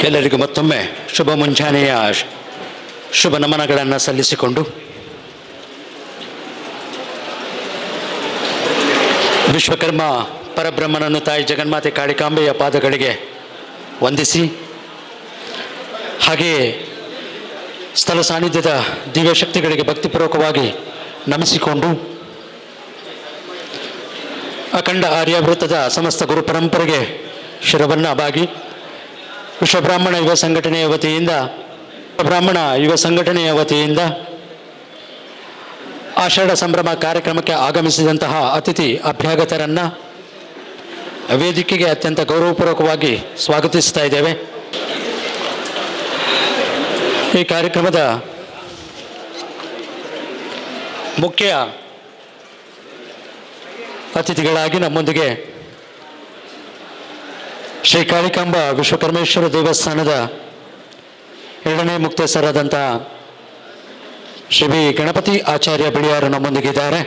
ಎಲ್ಲರಿಗೂ ಮತ್ತೊಮ್ಮೆ ಶುಭ ಮುಂಜಾನೆಯ ಶುಭ ನಮನಗಳನ್ನು ಸಲ್ಲಿಸಿಕೊಂಡು ವಿಶ್ವಕರ್ಮ ಪರಬ್ರಹ್ಮನನ್ನು ತಾಯಿ ಜಗನ್ಮಾತೆ ಕಾಳಿಕಾಂಬೆಯ ಪಾದಗಳಿಗೆ ವಂದಿಸಿ, ಹಾಗೆಯೇ ಸ್ಥಳ ಸಾನ್ನಿಧ್ಯದ ದಿವ್ಯಶಕ್ತಿಗಳಿಗೆ ಭಕ್ತಿಪೂರ್ವಕವಾಗಿ ನಮಿಸಿಕೊಂಡು ಅಖಂಡ ಆರ್ಯಾವೃತ್ತದ ಸಮಸ್ತ ಗುರು ಪರಂಪರೆಗೆ ಶಿರವನ್ನು ಬಾಗಿ ವಿಶ್ವಬ್ರಾಹ್ಮಣ ಯುವ ಸಂಘಟನೆಯ ವತಿಯಿಂದ ಆಷಾಢ ಸಂಭ್ರಮ ಕಾರ್ಯಕ್ರಮಕ್ಕೆ ಆಗಮಿಸಿದಂತಹ ಅತಿಥಿ ಅಭ್ಯಾಗತರನ್ನು ವೇದಿಕೆಗೆ ಅತ್ಯಂತ ಗೌರವಪೂರ್ವಕವಾಗಿ ಸ್ವಾಗತಿಸ್ತಾ ಇದ್ದೇವೆ. ಈ ಕಾರ್ಯಕ್ರಮದ ಮುಖ್ಯ ಅತಿಥಿಗಳಾಗಿ ನಮ್ಮೊಂದಿಗೆ ಶ್ರೀ ಕಾಳಿಕಾಂಬಾ ವಿಶ್ವಕರ್ಮೇಶ್ವರ ದೇವಸ್ಥಾನದ 2ನೇ ಮುಕ್ತೇಸರಾದಂತಹ ಶ್ರೀ ಬಿ ಗಣಪತಿ ಆಚಾರ್ಯ ಬಿಳಿಯಾರು ನಮ್ಮೊಂದಿಗಿದ್ದಾರೆ.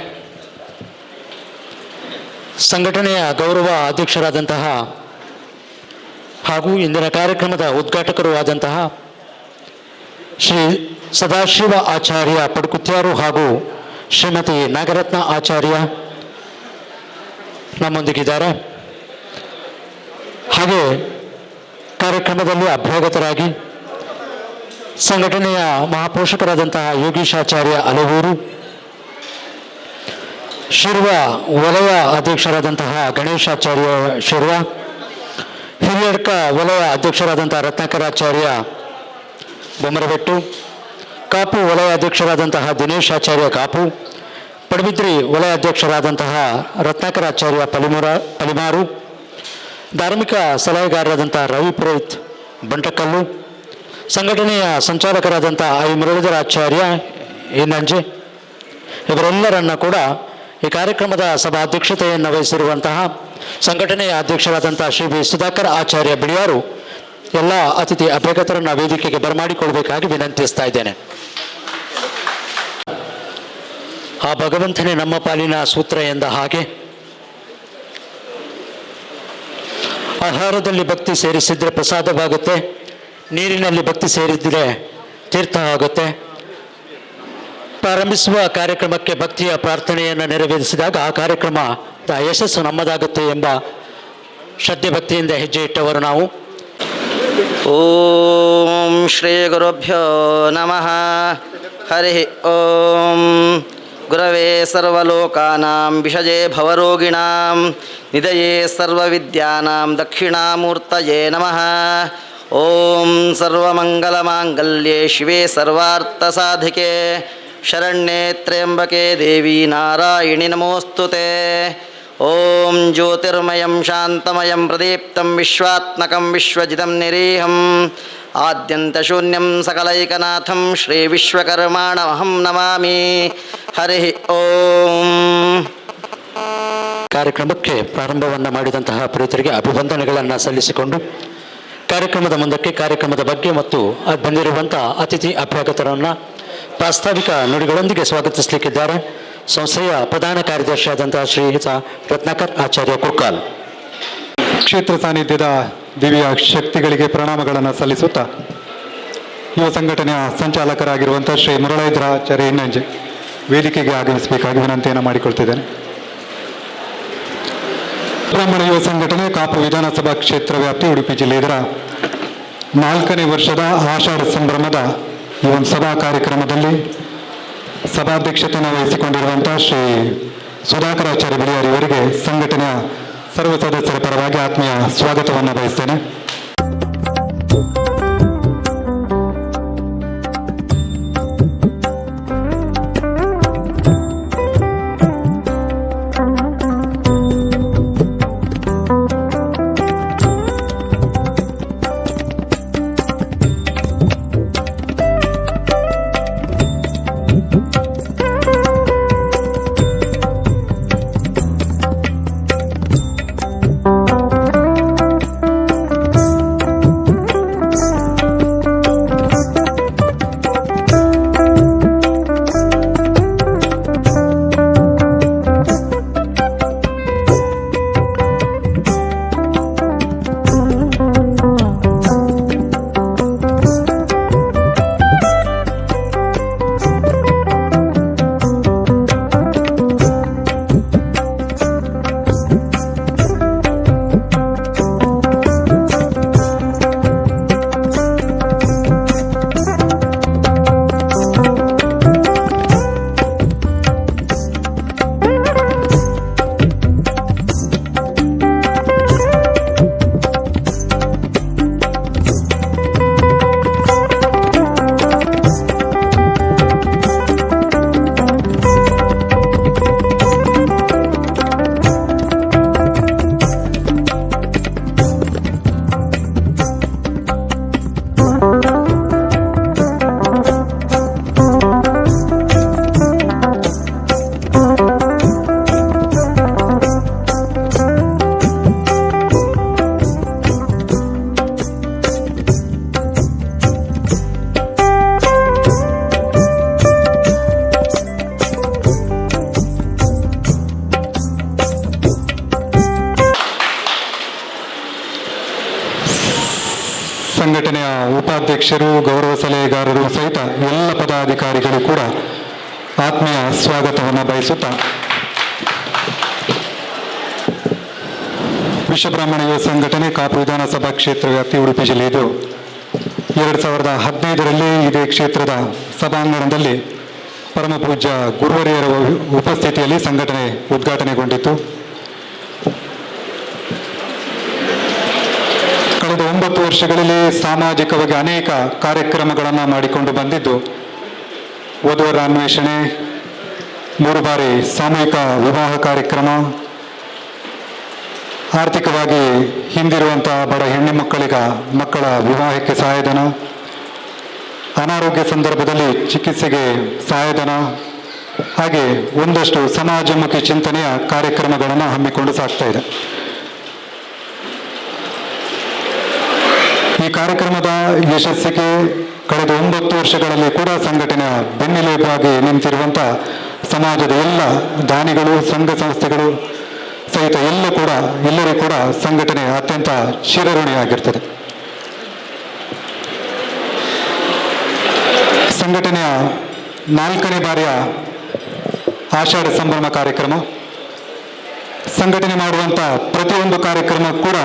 ಸಂಘಟನೆಯ ಗೌರವ ಅಧ್ಯಕ್ಷರಾದಂತಹ ಹಾಗೂ ಇಂದಿನ ಕಾರ್ಯಕ್ರಮದ ಉದ್ಘಾಟಕರು ಆದಂತಹ ಶ್ರೀ ಸದಾಶಿವ ಆಚಾರ್ಯ ಪಡುಕುತ್ಯಾರು ಹಾಗೂ ಶ್ರೀಮತಿ ನಾಗರತ್ನ ಆಚಾರ್ಯ ನಮ್ಮೊಂದಿಗಿದ್ದಾರೆ. ಹಾಗೆ ಕಾರ್ಯಕ್ರಮದಲ್ಲಿ ಅಭ್ಯಾಗತರಾಗಿ ಸಂಘಟನೆಯ ಮಹಾಪೋಷಕರಾದಂತಹ ಯೋಗೀಶಾಚಾರ್ಯ ಅಲವೂರು, ಶಿರ್ವ ವಲಯ ಅಧ್ಯಕ್ಷರಾದಂತಹ ಗಣೇಶಾಚಾರ್ಯ ಶಿರ್ವ, ಹಿರಿಯಡ್ಕ ವಲಯ ಅಧ್ಯಕ್ಷರಾದಂತಹ ರತ್ನಾಕರಾಚಾರ್ಯ ಬೊಮ್ಮರಬೆಟ್ಟು, ಕಾಪು ವಲಯ ಅಧ್ಯಕ್ಷರಾದಂತಹ ದಿನೇಶಾಚಾರ್ಯ ಕಾಪು, ಪಡುಬಿದ್ರಿ ವಲಯ ಅಧ್ಯಕ್ಷರಾದಂತಹ ರತ್ನಾಕರಾಚಾರ್ಯ ಪಲಿಮಾರು, ಧಾರ್ಮಿಕ ಸಲಹೆಗಾರರಾದಂತಹ ರವಿ ಪುರೋಹಿತ್ ಬಂಟಕಲ್ಲು, ಸಂಘಟನೆಯ ಸಂಚಾಲಕರಾದಂಥ ಐ ಮುರಳೀಧರಾಚಾರ್ಯ ಏನಂಜೆ, ಇವರೆಲ್ಲರನ್ನ ಕೂಡ ಈ ಕಾರ್ಯಕ್ರಮದ ಸಭಾಧ್ಯಕ್ಷತೆಯನ್ನು ವಹಿಸಿರುವಂತಹ ಸಂಘಟನೆಯ ಅಧ್ಯಕ್ಷರಾದಂಥ ಶ್ರೀ ಬಿ ಸುಧಾಕರ್ ಆಚಾರ್ಯ ಬಿಳಿಯಾರು ಎಲ್ಲ ಅತಿಥಿ ಅಭ್ಯಾಗತರನ್ನು ವೇದಿಕೆಗೆ ಬರಮಾಡಿಕೊಳ್ಬೇಕಾಗಿ ವಿನಂತಿಸ್ತಾ ಇದ್ದೇನೆ. ಆ ಭಗವಂತನೇ ನಮ್ಮ ಪಾಲಿನ ಸೂತ್ರ ಎಂದ ಹಾಗೆ ಆಹಾರದಲ್ಲಿ ಭಕ್ತಿ ಸೇರಿಸಿದರೆ ಪ್ರಸಾದವಾಗುತ್ತೆ, ನೀರಿನಲ್ಲಿ ಭಕ್ತಿ ಸೇರಿದರೆ ತೀರ್ಥ ಆಗುತ್ತೆ. ಪ್ರಾರಂಭಿಸುವ ಕಾರ್ಯಕ್ರಮಕ್ಕೆ ಭಕ್ತಿಯ ಪ್ರಾರ್ಥನೆಯನ್ನು ನೆರವೇರಿಸಿದಾಗ ಆ ಕಾರ್ಯಕ್ರಮದ ಯಶಸ್ಸು ನಮ್ಮದಾಗುತ್ತೆ ಎಂಬ ಶ್ರದ್ಧೆ ಭಕ್ತಿಯಿಂದ ಹೆಜ್ಜೆ ಇಟ್ಟವರು ನಾವು. ಓಂ ಶ್ರೀ ಗುರುಭ್ಯೋ ನಮಃ. ಹರಿ ಓಂ. ಗುರವೇ ಸರ್ವಲೋಕಾನಾಂ ವಿಷಜೇ ಭವರೋಗಿಣಾಂ ನಿಧಯೇ ಸರ್ವವಿದ್ಯಾನಾಂ ದಕ್ಷಿಣಾಮೂರ್ತಯೇ ನಮಃ. ಓಂ ಸರ್ವಮಂಗಲಮಾಂಗಲ್ಯೆ ಶಿವೆ ಸರ್ವಾರ್ಥಸಾಧಿಕೆ ಶರಣ್ಯೇ ತ್ರ್ಯಂಬಕೆ ದೇವಿ ನಾರಾಯಣಿ ನಮೋಸ್ತುತೆ. ಓಂ ಜ್ಯೋತಿರ್ಮಯಂ ಶಾಂತಮಯಂ ಪ್ರದೀಪ್ತಂ ವಿಶ್ವಾತ್ಮಕಂ ವಿಶ್ವಜಿತಂ ನಿರೀಹಂ ಆದ್ಯಂತಶೂನ್ಯಂ ಸಕಲೈಕನಾಥಂ ಶ್ರೀ ವಿಶ್ವಕರ್ಮಾಣಮಹಂ ನಮಾಮಿ. ಹರಿ ಓಂ. ಕಾರ್ಯಕ್ರಮಕ್ಕೆ ಪ್ರಾರಂಭವನ್ನು ಮಾಡಿದಂತಹ ಪ್ರೀತರಿಗೆ ಅಭಿವಂದನೆಗಳನ್ನು ಸಲ್ಲಿಸಿಕೊಂಡು ಕಾರ್ಯಕ್ರಮದ ಮುಂದಕ್ಕೆ ಕಾರ್ಯಕ್ರಮದ ಬಗ್ಗೆ ಮತ್ತು ಬಂದಿರುವಂಥ ಅತಿಥಿ ಅಭ್ಯಾಗತರನ್ನು ಪ್ರಾಸ್ತಾವಿಕ ನುಡಿಗಳೊಂದಿಗೆ ಸ್ವಾಗತಿಸಲಿಕ್ಕಿದ್ದಾರೆ ಸಂಸ್ಥೆಯ ಪ್ರಧಾನ ಕಾರ್ಯದರ್ಶಿಯಾದಂತಹ ಶ್ರೀಯುತ ರತ್ನಾಕರ್ ಆಚಾರ್ಯ ಕುರ್ಕಾಲ್. ಕ್ಷೇತ್ರ ಸಾನ್ನಿಧ್ಯದ ದಿವ್ಯ ಶಕ್ತಿಗಳಿಗೆ ಪ್ರಣಾಮಗಳನ್ನು ಸಲ್ಲಿಸುತ್ತಾ ಯುವ ಸಂಘಟನೆಯ ಸಂಚಾಲಕರಾಗಿರುವಂಥ ಶ್ರೀ ಮುರಳೀಧರಾಚಾರ್ಯ ಇನ್ನಂಜೆ ವೇದಿಕೆಗೆ ಆಗಮಿಸಬೇಕಾಗಿ ವಿನಂತಿಯನ್ನು ಮಾಡಿಕೊಳ್ತಿದ್ದೇನೆ. ಬ್ರಾಹ್ಮಣ ಯುವ ಸಂಘಟನೆ ಕಾಪು ವಿಧಾನಸಭಾ ಕ್ಷೇತ್ರ ವ್ಯಾಪ್ತಿ ಉಡುಪಿ ಜಿಲ್ಲೆ ಇದರ 4ನೇ ವರ್ಷದ ಆಷಾಢ ಸಂಭ್ರಮದ ಈ ಒಂದು ಸಭಾ ಕಾರ್ಯಕ್ರಮದಲ್ಲಿ ಸಭಾಧ್ಯಕ್ಷತೆಯನ್ನು ವಹಿಸಿಕೊಂಡಿರುವಂಥ ಶ್ರೀ ಸುಧಾಕರಾಚಾರ್ಯ ಬಿಳಿಯಾರಿ ಇವರಿಗೆ ಸಂಘಟನೆಯ ಸರ್ವ ಸದಸ್ಯರ ಪರವಾಗಿ ಆತ್ಮೀಯ ಸ್ವಾಗತವನ್ನು ಬಯಸ್ತೇನೆ. ಸಂಘಟನೆಯ ಉಪಾಧ್ಯಕ್ಷರು, ಗೌರವ ಸಲಹೆಗಾರರು ಸಹಿತ ಎಲ್ಲ ಪದಾಧಿಕಾರಿಗಳು ಕೂಡ ಆತ್ಮೀಯ ಸ್ವಾಗತವನ್ನು ಬಯಸುತ್ತಾ, ವಿಶ್ವಬ್ರಾಹ್ಮಣ ಯುವ ಸಂಘಟನೆ ಕಾಪು ವಿಧಾನಸಭಾ ಕ್ಷೇತ್ರ ವ್ಯಾಪ್ತಿ ಉಡುಪಿ ಜಿಲ್ಲೆಯದು 2015ರಲ್ಲಿ ಇದೇ ಕ್ಷೇತ್ರದ ಸಭಾಂಗಣದಲ್ಲಿ ಪರಮ ಪೂಜ್ಯ ಗುರುವರಿಯರ ಉಪಸ್ಥಿತಿಯಲ್ಲಿ ಸಂಘಟನೆ ಉದ್ಘಾಟನೆಗೊಂಡಿತು. ಕಳೆದ 9 ವರ್ಷಗಳಲ್ಲಿ ಸಾಮಾಜಿಕವಾಗಿ ಅನೇಕ ಕಾರ್ಯಕ್ರಮಗಳನ್ನು ಮಾಡಿಕೊಂಡು ಬಂದಿದ್ದು, ವಧುವರ ಅನ್ವೇಷಣೆ, 3 ಬಾರಿ ಸಾಮೂಹಿಕ ವಿವಾಹ ಕಾರ್ಯಕ್ರಮ, ಆರ್ಥಿಕವಾಗಿ ಹಿಂದಿರುವಂತಹ ಬಡ ಹೆಣ್ಣು ಮಕ್ಕಳ ವಿವಾಹಕ್ಕೆ ಸಹಾಯಧನ, ಅನಾರೋಗ್ಯ ಸಂದರ್ಭದಲ್ಲಿ ಚಿಕಿತ್ಸೆಗೆ ಸಹಾಯಧನ, ಹಾಗೆ ಒಂದಷ್ಟು ಸಮಾಜಮುಖಿ ಚಿಂತನೆಯ ಕಾರ್ಯಕ್ರಮಗಳನ್ನು ಹಮ್ಮಿಕೊಂಡು ಸಾಗ್ತಾ ಇದೆ. ಈ ಕಾರ್ಯಕ್ರಮದ ಯಶಸ್ಸಿಗೆ ಕಳೆದ 9 ವರ್ಷಗಳಲ್ಲಿ ಕೂಡ ಸಂಘಟನೆಯ ಬೆನ್ನೆಲುಬಾಗಿ ನಿಂತಿರುವಂಥ ಸಮಾಜದ ಎಲ್ಲ ದಾನಿಗಳು, ಸಂಘ ಸಂಸ್ಥೆಗಳು ಸಹಿತ ಎಲ್ಲರಿಗೂ ಕೂಡ ಸಂಘಟನೆ ಅತ್ಯಂತ ಚಿರಋಣಿಯಾಗಿರ್ತದೆ. ಸಂಘಟನೆಯ 4ನೇ ಬಾರಿಯ ಆಷಾಢ ಸಂಭ್ರಮ ಕಾರ್ಯಕ್ರಮ, ಸಂಘಟನೆ ಮಾಡುವಂಥ ಪ್ರತಿಯೊಂದು ಕಾರ್ಯಕ್ರಮ ಕೂಡ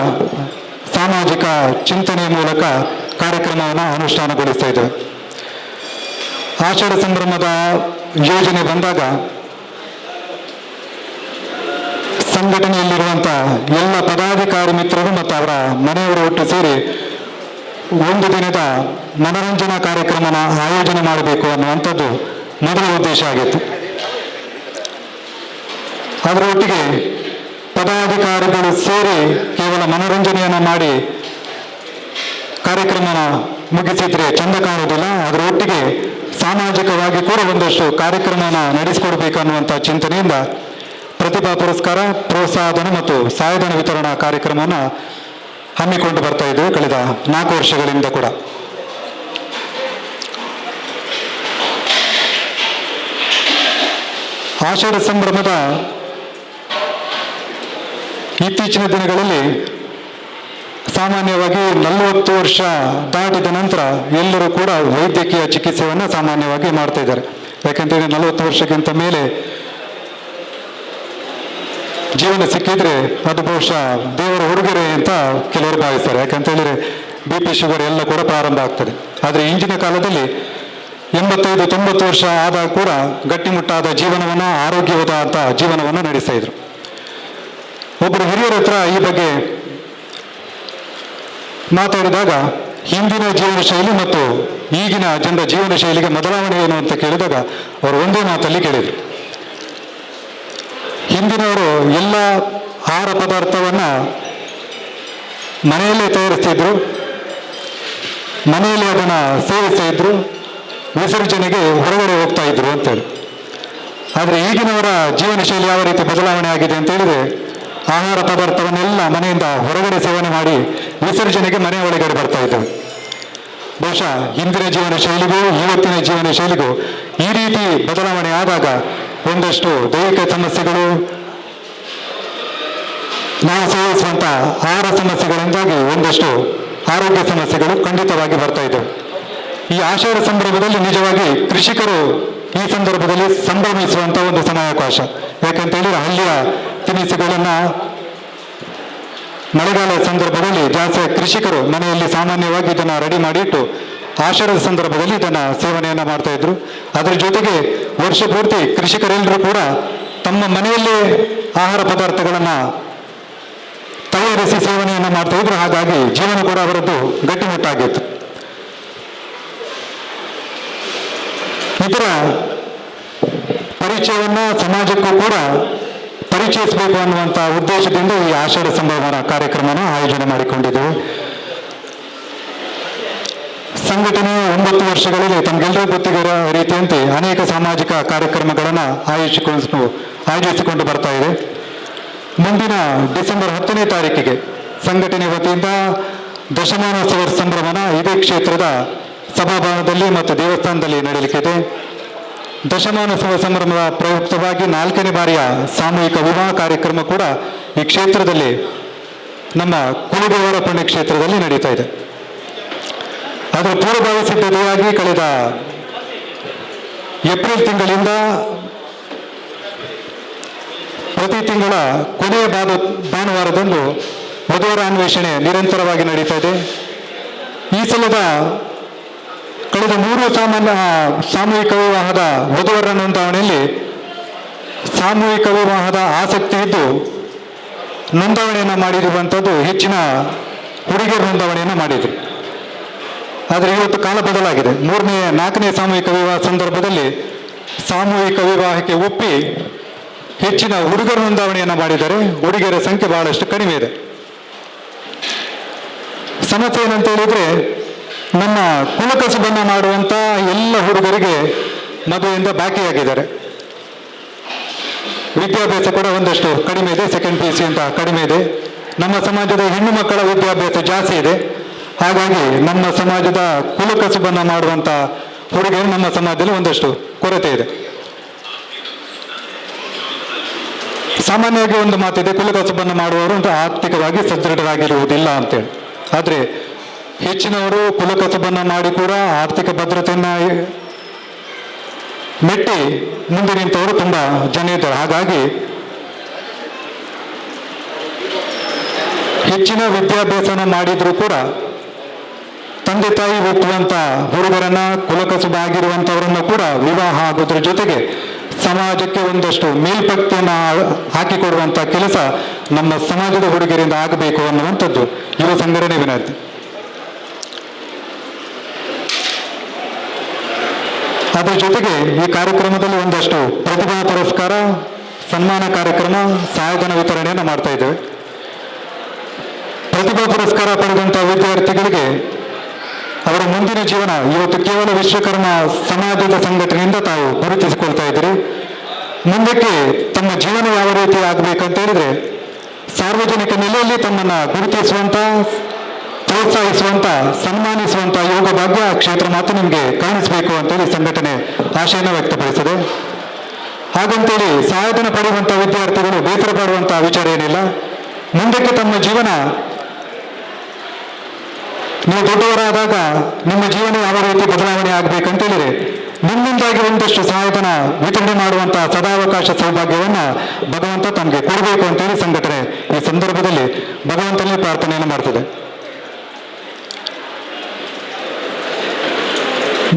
ಸಾಮಾಜಿಕ ಚಿಂತನೆಯ ಮೂಲಕ ಕಾರ್ಯಕ್ರಮವನ್ನು ಅನುಷ್ಠಾನಗೊಳಿಸ್ತಾ ಇದ್ದೇವೆ. ಆಷಾಢ ಸಂಭ್ರಮದ ಯೋಜನೆ ಬಂದಾಗ ಸಂಘಟನೆಯಲ್ಲಿರುವಂಥ ಎಲ್ಲ ಪದಾಧಿಕಾರಿ ಮಿತ್ರರು ಮತ್ತು ಅವರ ಮನೆಯವರು ಒಟ್ಟು ಸೇರಿ ಒಂದು ದಿನದ ಮನರಂಜನಾ ಕಾರ್ಯಕ್ರಮನ ಆಯೋಜನೆ ಮಾಡಬೇಕು ಅನ್ನುವಂಥದ್ದು ಮೊದಲ ಉದ್ದೇಶ ಆಗಿತ್ತು. ಅದರೊಟ್ಟಿಗೆ ಪದಾಧಿಕಾರಿಗಳು ಸೇರಿ ಕೇವಲ ಮನೋರಂಜನೆಯನ್ನು ಮಾಡಿ ಕಾರ್ಯಕ್ರಮನ ಮುಗಿಸಿದ್ರೆ ಚಂದ ಕಾಣುವುದಿಲ್ಲ. ಅದರೊಟ್ಟಿಗೆ ಸಾಮಾಜಿಕವಾಗಿ ಕೂಡ ಒಂದಷ್ಟು ಕಾರ್ಯಕ್ರಮನ ನಡೆಸಿಕೊಡ್ಬೇಕನ್ನುವಂಥ ಚಿಂತನೆಯಿಂದ ಪ್ರತಿಭಾ ಪುರಸ್ಕಾರ, ಪ್ರೋತ್ಸಾಹಧನ ಮತ್ತು ಸಹಾಯಧನ ವಿತರಣಾ ಕಾರ್ಯಕ್ರಮವನ್ನು ಹಮ್ಮಿಕೊಂಡು ಬರ್ತಾ ಇದ್ದೇವೆ ಕಳೆದ 4 ವರ್ಷಗಳಿಂದ ಕೂಡ. ಆಷಾಢ ಸಂಭ್ರಮದ ಇತ್ತೀಚಿನ ದಿನಗಳಲ್ಲಿ ಸಾಮಾನ್ಯವಾಗಿ 40 ವರ್ಷ ದಾಟಿದ ನಂತರ ಎಲ್ಲರೂ ಕೂಡ ವೈದ್ಯಕೀಯ ಚಿಕಿತ್ಸೆಯನ್ನು ಸಾಮಾನ್ಯವಾಗಿ ಮಾಡ್ತಾ ಇದ್ದಾರೆ. ಯಾಕೆಂತೇಳಿ 40 ವರ್ಷಕ್ಕಿಂತ ಮೇಲೆ ಜೀವನ ಸಿಕ್ಕಿದ್ರೆ ಅದು ಬಹುಶಃ ದೇವರ ಉಡುಗೊರೆ ಅಂತ ಕೆಲವರು ಭಾವಿಸ್ತಾರೆ. ಯಾಕಂತೇಳಿದ್ರೆ BP, ಶುಗರ್ ಎಲ್ಲ ಕೂಡ ಪ್ರಾರಂಭ ಆಗ್ತದೆ. ಆದರೆ ಇಂದಿನ ಕಾಲದಲ್ಲಿ 85-90 ವರ್ಷ ಆದಾಗ ಕೂಡ ಗಟ್ಟಿಮುಟ್ಟಾದ ಜೀವನವನ್ನು, ಆರೋಗ್ಯವಾದ ಜೀವನವನ್ನು ನಡೆಸ್ತಾ ಇದ್ರು. ಒಬ್ಬರು ಹಿರಿಯರ ಹತ್ರ ಈ ಬಗ್ಗೆ ಮಾತಾಡಿದಾಗ ಹಿಂದಿನ ಜೀವನ ಶೈಲಿ ಮತ್ತು ಈಗಿನ ಜನರ ಜೀವನ ಶೈಲಿಗೆ ಬದಲಾವಣೆ ಏನು ಅಂತ ಕೇಳಿದಾಗ ಅವರು ಒಂದೇ ಮಾತಲ್ಲಿ ಕೇಳಿದರು. ಹಿಂದಿನವರು ಎಲ್ಲ ಆಹಾರ ಪದಾರ್ಥವನ್ನು ಮನೆಯಲ್ಲೇ ತಯಾರಿಸ್ತಿದ್ರು, ಮನೆಯಲ್ಲಿ ಅದನ್ನು ಸೇವಿಸ್ತಾ ಇದ್ರು, ವಿಸರ್ಜನೆಗೆ ಹೊರಗಡೆ ಹೋಗ್ತಾ ಇದ್ರು ಅಂತೇಳಿ. ಆದರೆ ಈಗಿನವರ ಜೀವನ ಶೈಲಿ ಯಾವ ರೀತಿ ಬದಲಾವಣೆ ಆಗಿದೆ ಅಂತ ಹೇಳಿದ್ರೆ, ಆಹಾರ ಪದಾರ್ಥವನ್ನೆಲ್ಲ ಮನೆಯಿಂದ ಹೊರಗಡೆ ಸೇವನೆ ಮಾಡಿ ವಿಸರ್ಜನೆಗೆ ಮನೆ ಒಳಗಡೆ ಬರ್ತಾ ಇದ್ದೇವೆ. ಬಹುಶಃ ಹಿಂದಿನ ಜೀವನ ಶೈಲಿಗೂ ಇವತ್ತಿನ ಜೀವನ ಶೈಲಿಗೂ ಈ ರೀತಿ ಬದಲಾವಣೆ ಆದಾಗ ಒಂದಷ್ಟು ದೈಹಿಕ ಸಮಸ್ಯೆಗಳು, ನಾವು ಸೇವಿಸುವಂಥ ಆಹಾರ ಸಮಸ್ಯೆಗಳಿಂದಾಗಿ ಒಂದಷ್ಟು ಆರೋಗ್ಯ ಸಮಸ್ಯೆಗಳು ಖಂಡಿತವಾಗಿ ಬರ್ತಾ ಇದ್ದವು. ಈ ಆಷಾಢ ಸಂದರ್ಭದಲ್ಲಿ ನಿಜವಾಗಿ ಕೃಷಿಕರು ಈ ಸಂದರ್ಭದಲ್ಲಿ ಸಂಭ್ರಮಿಸುವಂಥ ಒಂದು ಸಮಯಾವಕಾಶ. ಯಾಕಂತೇಳಿದ್ರೆ ಹಳ್ಳಿಯ ತಿನಿಸುಗಳನ್ನು ಮಳೆಗಾಲದ ಸಂದರ್ಭದಲ್ಲಿ ಜಾಸ್ತಿ ಕೃಷಿಕರು ಮನೆಯಲ್ಲಿ ಸಾಮಾನ್ಯವಾಗಿ ಇದನ್ನು ರೆಡಿ ಮಾಡಿಟ್ಟು ಆಷಾಢದ ಸಂದರ್ಭದಲ್ಲಿ ಇದನ್ನು ಸೇವನೆಯನ್ನು ಮಾಡ್ತಾ ಇದ್ರು. ಅದರ ಜೊತೆಗೆ ವರ್ಷ ಪೂರ್ತಿ ಕೃಷಿಕರೆಲ್ಲರೂ ಕೂಡ ತಮ್ಮ ಮನೆಯಲ್ಲೇ ಆಹಾರ ಪದಾರ್ಥಗಳನ್ನು ತಯಾರಿಸಿ ಸೇವನೆಯನ್ನು ಮಾಡ್ತಾ ಇದ್ರು. ಹಾಗಾಗಿ ಜೀವನ ಕೂಡ ಅವರದ್ದು ಗಟ್ಟಿಮುಟ್ಟಾಗಿತ್ತು. ಇದರ ಪರಿಚಯವನ್ನು ಸಮಾಜಕ್ಕೂ ಕೂಡ ಪರಿಚಯಿಸಬೇಕು ಅನ್ನುವಂಥ ಉದ್ದೇಶದಿಂದ ಈ ಆಷಾಢ ಸಂಭ್ರಮದ ಕಾರ್ಯಕ್ರಮನ ಆಯೋಜನೆ ಮಾಡಿಕೊಂಡಿದ್ದೇವೆ. ಸಂಘಟನೆ 9 ವರ್ಷಗಳಲ್ಲಿ ತಮಗೆಲ್ಲರಿಗೂ ಗೊತ್ತಿರೋ ರೀತಿಯಂತೆ ಅನೇಕ ಸಾಮಾಜಿಕ ಕಾರ್ಯಕ್ರಮಗಳನ್ನು ಆಯೋಜಿಸಿಕೊಂಡು ಬರ್ತಾ ಇದೆ. ಮುಂದಿನ ಡಿಸೆಂಬರ್ 10ನೇ ತಾರೀಕಿಗೆ ಸಂಘಟನೆ ವತಿಯಿಂದ ದಶಮಾನೋತ್ಸವ ಸಂಭ್ರಮನ ಇದೇ ಕ್ಷೇತ್ರದ ಸಭಾಭವನದಲ್ಲಿ ಮತ್ತು ದೇವಸ್ಥಾನದಲ್ಲಿ ನಡೆಯಲಿಕ್ಕಿದೆ. ದಶಮಾನೋತ್ಸವ ಸಂಭ್ರಮದ ಪ್ರಯುಕ್ತವಾಗಿ 4ನೇ ಬಾರಿಯ ಸಾಮೂಹಿಕ ವಿವಾಹ ಕಾರ್ಯಕ್ರಮ ಕೂಡ ಈ ಕ್ಷೇತ್ರದಲ್ಲಿ ನಮ್ಮ ಕುಲದೇವರ ಪುಣ್ಯ ಕ್ಷೇತ್ರದಲ್ಲಿ ನಡೀತಾ ಇದೆ. ಅದರ ಪೂರ್ವಭಾವಿ ಸಿದ್ಧತೆಯಾಗಿ ಕಳೆದ ಏಪ್ರಿಲ್ ತಿಂಗಳಿಂದ ಪ್ರತಿ ತಿಂಗಳ ಕೊನೆಯ ಭಾನುವಾರದಂದು ವಧುವರ ಅನ್ವೇಷಣೆ ನಿರಂತರವಾಗಿ ನಡೀತಾ ಇದೆ. ಈ ಸಲದ ಕಳೆದ 3 ಸಾಮೂಹಿಕ ವಿವಾಹದ ವಧುವರ ನೋಂದಾವಣೆಯಲ್ಲಿ ಸಾಮೂಹಿಕ ವಿವಾಹದ ಆಸಕ್ತಿ ಇದ್ದು ನೋಂದಾವಣೆಯನ್ನು ಮಾಡಿರುವಂಥದ್ದು ಹೆಚ್ಚಿನ ಹುಡುಗಿಯರ ನೋಂದಾವಣೆಯನ್ನು ಮಾಡಿದರು. ಆದರೆ ಇವತ್ತು ಕಾಲ ಬದಲಾಗಿದೆ. 4ನೇ ಸಾಮೂಹಿಕ ವಿವಾಹ ಸಂದರ್ಭದಲ್ಲಿ ಸಾಮೂಹಿಕ ವಿವಾಹಕ್ಕೆ ಒಪ್ಪಿ ಹೆಚ್ಚಿನ ಹುಡುಗರ ನೋಂದಾವಣೆಯನ್ನು ಮಾಡಿದರೆ ಹುಡುಗಿಯರ ಸಂಖ್ಯೆ ಬಹಳಷ್ಟು ಕಡಿಮೆ ಇದೆ. ಸಮಸ್ಯೆ ಏನಂತ ಹೇಳಿದರೆ, ನಮ್ಮ ಕುಲಕಸುಬನ್ನು ಮಾಡುವಂಥ ಎಲ್ಲ ಹುಡುಗರಿಗೆ ಮದುವೆಯಿಂದ ಬಾಕಿಯಾಗಿದ್ದಾರೆ. ವಿದ್ಯಾಭ್ಯಾಸ ಕೂಡ ಒಂದಷ್ಟು ಕಡಿಮೆ ಇದೆ, ಸೆಕೆಂಡ್ PUC ಅಂತ ಕಡಿಮೆ ಇದೆ. ನಮ್ಮ ಸಮಾಜದ ಹೆಣ್ಣು ಮಕ್ಕಳ ವಿದ್ಯಾಭ್ಯಾಸ ಜಾಸ್ತಿ ಇದೆ. ಹಾಗಾಗಿ ನಮ್ಮ ಸಮಾಜದ ಕುಲಕಸುಬನ್ನು ಮಾಡುವಂಥ ಹುಡುಗಿಯರು ನಮ್ಮ ಸಮಾಜದಲ್ಲಿ ಒಂದಷ್ಟು ಕೊರತೆ ಇದೆ. ಸಾಮಾನ್ಯವಾಗಿ ಒಂದು ಮಾತಿದೆ, ಕುಲಕಸುಬನ್ನು ಮಾಡುವವರು ಆರ್ಥಿಕವಾಗಿ ಸದೃಢರಾಗಿರುವುದಿಲ್ಲ ಅಂತೇಳಿ. ಆದರೆ ಹೆಚ್ಚಿನವರು ಕುಲಕಸುಬನ್ನು ಮಾಡಿ ಕೂಡ ಆರ್ಥಿಕ ಭದ್ರತೆಯನ್ನು ಮೆಟ್ಟಿ ಮುಂದೆ ನಿಂತವರು ತುಂಬ ಜನ ಇದ್ದಾರೆ. ಹಾಗಾಗಿ ಹೆಚ್ಚಿನ ವಿದ್ಯಾಭ್ಯಾಸನ ಮಾಡಿದರೂ ಕೂಡ ತಂದೆ ತಾಯಿ ಒಪ್ಪುವಂಥ ಹುಡುಗರನ್ನ, ಕುಲಕಸುಬ ಆಗಿರುವಂಥವರನ್ನು ಕೂಡ ವಿವಾಹ ಆಗೋದ್ರ ಜೊತೆಗೆ ಸಮಾಜಕ್ಕೆ ಒಂದಷ್ಟು ಮೇಲ್ಪಕ್ತಿಯನ್ನು ಹಾಕಿಕೊಡುವಂಥ ಕೆಲಸ ನಮ್ಮ ಸಮಾಜದ ಹುಡುಗರಿಂದ ಆಗಬೇಕು ಅನ್ನುವಂಥದ್ದು ಯುವ ಸಂಘಟನೆ ವಿನಂತಿ. ಅದರ ಜೊತೆಗೆ ಈ ಕಾರ್ಯಕ್ರಮದಲ್ಲಿ ಒಂದಷ್ಟು ಪ್ರತಿಭಾ ಪುರಸ್ಕಾರ, ಸನ್ಮಾನ ಕಾರ್ಯಕ್ರಮ, ಸಹಾಯಧನ ವಿತರಣೆಯನ್ನು ಮಾಡ್ತಾ ಇದ್ದೇವೆ. ಪ್ರತಿಭಾ ಪುರಸ್ಕಾರ ಪಡೆದಂಥ ವಿದ್ಯಾರ್ಥಿಗಳಿಗೆ ಅವರ ಮುಂದಿನ ಜೀವನ ಇವತ್ತು ಕೇವಲ ವಿಶ್ವಕರ್ಮ ಸಮಾಜದ ಸಂಘಟನೆಯಿಂದ ತಾವು ಗುರುತಿಸಿಕೊಳ್ತಾ ಇದ್ದೀರಿ. ಮುಂದಕ್ಕೆ ತಮ್ಮ ಜೀವನ ಯಾವ ರೀತಿ ಆಗಬೇಕಂತ ಹೇಳಿದ್ರೆ, ಸಾರ್ವಜನಿಕ ನೆಲೆಯಲ್ಲಿ ತಮ್ಮನ್ನು ಗುರುತಿಸುವಂಥ, ಪ್ರೋತ್ಸಾಹಿಸುವಂಥ, ಸನ್ಮಾನಿಸುವಂಥ ಯೋಗ ಭಾಗ್ಯ ಕ್ಷೇತ್ರ ಮಾತ್ರ ನಿಮಗೆ ಕಾಣಿಸಬೇಕು ಅಂತೇಳಿ ಸಂಘಟನೆ ಆಶೆಯನ್ನು ವ್ಯಕ್ತಪಡಿಸಿದೆ. ಹಾಗಂತೇಳಿ ಸಹಾಯಧನ ಪಡೆಯುವಂಥ ವಿದ್ಯಾರ್ಥಿಗಳು ಬೇಸರ ಪಡುವಂಥ ವಿಚಾರ ಏನಿಲ್ಲ. ಮುಂದಕ್ಕೆ ತಮ್ಮ ಜೀವನ, ನೀವು ದೊಡ್ಡವರಾದಾಗ ನಿಮ್ಮ ಜೀವನ ಯಾವ ರೀತಿ ಬದಲಾವಣೆ ಆಗಬೇಕಂತೇಳಿದ್ರೆ ನಿಮ್ಮಿಂದಾಗಿ ಒಂದಷ್ಟು ಸಹಾಯಧನ ವಿತರಣೆ ಮಾಡುವಂಥ ಸದಾವಕಾಶ ಸೌಭಾಗ್ಯವನ್ನು ಭಗವಂತ ತಮಗೆ ಕೊಡಬೇಕು ಅಂತೇಳಿ ಸಂಘಟನೆ ಈ ಸಂದರ್ಭದಲ್ಲಿ ಭಗವಂತನಲ್ಲಿ ಪ್ರಾರ್ಥನೆಯನ್ನು ಮಾಡ್ತದೆ.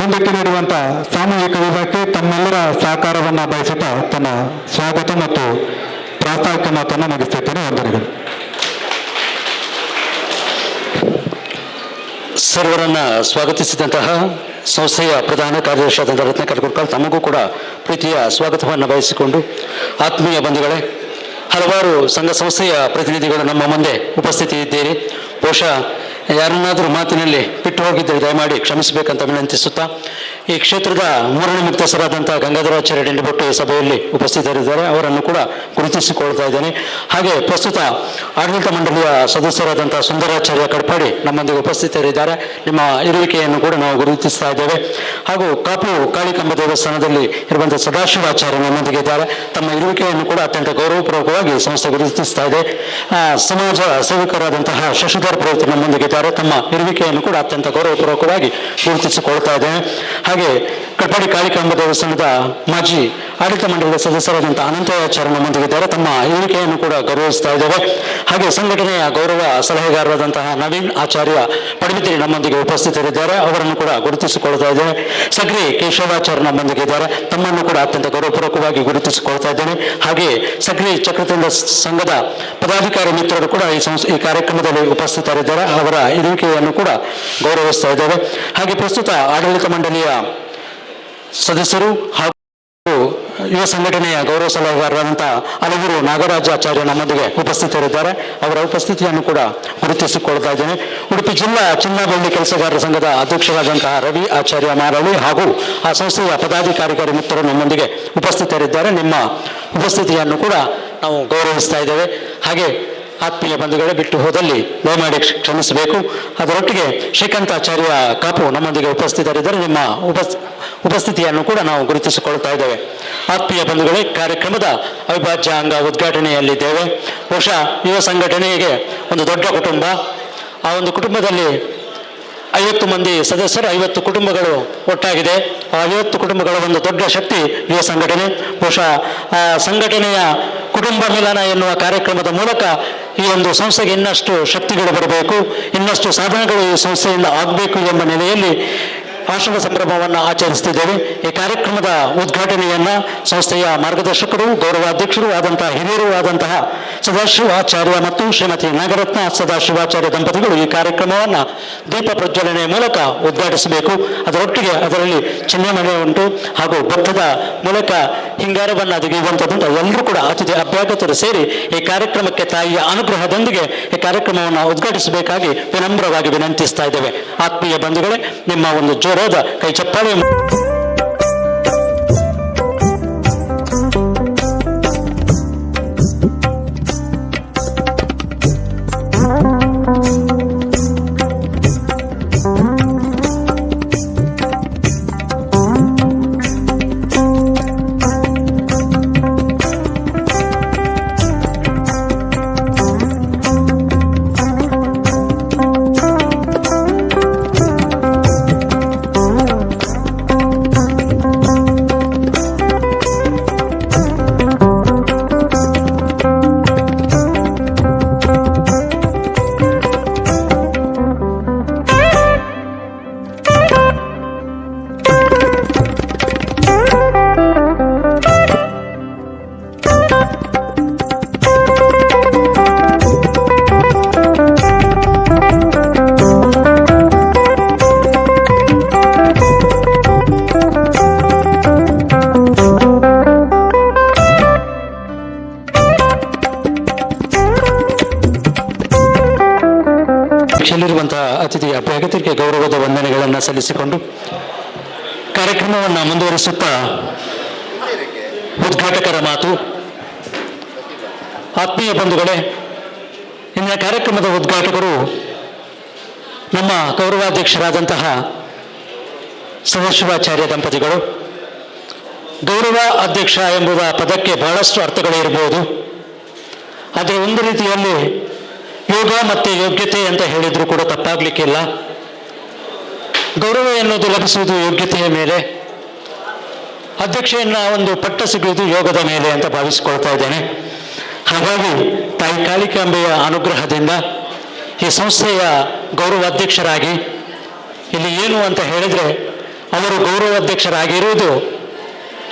ಮುಂದಕ್ಕೆ ನಡೆಯುವಂಥ ಸಾಮೂಹಿಕ ವಿವಾಹಕ್ಕೆ ತಮ್ಮೆಲ್ಲರ ಸಹಕಾರವನ್ನು ಬಯಸುತ್ತಾ ತನ್ನ ಸ್ವಾಗತ ಮತ್ತು ಪ್ರಾಸ್ತಾವಿಕ ಮಾತನ್ನು ಮುಗಿಸುತ್ತೇನೆ. ವಂದನೆಗಳು. ಸರ್ವರನ್ನು ಸ್ವಾಗತಿಸಿದಂತಹ ಸಂಸ್ಥೆಯ ಪ್ರಧಾನ ಕಾರ್ಯದರ್ಶಿಯಾದಂಥ ರತ್ನಾಕರ್ ಗುರ್ಕಾಲ್ ತಮಗೂ ಕೂಡ ಪ್ರೀತಿಯ ಸ್ವಾಗತವನ್ನು ಬಯಸಿಕೊಂಡು, ಆತ್ಮೀಯ ಬಂಧುಗಳೇ, ಹಲವಾರು ಸಂಘ ಸಂಸ್ಥೆಯ ಪ್ರತಿನಿಧಿಗಳು ನಮ್ಮ ಮುಂದೆ ಉಪಸ್ಥಿತಿ ಇದ್ದೀರಿ. ಬಹುಶಃ ಯಾರನ್ನಾದರೂ ಮಾತಿನಲ್ಲಿ ಬಿಟ್ಟು ಹೋಗಿದ್ದರೆ ದಯಮಾಡಿ ಕ್ಷಮಿಸಬೇಕಂತ ವಿನಂತಿಸುತ್ತಾ, ಈ ಕ್ಷೇತ್ರದ 3ನೇ ಮುಕ್ತಸ್ಥರಾದಂಥ ಗಂಗಾಧರಾಚಾರ್ಯ ಡೆಂಡಿಬೊಟ್ಟು ಈ ಸಭೆಯಲ್ಲಿ ಉಪಸ್ಥಿತರಿದ್ದಾರೆ. ಅವರನ್ನು ಕೂಡ ಗುರುತಿಸಿಕೊಳ್ತಾ ಇದ್ದೇನೆ. ಹಾಗೆ ಪ್ರಸ್ತುತ ಆಡಳಿತ ಮಂಡಳಿಯ ಸದಸ್ಯರಾದಂಥ ಸುಂದರಾಚಾರ್ಯ ಕಡ್ಪಾಡಿ ನಮ್ಮೊಂದಿಗೆ ಉಪಸ್ಥಿತರಿದ್ದಾರೆ. ನಿಮ್ಮ ಇರುವಿಕೆಯನ್ನು ಕೂಡ ನಾವು ಗುರುತಿಸ್ತಾ ಇದ್ದೇವೆ. ಹಾಗೂ ಕಾಪು ಕಾಳಿಕಂಬ ದೇವಸ್ಥಾನದಲ್ಲಿ ಇರುವಂಥ ಸದಾಶಿವಾಚಾರ್ಯ ನಮ್ಮೊಂದಿಗೆ ಇದ್ದಾರೆ. ತಮ್ಮ ಇರುವಿಕೆಯನ್ನು ಕೂಡ ಅತ್ಯಂತ ಗೌರವಪೂರ್ವಕವಾಗಿ ಸಂಸ್ಥೆ ಗುರುತಿಸ್ತಾ ಇದೆ. ಸಮಾಜ ಸೇವಕರಾದಂತಹ ಶಶಿಧರ್ ಪುರೋಹಿತ್ ನಮ್ಮೊಂದಿಗೆ ಇದ್ದಾರೆ. ತಮ್ಮ ಇರುವಿಕೆಯನ್ನು ಕೂಡ ಅತ್ಯಂತ ಗೌರವಪೂರ್ವಕವಾಗಿ ಗುರುತಿಸಿಕೊಳ್ತಾ ಇದ್ದೇನೆ. ಹಾಗೆ ಕಟ್ಪಾಡಿ ಕಾಳಿಕಾಂಬ ದೇವಸ್ಥಾನದ ಮಾಜಿ ಆಡಳಿತ ಮಂಡಳಿಯ ಸದಸ್ಯರಾದಂಥ ಅನಂತಯಾಚಾರ್ಯ ನಮ್ಮೊಂದಿಗಿದ್ದಾರೆ. ತಮ್ಮ ಇರುವಿಕೆಯನ್ನು ಕೂಡ ಗೌರವಿಸ್ತಾ ಇದ್ದೇವೆ. ಹಾಗೆ ಸಂಘಟನೆಯ ಗೌರವ ಸಲಹೆಗಾರರಾದಂತಹ ನವೀನ್ ಆಚಾರ್ಯ ಪಡಿಬಿದ್ರಿ ನಮ್ಮೊಂದಿಗೆ ಉಪಸ್ಥಿತರಿದ್ದಾರೆ. ಅವರನ್ನು ಕೂಡ ಗುರುತಿಸಿಕೊಳ್ತಾ ಇದ್ದೇವೆ. ಸಕ್ರಿ ಕೇಶವಾಚಾರ್ಯ ನಮ್ಮೊಂದಿಗಿದ್ದಾರೆ. ತಮ್ಮನ್ನು ಕೂಡ ಅತ್ಯಂತ ಗೌರವಪೂರ್ವಕವಾಗಿ ಗುರುತಿಸಿಕೊಳ್ತಾ ಇದ್ದೇನೆ. ಹಾಗೆ ಸಕ್ರಿ ಚಕ್ರತಿಂದ ಸಂಘದ ಪದಾಧಿಕಾರಿ ಮಿತ್ರರು ಕೂಡ ಈ ಕಾರ್ಯಕ್ರಮದಲ್ಲಿ ಉಪಸ್ಥಿತರಿದ್ದಾರೆ. ಅವರ ಇರುವಿಕೆಯನ್ನು ಕೂಡ ಗೌರವಿಸ್ತಾ ಇದ್ದೇವೆ. ಹಾಗೆ ಪ್ರಸ್ತುತ ಆಡಳಿತ ಮಂಡಳಿಯ ಸದಸ್ಯರು ಹಾಗೂ ಯುವ ಸಂಘಟನೆಯ ಗೌರವ ಸಲಹೆಗಾರರಾದಂಥ ಅಲಗೂರು ನಾಗರಾಜಾಚಾರ್ಯ ನಮ್ಮೊಂದಿಗೆ ಉಪಸ್ಥಿತರಿದ್ದಾರೆ. ಅವರ ಉಪಸ್ಥಿತಿಯನ್ನು ಕೂಡ ಗುರುತಿಸಿಕೊಳ್ತಾ ಇದ್ದೇನೆ. ಉಡುಪಿ ಜಿಲ್ಲಾ ಚಿನ್ನ ಬೆಳ್ಳಿ ಕೆಲಸಗಾರರ ಸಂಘದ ಅಧ್ಯಕ್ಷರಾದಂತಹ ರವಿ ಆಚಾರ್ಯ ಮಾರಳಿ ಹಾಗೂ ಆ ಸಂಸ್ಥೆಯ ಪದಾಧಿಕಾರಿ ಮಿತ್ರರು ನಮ್ಮೊಂದಿಗೆ ಉಪಸ್ಥಿತರಿದ್ದಾರೆ. ನಿಮ್ಮ ಉಪಸ್ಥಿತಿಯನ್ನು ಕೂಡ ನಾವು ಗೌರವಿಸ್ತಾ ಇದ್ದೇವೆ. ಹಾಗೆ ಆತ್ಮೀಯ ಬಂಧುಗಳೇ, ಬಿಟ್ಟು ಹೋದಲ್ಲಿ ದಯಮಾಡಿ ಕ್ಷಮಿಸಬೇಕು. ಅದರೊಟ್ಟಿಗೆ ಶ್ರೀಕಾಂತಾಚಾರ್ಯ ಕಾಪು ನಮ್ಮೊಂದಿಗೆ ಉಪಸ್ಥಿತರಿದ್ದರೆ ನಿಮ್ಮ ಉಪಸ್ಥಿತಿಯನ್ನು ಕೂಡ ನಾವು ಗುರುತಿಸಿಕೊಳ್ತಾ ಇದ್ದೇವೆ. ಆತ್ಮೀಯ ಬಂಧುಗಳೇ, ಕಾರ್ಯಕ್ರಮದ ಅವಿಭಾಜ್ಯ ಅಂಗ ಉದ್ಘಾಟನೆಯಲ್ಲಿದ್ದೇವೆ. ಬಹುಶಃ ಯುವ ಸಂಘಟನೆಗೆ ಒಂದು ದೊಡ್ಡ ಕುಟುಂಬ. ಆ ಒಂದು ಕುಟುಂಬದಲ್ಲಿ 50 ಮಂದಿ ಸದಸ್ಯರು, 50 ಕುಟುಂಬಗಳು ಒಟ್ಟಾಗಿದೆ. ಆ 50 ಕುಟುಂಬಗಳ ಒಂದು ದೊಡ್ಡ ಶಕ್ತಿ ಯುವ ಸಂಘಟನೆ. ಬಹುಶಃ ಆ ಸಂಘಟನೆಯ ಕುಟುಂಬ ಮಿಲನ ಎನ್ನುವ ಕಾರ್ಯಕ್ರಮದ ಮೂಲಕ ಈ ಒಂದು ಸಂಸ್ಥೆಗೆ ಇನ್ನಷ್ಟು ಶಕ್ತಿಗಳು ಬರಬೇಕು, ಇನ್ನಷ್ಟು ಸಾಧನೆಗಳು ಈ ಸಂಸ್ಥೆಯಿಂದ ಆಗಬೇಕು ಎಂಬ ನೆಲೆಯಲ್ಲಿ ಆಶ್ರಮ ಸಂಭ್ರಮವನ್ನು ಆಚರಿಸುತ್ತಿದ್ದೇವೆ. ಈ ಕಾರ್ಯಕ್ರಮದ ಉದ್ಘಾಟನೆಯನ್ನು ಸಂಸ್ಥೆಯ ಮಾರ್ಗದರ್ಶಕರು, ಗೌರವಾಧ್ಯಕ್ಷರು ಆದಂತಹ ಹಿರಿಯರು ಆದಂತಹ ಸದಾಶಿವಾಚಾರ್ಯ ಮತ್ತು ಶ್ರೀಮತಿ ನಾಗರತ್ನ ಸದಾಶಿವಾಚಾರ್ಯ ದಂಪತಿಗಳು ಈ ಕಾರ್ಯಕ್ರಮವನ್ನು ದೀಪ ಪ್ರಜ್ವಲನೆಯ ಮೂಲಕ ಉದ್ಘಾಟಿಸಬೇಕು. ಅದರೊಟ್ಟಿಗೆ ಅದರಲ್ಲಿ ಚಿನ್ನಮಣೆ ಉಂಟು ಹಾಗೂ ಭತ್ತದ ಮೂಲಕ ಹಿಂಗಾರವನ್ನು ತೆಗೆಯುವಂಥದ್ದು ಎಲ್ಲರೂ ಕೂಡ ಅತಿಥಿ ಅಭ್ಯಾಗತರು ಸೇರಿ ಈ ಕಾರ್ಯಕ್ರಮಕ್ಕೆ ತಾಯಿಯ ಅನುಗ್ರಹದೊಂದಿಗೆ ಈ ಕಾರ್ಯಕ್ರಮವನ್ನು ಉದ್ಘಾಟಿಸಬೇಕಾಗಿ ವಿನಮ್ರವಾಗಿ ವಿನಂತಿಸ್ತಾ ಇದ್ದೇವೆ. ಆತ್ಮೀಯ ಬಂಧುಗಳೇ, ನಿಮ್ಮ ಒಂದು ಜೋರಾದ ಕೈ ಚಪ್ಪಾಳೆ ಿರುವಂತಹ ಅತಿಥಿ ಅಭ್ಯಾಗತರಿಗೆ ಗೌರವದ ವಂದನೆಗಳನ್ನು ಸಲ್ಲಿಸಿಕೊಂಡು ಕಾರ್ಯಕ್ರಮವನ್ನು ಮುಂದುವರಿಸುತ್ತಾ ಉದ್ಘಾಟಕರ ಮಾತು. ಆತ್ಮೀಯ ಬಂಧುಗಳೇ, ಇಂದಿನ ಕಾರ್ಯಕ್ರಮದ ಉದ್ಘಾಟಕರು ನಮ್ಮ ಗೌರವಾಧ್ಯಕ್ಷರಾದಂತಹ ಸದಾಶಿವಾಚಾರ್ಯ ದಂಪತಿಗಳು. ಗೌರವ ಅಧ್ಯಕ್ಷ ಎಂಬುವ ಪದಕ್ಕೆ ಬಹಳಷ್ಟು ಅರ್ಥಗಳು ಇರಬಹುದು. ಆದರೆ ಒಂದು ರೀತಿಯಲ್ಲಿ ಯೋಗ ಮತ್ತು ಯೋಗ್ಯತೆ ಅಂತ ಹೇಳಿದರೂ ಕೂಡ ತಪ್ಪಾಗಲಿಕ್ಕಿಲ್ಲ. ಗೌರವ ಎನ್ನುವುದು ಲಭಿಸುವುದು ಯೋಗ್ಯತೆಯ ಮೇಲೆ, ಅಧ್ಯಕ್ಷೆಯನ್ನ ಒಂದು ಪಟ್ಟ ಸಿಗುವುದು ಯೋಗದ ಮೇಲೆ ಅಂತ ಭಾವಿಸಿಕೊಳ್ತಾ ಇದ್ದೇನೆ. ಹಾಗಾಗಿ ತಾಯಿ ಕಾಳಿಕಾಂಬೆಯ ಅನುಗ್ರಹದಿಂದ ಈ ಸಂಸ್ಥೆಯ ಗೌರವಾಧ್ಯಕ್ಷರಾಗಿ ಇಲ್ಲಿ ಏನು ಅಂತ ಹೇಳಿದರೆ ಅವರು ಗೌರವಾಧ್ಯಕ್ಷರಾಗಿರುವುದು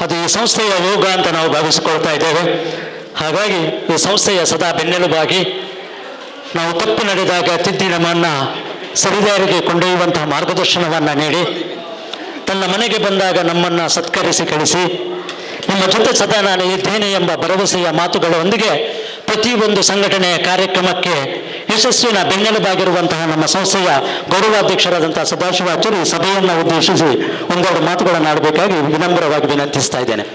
ಅದು ಈ ಸಂಸ್ಥೆಯ ಯೋಗ ಅಂತ ನಾವು ಭಾವಿಸಿಕೊಳ್ತಾ ಇದ್ದೇವೆ. ಹಾಗಾಗಿ ಈ ಸಂಸ್ಥೆಯ ಸದಾ ಬೆನ್ನೆಲುಬಾಗಿ ನಾವು ತಪ್ಪು ನಡೆದಾಗ ತಿದ್ದಿ ನಮ್ಮನ್ನು ಸರಿದಾರಿಗೆ ಕೊಂಡೊಯ್ಯುವಂತಹ ಮಾರ್ಗದರ್ಶನವನ್ನು ನೀಡಿ, ತನ್ನ ಮನೆಗೆ ಬಂದಾಗ ನಮ್ಮನ್ನು ಸತ್ಕರಿಸಿ ಕಳಿಸಿ, ನಿಮ್ಮ ಜೊತೆ ಸದಾ ನಾನು ಇದ್ದೇನೆ ಎಂಬ ಭರವಸೆಯ ಮಾತುಗಳೊಂದಿಗೆ ಪ್ರತಿಯೊಂದು ಸಂಘಟನೆಯ ಕಾರ್ಯಕ್ರಮಕ್ಕೆ ಯಶಸ್ವಿನ ಬೆನ್ನೆಲುಬಾಗಿರುವಂತಹ ನಮ್ಮ ಸಂಸ್ಥೆಯ ಗೌರವಾಧ್ಯಕ್ಷರಾದಂತಹ ಸದಾಶಿವಾಚಾರ್ಯ ಸಭೆಯನ್ನು ಉದ್ದೇಶಿಸಿ ಒಂದೆರಡು ಮಾತುಗಳನ್ನು ಆಡಬೇಕಾಗಿ ವಿನಮ್ರವಾಗಿ ವಿನಂತಿಸ್ತಾ ಇದ್ದೇನೆ.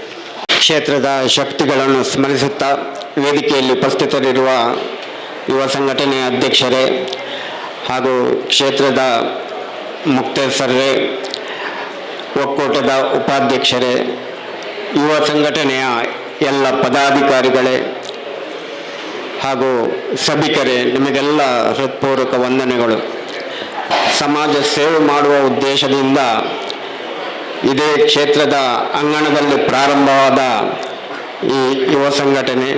ಕ್ಷೇತ್ರದ ಶಕ್ತಿಗಳನ್ನು ಸ್ಮರಿಸುತ್ತಾ ವೇದಿಕೆಯಲ್ಲಿ ಉಪಸ್ಥಿತರಿರುವ ಯುವ ಸಂಘಟನೆಯ ಅಧ್ಯಕ್ಷರೇ ಹಾಗೂ ಕ್ಷೇತ್ರದ ಮುಕ್ತೇಸರೇ, ಒಕ್ಕೂಟದ ಉಪಾಧ್ಯಕ್ಷರೇ, ಯುವ ಸಂಘಟನೆಯ ಎಲ್ಲ ಪದಾಧಿಕಾರಿಗಳೇ ಹಾಗೂ ಸಭಿಕರೇ, ನಿಮಗೆಲ್ಲ ಹೃತ್ಪೂರ್ವಕ ವಂದನೆಗಳು. ಸಮಾಜ ಸೇವೆ ಮಾಡುವ ಉದ್ದೇಶದಿಂದ ಇದೇ ಕ್ಷೇತ್ರದ ಅಂಗಣದಲ್ಲಿ ಪ್ರಾರಂಭವಾದ ಈ ಯುವ ಸಂಘಟನೆ,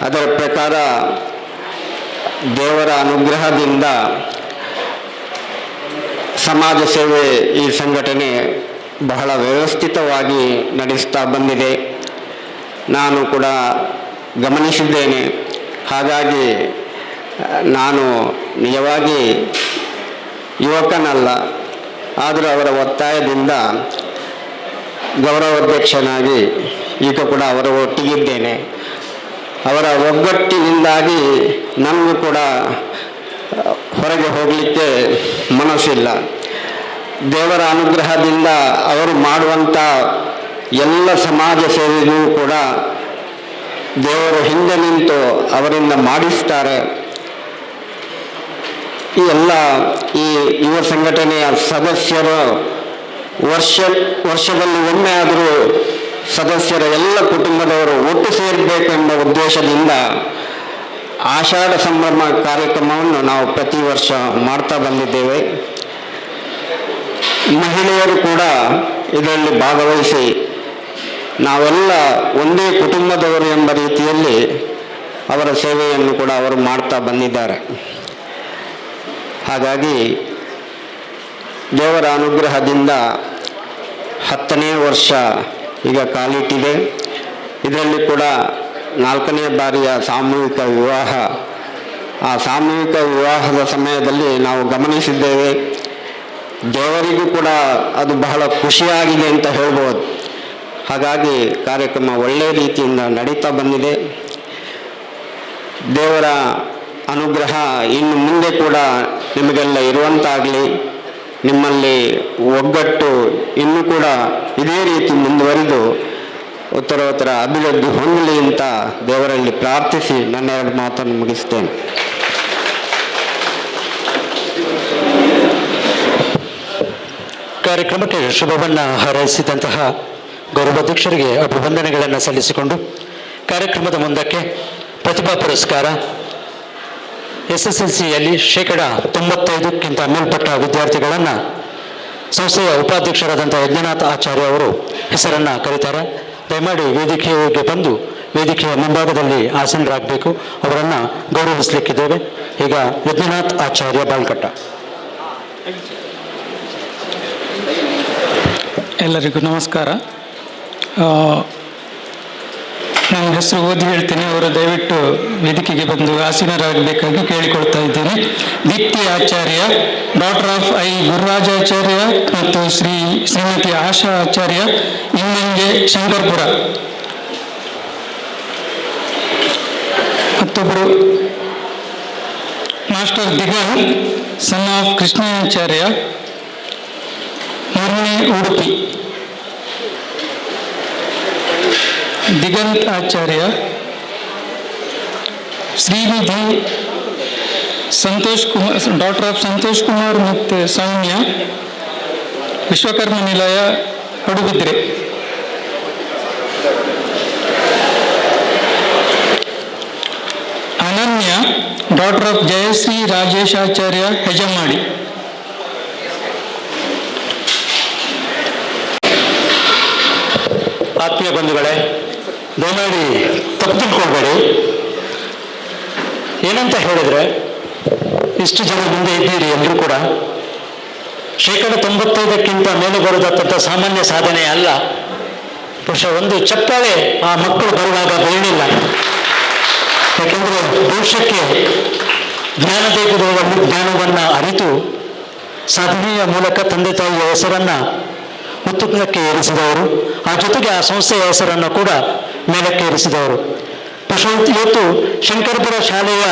ಅದರ ಪ್ರಕಾರ ದೇವರ ಅನುಗ್ರಹದಿಂದ ಸಮಾಜ ಸೇವೆ ಈ ಸಂಘಟನೆ ಬಹಳ ವ್ಯವಸ್ಥಿತವಾಗಿ ನಡೆಸ್ತಾ ಬಂದಿದೆ. ನಾನು ಕೂಡ ಗಮನಿಸಿದ್ದೇನೆ. ಹಾಗಾಗಿ ನಾನು ನಿಜವಾಗಿ ಯುವಕನಲ್ಲ, ಆದರೂ ಅವರ ಒತ್ತಾಯದಿಂದ ಗೌರವಾಧ್ಯಕ್ಷನಾಗಿ ಈಗ ಕೂಡ ಅವರ ಒಟ್ಟಿಗಿದ್ದೇನೆ. ಅವರ ಒಗ್ಗಟ್ಟಿನಿಂದಾಗಿ ನನಗೂ ಕೂಡ ಹೊರಗೆ ಹೋಗಲಿಕ್ಕೆ ಮನಸ್ಸಿಲ್ಲ. ದೇವರ ಅನುಗ್ರಹದಿಂದ ಅವರು ಮಾಡುವಂಥ ಎಲ್ಲ ಸಮಾಜ ಸೇವೆಗೂ ಕೂಡ ದೇವರು ಹಿಂದೆ ನಿಂತು ಅವರಿಂದ ಮಾಡಿಸ್ತಾರೆ. ಈ ಯುವ ಸಂಘಟನೆಯ ಸದಸ್ಯರು ವರ್ಷದಲ್ಲಿ ಒಮ್ಮೆ ಆದರೂ ಸದಸ್ಯರ ಎಲ್ಲ ಕುಟುಂಬದವರು ಒಟ್ಟು ಸೇರಬೇಕೆಂಬ ಉದ್ದೇಶದಿಂದ ಆಷಾಢ ಸಂಭ್ರಮ ಕಾರ್ಯಕ್ರಮವನ್ನು ನಾವು ಪ್ರತಿ ವರ್ಷ ಮಾಡ್ತಾ ಬಂದಿದ್ದೇವೆ. ಮಹಿಳೆಯರು ಕೂಡ ಇದರಲ್ಲಿ ಭಾಗವಹಿಸಿ ನಾವೆಲ್ಲ ಒಂದೇ ಕುಟುಂಬದವರು ಎಂಬ ರೀತಿಯಲ್ಲಿ ಅವರ ಸೇವೆಯನ್ನು ಕೂಡ ಅವರು ಮಾಡ್ತಾ ಬಂದಿದ್ದಾರೆ. ಹಾಗಾಗಿ ದೇವರ ಅನುಗ್ರಹದಿಂದ 10ನೇ ವರ್ಷ ಈಗ ಕಾಲಿಟ್ಟಿದೆ. ಇದರಲ್ಲಿ ಕೂಡ 4ನೇ ಬಾರಿಯ ಸಾಮೂಹಿಕ ವಿವಾಹ. ಆ ಸಾಮೂಹಿಕ ವಿವಾಹದ ಸಮಯದಲ್ಲಿ ನಾವು ಗಮನಿಸಿದ್ದೇವೆ, ದೇವರಿಗೂ ಕೂಡ ಅದು ಬಹಳ ಖುಷಿಯಾಗಿದೆ ಅಂತ ಹೇಳ್ಬೋದು. ಹಾಗಾಗಿ ಕಾರ್ಯಕ್ರಮ ಒಳ್ಳೆಯ ರೀತಿಯಿಂದ ನಡೀತಾ ಬಂದಿದೆ. ದೇವರ ಅನುಗ್ರಹ ಇನ್ನು ಮುಂದೆ ಕೂಡ ನಿಮಗೆಲ್ಲ ಇರುವಂತಾಗಲಿ, ನಿಮ್ಮಲ್ಲಿ ಒಗ್ಗಟ್ಟು ಇನ್ನೂ ಕೂಡ ಇದೇ ರೀತಿ ಮುಂದುವರಿದು ಉತ್ತರೋತ್ತರ ಅಭಿವೃದ್ಧಿ ಹೊಂದಲಿ ಅಂತ ದೇವರಲ್ಲಿ ಪ್ರಾರ್ಥಿಸಿ ನನ್ನ 2 ಮಾತನ್ನು ಮುಗಿಸ್ತೇನೆ. ಕಾರ್ಯಕ್ರಮಕ್ಕೆ ಶುಭವನ್ನು ಹಾರೈಸಿದಂತಹ ಗೌರವಾಧ್ಯಕ್ಷರಿಗೆ ಅಭಿವಂದನೆಗಳನ್ನು ಸಲ್ಲಿಸಿಕೊಂಡು ಕಾರ್ಯಕ್ರಮದ ಮುಂದಕ್ಕೆ ಪ್ರತಿಭಾ ಪುರಸ್ಕಾರ SSLCಯಲ್ಲಿ 95% ಮೇಲ್ಪಟ್ಟ ವಿದ್ಯಾರ್ಥಿಗಳನ್ನು ಸಂಸ್ಥೆಯ ಉಪಾಧ್ಯಕ್ಷರಾದಂಥ ಯಜ್ಞನಾಥ ಆಚಾರ್ಯ ಅವರು ಹೆಸರನ್ನು ಕರೀತಾರೆ. ದಯಮಾಡಿ ವೇದಿಕೆಗೆ ಬಂದು ವೇದಿಕೆಯ ಮುಂಭಾಗದಲ್ಲಿ ಆಸೀನರಾಗಬೇಕು. ಅವರನ್ನು ಗೌರವಿಸಲಿಕ್ಕಿದ್ದೇವೆ. ಈಗ ಯಜ್ಞನಾಥ್ ಆಚಾರ್ಯ ಬಾಲ್ಕಟ್ಟ. ಎಲ್ಲರಿಗೂ ನಮಸ್ಕಾರ. ನನ್ನ ಹೆಸರು ಓದಿ ಹೇಳ್ತೇನೆ, ಅವರು ದಯವಿಟ್ಟು ವೇದಿಕೆಗೆ ಬಂದು ಆಸೀನರಾಗಬೇಕಾಗಿ ಕೇಳಿಕೊಳ್ತಾ ಇದ್ದೇನೆ. ದೀಪ್ತಿ ಆಚಾರ್ಯ, ಡಾಕ್ಟರ್ ಆಫ್ ಐ ಗುರುರಾಜಾಚಾರ್ಯ ಮತ್ತು ಶ್ರೀಮತಿ ಆಶಾ ಆಚಾರ್ಯ, ಇನ್ನಂಗೆ ಶಂಕರ್ಪುರ. ಮತ್ತೊಬ್ಬರು master Diganth, son of Krishnacharya, ಮೂರನೇ ಉಡುಪಿ. ದಿಗಂತ್ ಆಚಾರ್ಯ, ಶ್ರೀನಿಧಿ ಸಂತೋಷ್ ಕುಮಾರ್, ಡಾಕ್ಟರ್ ಆಫ್ ಸಂತೋಷ್ ಕುಮಾರ್ ಮತ್ತು ಸೌಮ್ಯ, ವಿಶ್ವಕರ್ಮ ನಿಲಯ ಪಡುಬಿದ್ರೆ. ಅನನ್ಯ, ಡಾಕ್ಟರ್ ಆಫ್ ಜಯಶ್ರೀ ರಾಜೇಶ್ ಆಚಾರ್ಯ, ಹೆಜಮಾಡಿ. ಆತ್ಮೀಯ ಬಂಧುಗಳೇ, ದಯಮಾಡಿ ತಪ್ಪು ತಿಳ್ಕೊಳ್ಬೇಡಿ. ಏನಂತ ಹೇಳಿದರೆ, ಇಷ್ಟು ಜನ ಮುಂದೆ ಇದ್ದೀರಿ ಎಲ್ಲರೂ ಕೂಡ 95% ಮೇಲೆ ಬರೋದಕ್ಕಂಥ ಸಾಮಾನ್ಯ ಸಾಧನೆ ಅಲ್ಲ. ಬಹುಶಃ ಒಂದು ಚಪ್ಪಾಳೆ ಆ ಮಕ್ಕಳು ಬರುವಾಗ ಬೀಳಲಿಲ್ಲ. ಯಾಕೆಂದರೆ ಭವಿಷ್ಯಕ್ಕೆ ಜ್ಞಾನವನ್ನು ಅರಿತು ಸಾಧನೆಯ ಮೂಲಕ ತಂದೆ ತಾಯಿಯ ಹೆಸರನ್ನು ಉತ್ತುಂಗಕ್ಕೆ ಏರಿಸಿದವರು, ಆ ಜೊತೆಗೆ ಆ ಸಂಸ್ಥೆಯ ಹೆಸರನ್ನು ಕೂಡ ಮೇಲಕ್ಕೆ ಏರಿಸಿದವರು. ಇವತ್ತು ಶಂಕರಪುರ ಶಾಲೆಯ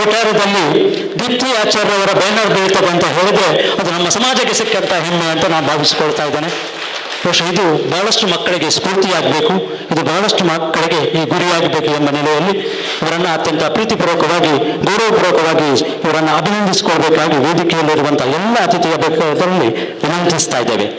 ಒಟ್ಟಾರದಲ್ಲಿ ದೀಪ್ತಿ ಆಚಾರ್ಯ ಅವರ ಬ್ಯಾನರ್ ಬೀಳ್ತದೆ ಅಂತ ಹೇಳಿದ್ರೆ ಅದು ನಮ್ಮ ಸಮಾಜಕ್ಕೆ ಸಿಕ್ಕಂಥ ಹೆಮ್ಮೆ ಅಂತ ನಾನು ಭಾವಿಸಿಕೊಳ್ತಾ ಇದ್ದೇನೆ. ಬಹುಶಃ ಇದು ಬಹಳಷ್ಟು ಮಕ್ಕಳಿಗೆ ಸ್ಫೂರ್ತಿಯಾಗಬೇಕು, ಇದು ಬಹಳಷ್ಟು ಮಕ್ಕಳಿಗೆ ಈ ಗುರಿಯಾಗಬೇಕು ಎಂಬ ನೆಲೆಯಲ್ಲಿ ಇವರನ್ನು ಅತ್ಯಂತ ಪ್ರೀತಿಪೂರ್ವಕವಾಗಿ ಗೌರವಪೂರ್ವಕವಾಗಿ ಇವರನ್ನು ಅಭಿನಂದಿಸಿಕೊಳ್ಬೇಕಾಗಿ ವೇದಿಕೆಯಲ್ಲಿರುವಂಥ ಎಲ್ಲ ಅತಿಥಿಯ ಬೇಕಾದಲ್ಲಿ ವಿನಂತಿಸ್ತಾ ಇದ್ದೇವೆ.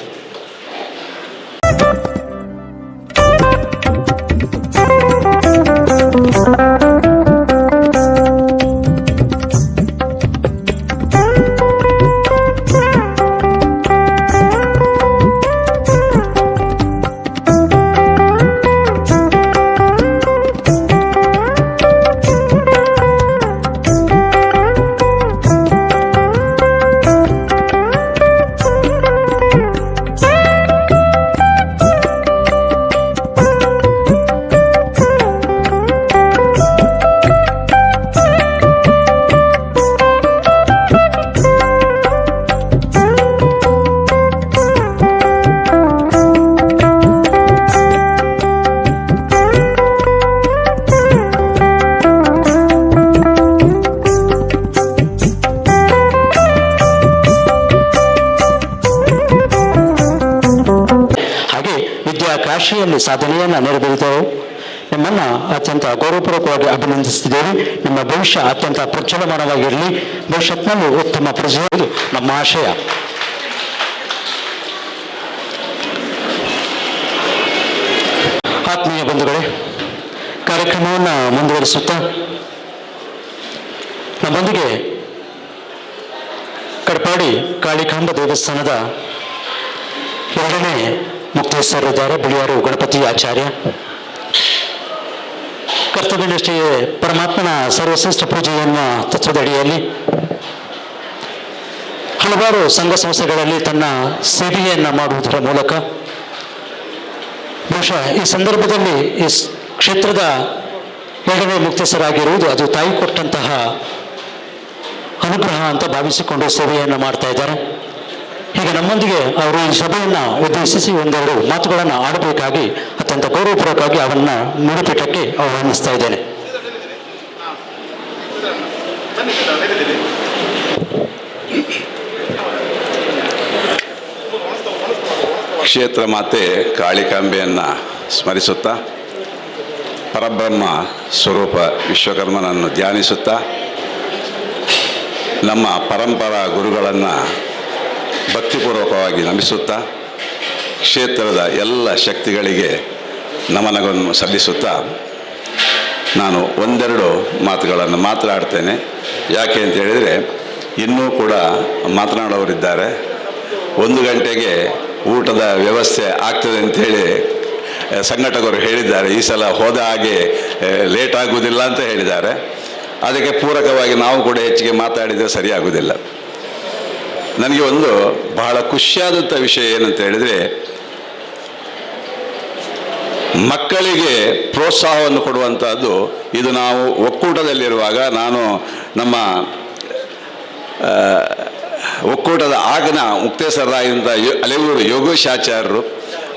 ಕಾಶಿಯಲ್ಲಿ ಸಾಧನೆಯನ್ನು ನೆರವೇರಿದವರು. ನಿಮ್ಮನ್ನು ಅತ್ಯಂತ ಗೌರವಪೂರ್ವಕವಾಗಿ ಅಭಿನಂದಿಸುತ್ತಿದ್ದೇವೆ. ನಿಮ್ಮ ಭವಿಷ್ಯ ಅತ್ಯಂತ ಪ್ರಜ್ವಲಮಾನವಾಗಿರಲಿ, ಭವಿಷ್ಯತ್ನಲ್ಲಿ ಉತ್ತಮ ಪ್ರಜೆಯುವುದು ನಮ್ಮ ಆಶಯ. ಆತ್ಮೀಯ ಬಂಧುಗಳೇ, ಕಾರ್ಯಕ್ರಮವನ್ನು ಮುಂದುವರಿಸುತ್ತಾ ನಮ್ಮೊಂದಿಗೆ ಕಡಪಾಡಿ ಕಾಳಿಕಾಂಬ ದೇವಸ್ಥಾನದ ಎರಡನೇ ಮುಕ್ತೇಶ್ವರರಿದ್ದಾರೆ, ಬಿಳಿಯಾರು ಗಣಪತಿ ಆಚಾರ್ಯ. ಕರ್ತವ್ಯನಿಷ್ಠೆಯೇ ಪರಮಾತ್ಮನ ಸರ್ವಶ್ರೇಷ್ಠ ಪೂಜೆಯನ್ನು ತತ್ವದಡಿಯಲ್ಲಿ ಹಲವಾರು ಸಂಘ ಸಂಸ್ಥೆಗಳಲ್ಲಿ ತನ್ನ ಸೇವೆಯನ್ನು ಮಾಡುವುದರ ಮೂಲಕ ಬಹುಶಃ ಈ ಸಂದರ್ಭದಲ್ಲಿ ಈ ಕ್ಷೇತ್ರದ ಎರಡನೇ ಮುಕ್ತೇಶ್ವರಾಗಿರುವುದು ಅದು ತಾಯಿ ಕೊಟ್ಟಂತಹ ಅನುಗ್ರಹ ಅಂತ ಭಾವಿಸಿಕೊಂಡು ಸೇವೆಯನ್ನು ಮಾಡ್ತಾ ಇದ್ದಾರೆ. ಈಗ ನಮ್ಮೊಂದಿಗೆ ಅವರು ಈ ಸಭೆಯನ್ನು ಉದ್ದೇಶಿಸಿ ಒಂದೆರಡು ಮಾತುಗಳನ್ನು ಆಡಬೇಕಾಗಿ ಅತ್ಯಂತ ಗೌರವಪೂರ್ವಕವಾಗಿ ಅವನ್ನ ನುಡಿಪೀಠಕ್ಕೆ ಆಹ್ವಾನಿಸ್ತಾ ಇದ್ದೇನೆ. ಕ್ಷೇತ್ರ ಮಾತೆ ಕಾಳಿಕಾಂಬೆಯನ್ನು ಸ್ಮರಿಸುತ್ತಾ, ಪರಬ್ರಹ್ಮ ಸ್ವರೂಪ ವಿಶ್ವಕರ್ಮನನ್ನು ಧ್ಯಾನಿಸುತ್ತಾ, ನಮ್ಮ ಪರಂಪರಾ ಗುರುಗಳನ್ನು ಭಕ್ತಿಪೂರ್ವಕವಾಗಿ ನಮಿಸುತ್ತಾ, ಕ್ಷೇತ್ರದ ಎಲ್ಲ ಶಕ್ತಿಗಳಿಗೆ ನಮನಗಳನ್ನು ಸಲ್ಲಿಸುತ್ತಾ ನಾನು ಒಂದೆರಡು ಮಾತುಗಳನ್ನು ಮಾತನಾಡ್ತೇನೆ. ಯಾಕೆ ಅಂತ ಹೇಳಿದರೆ ಇನ್ನೂ ಕೂಡ ಮಾತನಾಡೋರಿದ್ದಾರೆ. 1 ಗಂಟೆಗೆ ಊಟದ ವ್ಯವಸ್ಥೆ ಆಗ್ತದೆ ಅಂಥೇಳಿ ಸಂಘಟಕರು ಹೇಳಿದ್ದಾರೆ. ಈ ಸಲ ಹೋದ ಹಾಗೆ ಲೇಟ್ ಆಗುವುದಿಲ್ಲ ಅಂತ ಹೇಳಿದ್ದಾರೆ. ಅದಕ್ಕೆ ಪೂರಕವಾಗಿ ನಾವು ಕೂಡ ಹೆಚ್ಚಿಗೆ ಮಾತಾಡಿದರೆ ಸರಿಯಾಗುವುದಿಲ್ಲ. ನನಗೆ ಒಂದು ಬಹಳ ಖುಷಿಯಾದಂಥ ವಿಷಯ ಏನಂತ ಹೇಳಿದರೆ, ಮಕ್ಕಳಿಗೆ ಪ್ರೋತ್ಸಾಹವನ್ನು ಕೊಡುವಂಥದ್ದು. ಇದು ನಾವು ಒಕ್ಕೂಟದಲ್ಲಿರುವಾಗ ನಾನು ನಮ್ಮ ಒಕ್ಕೂಟದ ಆಗಿನ ಮುಕ್ತೇಶ್ವರರಾಗಿದ್ದ ಅಲೆಯೂರು ಯೋಗೇಶಾಚಾರ್ಯರು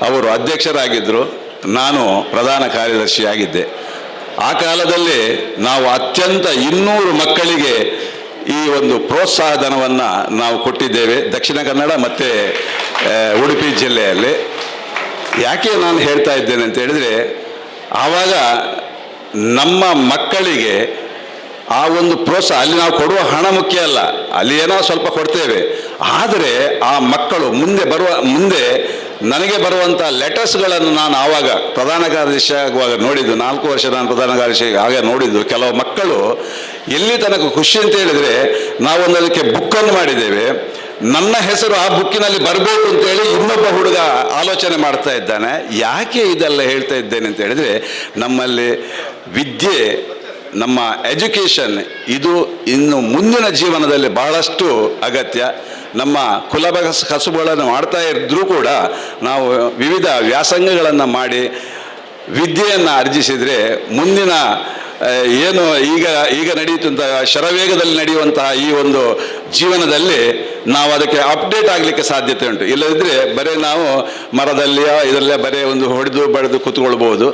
ಅವರು ಅಧ್ಯಕ್ಷರಾಗಿದ್ದರು, ನಾನು ಪ್ರಧಾನ ಕಾರ್ಯದರ್ಶಿಯಾಗಿದ್ದೆ. ಆ ಕಾಲದಲ್ಲಿ ನಾವು ಅತ್ಯಂತ 200 ಮಕ್ಕಳಿಗೆ ಈ ಒಂದು ಪ್ರೋತ್ಸಾಹ ಧನವನ್ನು ನಾವು ಕೊಟ್ಟಿದ್ದೇವೆ, ದಕ್ಷಿಣ ಕನ್ನಡ ಮತ್ತು ಉಡುಪಿ ಜಿಲ್ಲೆಯಲ್ಲಿ. ಯಾಕೆ ನಾನು ಹೇಳ್ತಾ ಇದ್ದೇನೆ ಅಂತ ಹೇಳಿದರೆ, ಆವಾಗ ನಮ್ಮ ಮಕ್ಕಳಿಗೆ ಆ ಒಂದು ಪ್ರೋತ್ಸಾಹ, ಅಲ್ಲಿ ನಾವು ಕೊಡುವ ಹಣ ಮುಖ್ಯ ಅಲ್ಲ, ಅಲ್ಲಿ ಏನೋ ಸ್ವಲ್ಪ ಕೊಡ್ತೇವೆ, ಆದರೆ ಆ ಮಕ್ಕಳು ಮುಂದೆ ನನಗೆ ಬರುವಂಥ ಲೆಟರ್ಸ್ಗಳನ್ನು ನಾನು ಆವಾಗ ಪ್ರಧಾನ ಕಾರ್ಯದರ್ಶಿ ಆಗುವಾಗ ನೋಡಿದ್ದು, 4 ವರ್ಷ ನಾನು ಪ್ರಧಾನ ಕಾರ್ಯದರ್ಶಿ ಆಗ ನೋಡಿದ್ದು. ಕೆಲವು ಮಕ್ಕಳು ಎಲ್ಲಿ ತನಕ ಖುಷಿ ಅಂತ ಹೇಳಿದರೆ, ನಾವೊಂದು ಅದಕ್ಕೆ ಬುಕ್ಕನ್ನು ಮಾಡಿದ್ದೇವೆ, ನನ್ನ ಹೆಸರು ಆ ಬುಕ್ಕಿನಲ್ಲಿ ಬರಬೇಕು ಅಂತೇಳಿ ಇನ್ನೊಬ್ಬ ಹುಡುಗ ಆಲೋಚನೆ ಮಾಡ್ತಾ ಇದ್ದಾನೆ. ಯಾಕೆ ಇದೆಲ್ಲ ಹೇಳ್ತಾ ಇದ್ದೇನೆ ಅಂತ ಹೇಳಿದರೆ, ನಮ್ಮಲ್ಲಿ ವಿದ್ಯೆ, ನಮ್ಮ ಎಜುಕೇಷನ್ ಇದು ಇನ್ನು ಮುಂದಿನ ಜೀವನದಲ್ಲಿ ಬಹಳಷ್ಟು ಅಗತ್ಯ. ನಮ್ಮ ಕುಲಭ ಕಸುಬುಗಳನ್ನು ಮಾಡ್ತಾ ಇದ್ದರೂ ಕೂಡ ನಾವು ವಿವಿಧ ವ್ಯಾಸಂಗಗಳನ್ನು ಮಾಡಿ ವಿದ್ಯೆಯನ್ನು ಅರ್ಜಿಸಿದರೆ ಮುಂದಿನ ಏನು ಈಗ ನಡೆಯುತ್ತಂಥ ಶರವೇಗದಲ್ಲಿ ನಡೆಯುವಂತಹ ಈ ಒಂದು ಜೀವನದಲ್ಲಿ ನಾವು ಅದಕ್ಕೆ ಅಪ್ಡೇಟ್ ಆಗಲಿಕ್ಕೆ ಸಾಧ್ಯತೆ ಉಂಟು. ಇಲ್ಲದಿದ್ದರೆ ಬರೀ ನಾವು ಮರದಲ್ಲಿ ಇದರಲ್ಲೇ ಬರೀ ಒಂದು ಹೊಡೆದು ಬಡಿದು ಕೂತ್ಕೊಳ್ಬೋದು.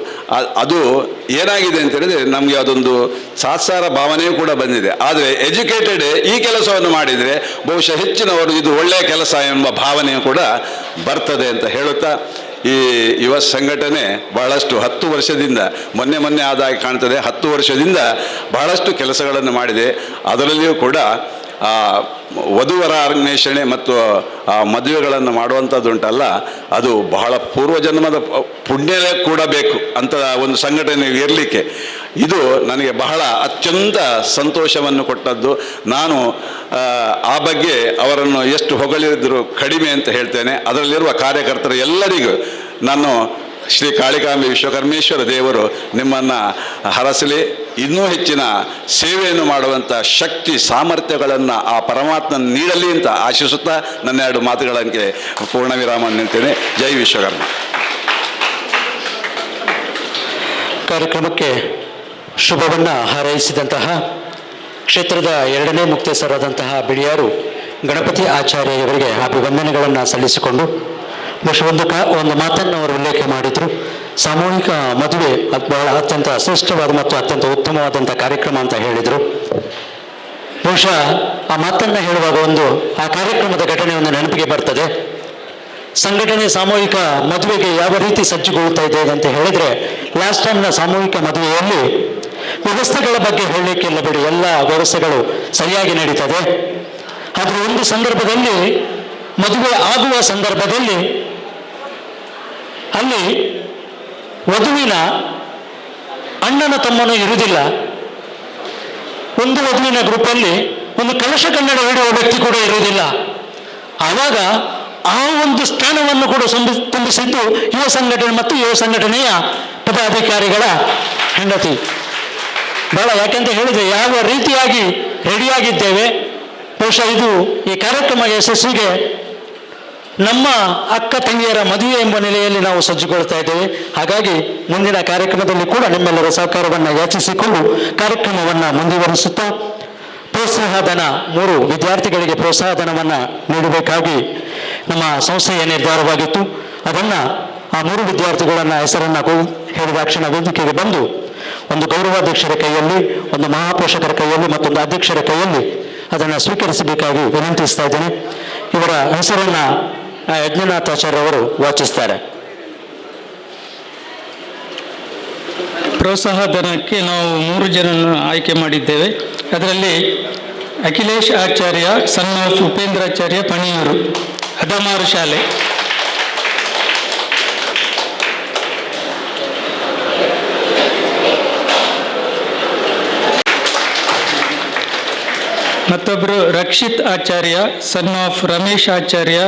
ಅದು ಏನಾಗಿದೆ ಅಂತ ಹೇಳಿದರೆ, ನಮಗೆ ಅದೊಂದು ಸಾತ್ಸಾರ ಭಾವನೆಯೂ ಕೂಡ ಬಂದಿದೆ. ಆದರೆ ಎಜುಕೇಟೆಡ್ ಈ ಕೆಲಸವನ್ನು ಮಾಡಿದರೆ ಬಹುಶಃ ಹೆಚ್ಚಿನವರು ಇದು ಒಳ್ಳೆಯ ಕೆಲಸ ಎಂಬ ಭಾವನೆಯೂ ಕೂಡ ಬರ್ತದೆ ಅಂತ ಹೇಳುತ್ತಾ, ಈ ಯುವ ಸಂಘಟನೆ ಬಹಳಷ್ಟು 10 ವರ್ಷದಿಂದ ಮೊನ್ನೆ ಆದಾಯ ಕಾಣ್ತದೆ, 10 ವರ್ಷದಿಂದ ಬಹಳಷ್ಟು ಕೆಲಸಗಳನ್ನು ಮಾಡಿದೆ. ಅದರಲ್ಲಿಯೂ ಕೂಡ ವಧುವರ ಅನ್ವೇಷಣೆ ಮತ್ತು ಆ ಮದುವೆಗಳನ್ನು ಮಾಡುವಂಥದ್ದುಂಟಲ್ಲ, ಅದು ಬಹಳ ಪೂರ್ವಜನ್ಮದ ಪುಣ್ಯವೇ ಕೂಡ ಬೇಕು ಅಂತ ಒಂದು ಸಂಘಟನೆ ಇರಲಿಕ್ಕೆ. ಇದು ನನಗೆ ಬಹಳ ಅತ್ಯಂತ ಸಂತೋಷವನ್ನು ಕೊಟ್ಟದ್ದು. ನಾನು ಆ ಬಗ್ಗೆ ಅವರನ್ನು ಎಷ್ಟು ಹೊಗಳಿದ್ರು ಕಡಿಮೆ ಅಂತ ಹೇಳ್ತೇನೆ. ಅದರಲ್ಲಿರುವ ಕಾರ್ಯಕರ್ತರು ಎಲ್ಲರಿಗೂ ನಾನು ಶ್ರೀ ಕಾಳಿಕಾಂಬೆ ವಿಶ್ವಕರ್ಮೇಶ್ವರ ದೇವರು ನಿಮ್ಮನ್ನು ಹರಸಲಿ, ಇನ್ನೂ ಹೆಚ್ಚಿನ ಸೇವೆಯನ್ನು ಮಾಡುವಂಥ ಶಕ್ತಿ ಸಾಮರ್ಥ್ಯಗಳನ್ನು ಆ ಪರಮಾತ್ಮ ನೀಡಲಿ ಅಂತ ಆಶಿಸುತ್ತಾ ನನ್ನ 2 ಮಾತುಗಳಿಗೆ ಪೂರ್ಣ ವಿರಾಮ ನಿಲ್ತೇನೆ. ಜೈ ವಿಶ್ವಕರ್ಮ. ಕಾರ್ಯಕ್ರಮಕ್ಕೆ ಶುಭವನ್ನು ಹಾರೈಸಿದಂತಹ ಕ್ಷೇತ್ರದ 2ನೇ ಮುಕ್ತೇಶ್ವರರಾದಂತಹ ಬಿಳಿಯಾರು ಗಣಪತಿ ಆಚಾರ್ಯವರಿಗೆ ಅಭಿವಂದನೆಗಳನ್ನು ಸಲ್ಲಿಸಿಕೊಂಡು, ಬಹುಶಃ ಒಂದು ಮಾತನ್ನು ಅವರು ಉಲ್ಲೇಖ ಮಾಡಿದರು. ಸಾಮೂಹಿಕ ಮದುವೆ ಅದು ಬಹಳ ಅತ್ಯಂತ ಶ್ರೇಷ್ಠವಾದ ಮತ್ತು ಅತ್ಯಂತ ಉತ್ತಮವಾದಂಥ ಕಾರ್ಯಕ್ರಮ ಅಂತ ಹೇಳಿದರು. ಬಹುಶಃ ಆ ಮಾತನ್ನು ಹೇಳುವಾಗ ಆ ಕಾರ್ಯಕ್ರಮದ ಘಟನೆ ಒಂದು ನೆನಪಿಗೆ ಬರ್ತದೆ. ಸಂಘಟನೆ ಸಾಮೂಹಿಕ ಮದುವೆಗೆ ಯಾವ ರೀತಿ ಸಜ್ಜುಗೊಳ್ತಾ ಇದೆ ಅಂತ ಹೇಳಿದರೆ, ಲಾಸ್ಟ್ ಟೈಮ್ನ ಸಾಮೂಹಿಕ ಮದುವೆಯಲ್ಲಿ ವ್ಯವಸ್ಥೆಗಳ ಬಗ್ಗೆ ಹೇಳಲಿಕ್ಕಿಲ್ಲ ಬಿಡಿ, ಎಲ್ಲ ವ್ಯವಸ್ಥೆಗಳು ಸರಿಯಾಗಿ ನಡೀತದೆ. ಆದರೆ ಒಂದು ಸಂದರ್ಭದಲ್ಲಿ ಮದುವೆ ಆಗುವ ಸಂದರ್ಭದಲ್ಲಿ ಅಲ್ಲಿ ವಧುವಿನ ಅಣ್ಣನ ತಮ್ಮನೂ ಇರುವುದಿಲ್ಲ. ಒಂದು ವಧುವಿನ ಗ್ರೂಪಲ್ಲಿ ಒಂದು ಕಲಶ ಕನ್ನಡ ಹಿಡಿಯುವ ವ್ಯಕ್ತಿ ಕೂಡ ಇರುವುದಿಲ್ಲ. ಆವಾಗ ಆ ಒಂದು ಸ್ಥಾನವನ್ನು ಕೂಡ ತುಂಬಿಸಿದ್ದು ಯುವ ಸಂಘಟನೆ ಮತ್ತು ಯುವ ಸಂಘಟನೆಯ ಪದಾಧಿಕಾರಿಗಳ ಹೆಂಡತಿ. ಬಹಳ ಯಾಕೆಂತ ಹೇಳಿದರೆ ಯಾವ ರೀತಿಯಾಗಿ ರೆಡಿಯಾಗಿದ್ದೇವೆ, ಬಹುಶಃ ಇದು ಈ ಕಾರ್ಯಕ್ರಮ ಯಶಸ್ವಿಗೆ ನಮ್ಮ ಅಕ್ಕ ತಂಗಿಯರ ಮದುವೆ ಎಂಬ ನೆಲೆಯಲ್ಲಿ ನಾವು ಸಜ್ಜುಗೊಳ್ತಾ ಇದ್ದೇವೆ. ಹಾಗಾಗಿ ಮುಂದಿನ ಕಾರ್ಯಕ್ರಮದಲ್ಲಿ ಕೂಡ ನಿಮ್ಮೆಲ್ಲರ ಸಹಕಾರವನ್ನು ಯಾಚಿಸಿಕೊಂಡು ಕಾರ್ಯಕ್ರಮವನ್ನು ಮುಂದುವರಿಸುತ್ತಾ ಪ್ರೋತ್ಸಾಹಧನ 3 ವಿದ್ಯಾರ್ಥಿಗಳಿಗೆ ಪ್ರೋತ್ಸಾಹಧನವನ್ನು ನೀಡಬೇಕಾಗಿ ನಮ್ಮ ಸಂಸ್ಥೆಯ ನಿರ್ಧಾರವಾಗಿತ್ತು. ಅದನ್ನು ಆ 3 ವಿದ್ಯಾರ್ಥಿಗಳನ್ನು ಹೆಸರನ್ನು ಹೇಳಿದಾಕ್ಷಣ ವೇದಿಕೆಗೆ ಬಂದು ಒಂದು ಗೌರವಾಧ್ಯಕ್ಷರ ಕೈಯಲ್ಲಿ, ಒಂದು ಮಹಾಪೋಷಕರ ಕೈಯಲ್ಲಿ, ಮತ್ತೊಂದು ಅಧ್ಯಕ್ಷರ ಕೈಯಲ್ಲಿ ಅದನ್ನು ಸ್ವೀಕರಿಸಬೇಕಾಗಿ ವಿನಂತಿಸ್ತಾ ಇದ್ದೇನೆ. ಇವರ ಹೆಸರನ್ನು ಯಜ್ಞನಾಥಾಚಾರ್ಯ ಅವರು ವಾಚಿಸ್ತಾರೆ. ಪ್ರೋತ್ಸಾಹ ಧನಕ್ಕೆ ನಾವು 3 ಜನರನ್ನು ಆಯ್ಕೆ ಮಾಡಿದ್ದೇವೆ. ಅದರಲ್ಲಿ ಅಖಿಲೇಶ್ ಆಚಾರ್ಯ, ಸನ್ ಆಫ್ ಉಪೇಂದ್ರಾಚಾರ್ಯ, ಪಣಿಯೂರು, ಅದಮಾರು ಶಾಲೆ. ಮತ್ತೊಬ್ಬರು ರಕ್ಷಿತ್ ಆಚಾರ್ಯ, ಸನ್ ಆಫ್ ರಮೇಶ್ ಆಚಾರ್ಯ,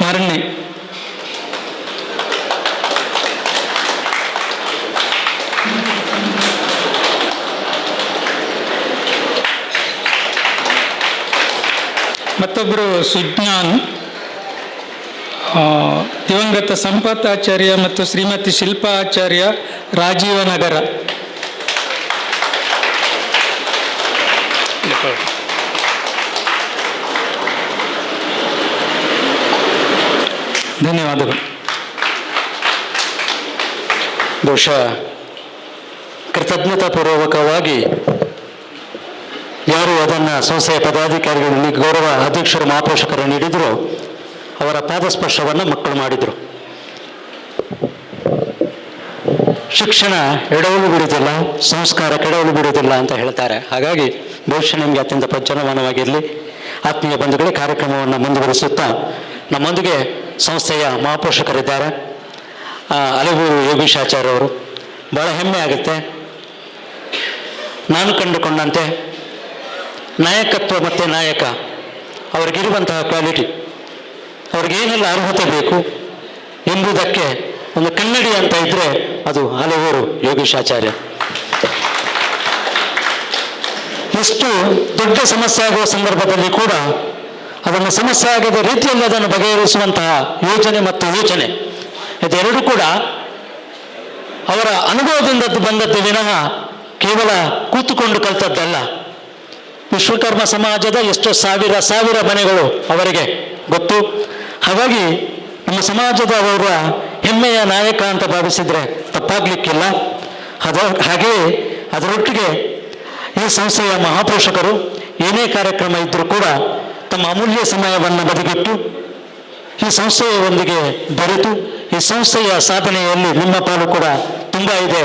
ಮರ್ನೆ. ಮತ್ತೊಬ್ಬರು ಸುಜ್ಞಾನ್, ದಿವಂಗತ ಸಂಪತ್ ಆಚಾರ್ಯ ಮತ್ತು ಶ್ರೀಮತಿ ಶಿಲ್ಪಾ ಆಚಾರ್ಯ, ರಾಜೀವನಗರ. ಧನ್ಯವಾದಗಳು. ಬಹುಶಃ ಕೃತಜ್ಞತಾಪೂರ್ವಕವಾಗಿ ಯಾರು ಅದನ್ನು ಸಂಸ್ಥೆಯ ಪದಾಧಿಕಾರಿಗಳು ಗೌರವ ಅಧ್ಯಕ್ಷರು ಮಹಾಪೋಷಕರು ನೀಡಿದ್ರು, ಅವರ ಪಾದಸ್ಪರ್ಶವನ್ನು ಮಕ್ಕಳು ಮಾಡಿದರು. ಶಿಕ್ಷಣ ಎಡವಲು ಬಿಡುವುದಿಲ್ಲ, ಸಂಸ್ಕಾರ ಕೆಡವಲು ಬಿಡುವುದಿಲ್ಲ ಅಂತ ಹೇಳ್ತಾರೆ. ಹಾಗಾಗಿ ಬಹುಶಃ ನಿಮಗೆ ಅತ್ಯಂತ ಪ್ರಜ್ವಲಮಾನವಾಗಿರಲಿ. ಆತ್ಮೀಯ ಬಂಧುಗಳೇ, ಕಾರ್ಯಕ್ರಮವನ್ನು ಮುಂದುವರಿಸುತ್ತಾ ನಮ್ಮೊಂದಿಗೆ ಸಂಸ್ಥೆಯ ಮಹಾಪೋಷಕರಿದ್ದಾರೆ. ಅಲೆಗೂರು ಯೋಗೀಶಾಚಾರ್ಯ ಅವರು. ಭಾಳ ಹೆಮ್ಮೆ ಆಗುತ್ತೆ. ನಾನು ಕಂಡುಕೊಂಡಂತೆ ನಾಯಕತ್ವ ಮತ್ತು ನಾಯಕ ಅವರಿಗಿರುವಂತಹ ಕ್ವಾಲಿಟಿ, ಅವ್ರಿಗೇನೆಲ್ಲ ಅರ್ಹತೆ ಬೇಕು ಎಂಬುದಕ್ಕೆ ಒಂದು ಕನ್ನಡಿ ಅಂತ ಇದ್ದರೆ ಅದು ಅಲೆಗೂರು ಯೋಗೀಶಾಚಾರ್ಯ. ಎಷ್ಟು ದೊಡ್ಡ ಸಮಸ್ಯೆ ಆಗುವ ಸಂದರ್ಭದಲ್ಲಿ ಕೂಡ ಅದನ್ನು ಸಮಸ್ಯೆ ಆಗದ ರೀತಿಯಲ್ಲಿ ಅದನ್ನು ಬಗೆಹರಿಸುವಂತಹ ಯೋಜನೆ ಮತ್ತು ಯೋಚನೆ ಇದೆರಡೂ ಕೂಡ ಅವರ ಅನುಭವದಿಂದ ಬಂದದ್ದು ವಿನಃ ಕೇವಲ ಕೂತುಕೊಂಡು ಕಲಿತದ್ದಲ್ಲ. ವಿಶ್ವಕರ್ಮ ಸಮಾಜದ ಎಷ್ಟೋ ಸಾವಿರ ಮನೆಗಳು ಅವರಿಗೆ ಗೊತ್ತು. ಹಾಗಾಗಿ ನಮ್ಮ ಸಮಾಜದ ಅವರ ಹೆಮ್ಮೆಯ ನಾಯಕ ಅಂತ ಭಾವಿಸಿದರೆ ತಪ್ಪಾಗಲಿಕ್ಕಿಲ್ಲ. ಹಾಗೆಯೇ ಅದರೊಟ್ಟಿಗೆ ಈ ಸಂಸ್ಥೆಯ ಮಹಾಪೋಷಕರು ಏನೇ ಕಾರ್ಯಕ್ರಮ ಇದ್ದರೂ ಕೂಡ ತಮ್ಮ ಅಮೂಲ್ಯ ಸಮಯವನ್ನು ಬದಿಗಿಟ್ಟು ಈ ಸಂಸ್ಥೆಯೊಂದಿಗೆ ಬೆರೆತು ಈ ಸಂಸ್ಥೆಯ ಸಾಧನೆಯಲ್ಲಿ ನಿಮ್ಮ ಪಾಲು ಕೂಡ ತುಂಬ ಇದೆ.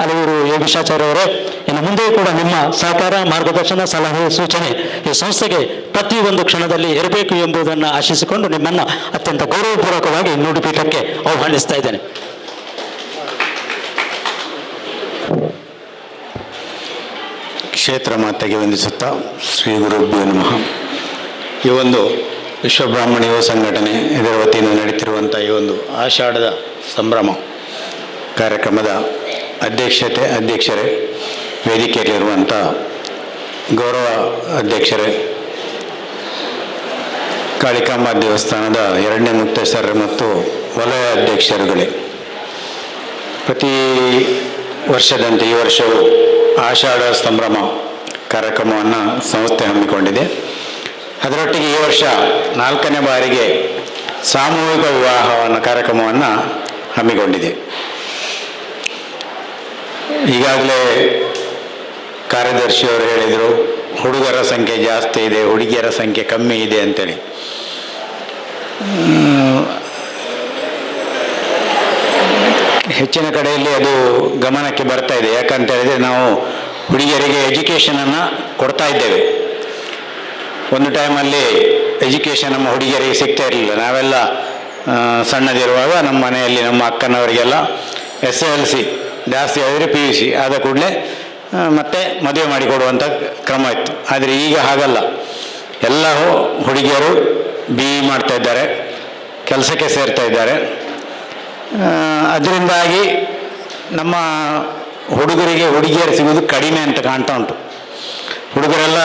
ಅಲೆಗೂರು ಯೋಗೀಶಾಚಾರ್ಯ ಅವರೇ, ಇನ್ನು ಮುಂದೆಯೂ ಕೂಡ ನಿಮ್ಮ ಸಹಕಾರ, ಮಾರ್ಗದರ್ಶನ, ಸಲಹೆ, ಸೂಚನೆ ಈ ಸಂಸ್ಥೆಗೆ ಪ್ರತಿಯೊಂದು ಕ್ಷಣದಲ್ಲಿ ಇರಬೇಕು ಎಂಬುದನ್ನು ಆಶಿಸಿಕೊಂಡು ನಿಮ್ಮನ್ನು ಅತ್ಯಂತ ಗೌರವಪೂರ್ವಕವಾಗಿ ನುಡಿಪೀಠಕ್ಕೆ ಆಹ್ವಾನಿಸ್ತಾ ಇದ್ದೇನೆ. ಕ್ಷೇತ್ರ ಮಾತೆಗೆ ವಂದಿಸುತ್ತಾ ಶ್ರೀ ಗುರುಭ್ಯೋ ನಮಃ. ಈ ಒಂದು ವಿಶ್ವಬ್ರಾಹ್ಮಣ ಯುವ ಸಂಘಟನೆ ಇದರ ವತಿಯಿಂದ ನಡೀತಿರುವಂಥ ಈ ಒಂದು ಆಷಾಢದ ಸಂಭ್ರಮ ಕಾರ್ಯಕ್ರಮದ ಅಧ್ಯಕ್ಷರೇ, ವೇದಿಕೆಯಲ್ಲಿರುವಂಥ ಗೌರವ ಅಧ್ಯಕ್ಷರೇ, ಕಾಳಿಕಾಂಬ ದೇವಸ್ಥಾನದ 2ನೇ ಮುಕ್ತೇಶ್ವರರು ಮತ್ತು ವಲಯ ಅಧ್ಯಕ್ಷರುಗಳೇ, ಪ್ರತಿ ವರ್ಷದಂತೆ ಈ ವರ್ಷವೂ ಆಷಾಢ ಸಂಭ್ರಮ ಕಾರ್ಯಕ್ರಮವನ್ನು ಸಂಸ್ಥೆ ಹಮ್ಮಿಕೊಂಡಿದೆ. ಅದರೊಟ್ಟಿಗೆ ಈ ವರ್ಷ 4ನೇ ಬಾರಿಗೆ ಸಾಮೂಹಿಕ ವಿವಾಹವನ್ನು ಕಾರ್ಯಕ್ರಮವನ್ನು ಹಮ್ಮಿಕೊಂಡಿದೆ. ಈಗಾಗಲೇ ಕಾರ್ಯದರ್ಶಿಯವರು ಹೇಳಿದರು, ಹುಡುಗರ ಸಂಖ್ಯೆ ಜಾಸ್ತಿ ಇದೆ, ಹುಡುಗಿಯರ ಸಂಖ್ಯೆ ಕಮ್ಮಿ ಇದೆ ಅಂತೇಳಿ. ಹೆಚ್ಚಿನ ಕಡೆಯಲ್ಲಿ ಅದು ಗಮನಕ್ಕೆ ಬರ್ತಾ ಇದೆ. ಯಾಕಂತ ಹೇಳಿದರೆ ನಾವು ಹುಡುಗಿಯರಿಗೆ ಎಜುಕೇಷನನ್ನು ಕೊಡ್ತಾ ಇದ್ದೇವೆ. ಒಂದು ಟೈಮಲ್ಲಿ ಎಜುಕೇಷನ್ ನಮ್ಮ ಹುಡುಗಿಯರಿಗೆ ಸಿಗ್ತಾ ಇರಲಿಲ್ಲ. ನಾವೆಲ್ಲ ಸಣ್ಣದಿರುವಾಗ ನಮ್ಮ ಮನೆಯಲ್ಲಿ ನಮ್ಮ ಅಕ್ಕನವರಿಗೆಲ್ಲ SSLC ಜಾಸ್ತಿ ಆದರೆ PUC ಆದ ಕೂಡಲೇ ಮತ್ತೆ ಮದುವೆ ಮಾಡಿಕೊಡುವಂಥ ಕ್ರಮ ಇತ್ತು. ಆದರೆ ಈಗ ಹಾಗಲ್ಲ. ಎಲ್ಲ ಹುಡುಗಿಯರು BE ಮಾಡ್ತಾ ಇದ್ದಾರೆ, ಕೆಲಸಕ್ಕೆ ಸೇರ್ತಾ ಇದ್ದಾರೆ. ಅದರಿಂದಾಗಿ ನಮ್ಮ ಹುಡುಗರಿಗೆ ಹುಡುಗಿಯರು ಸಿಗೋದು ಕಡಿಮೆ ಅಂತ ಕಾಣ್ತಾ ಉಂಟು. ಹುಡುಗರೆಲ್ಲ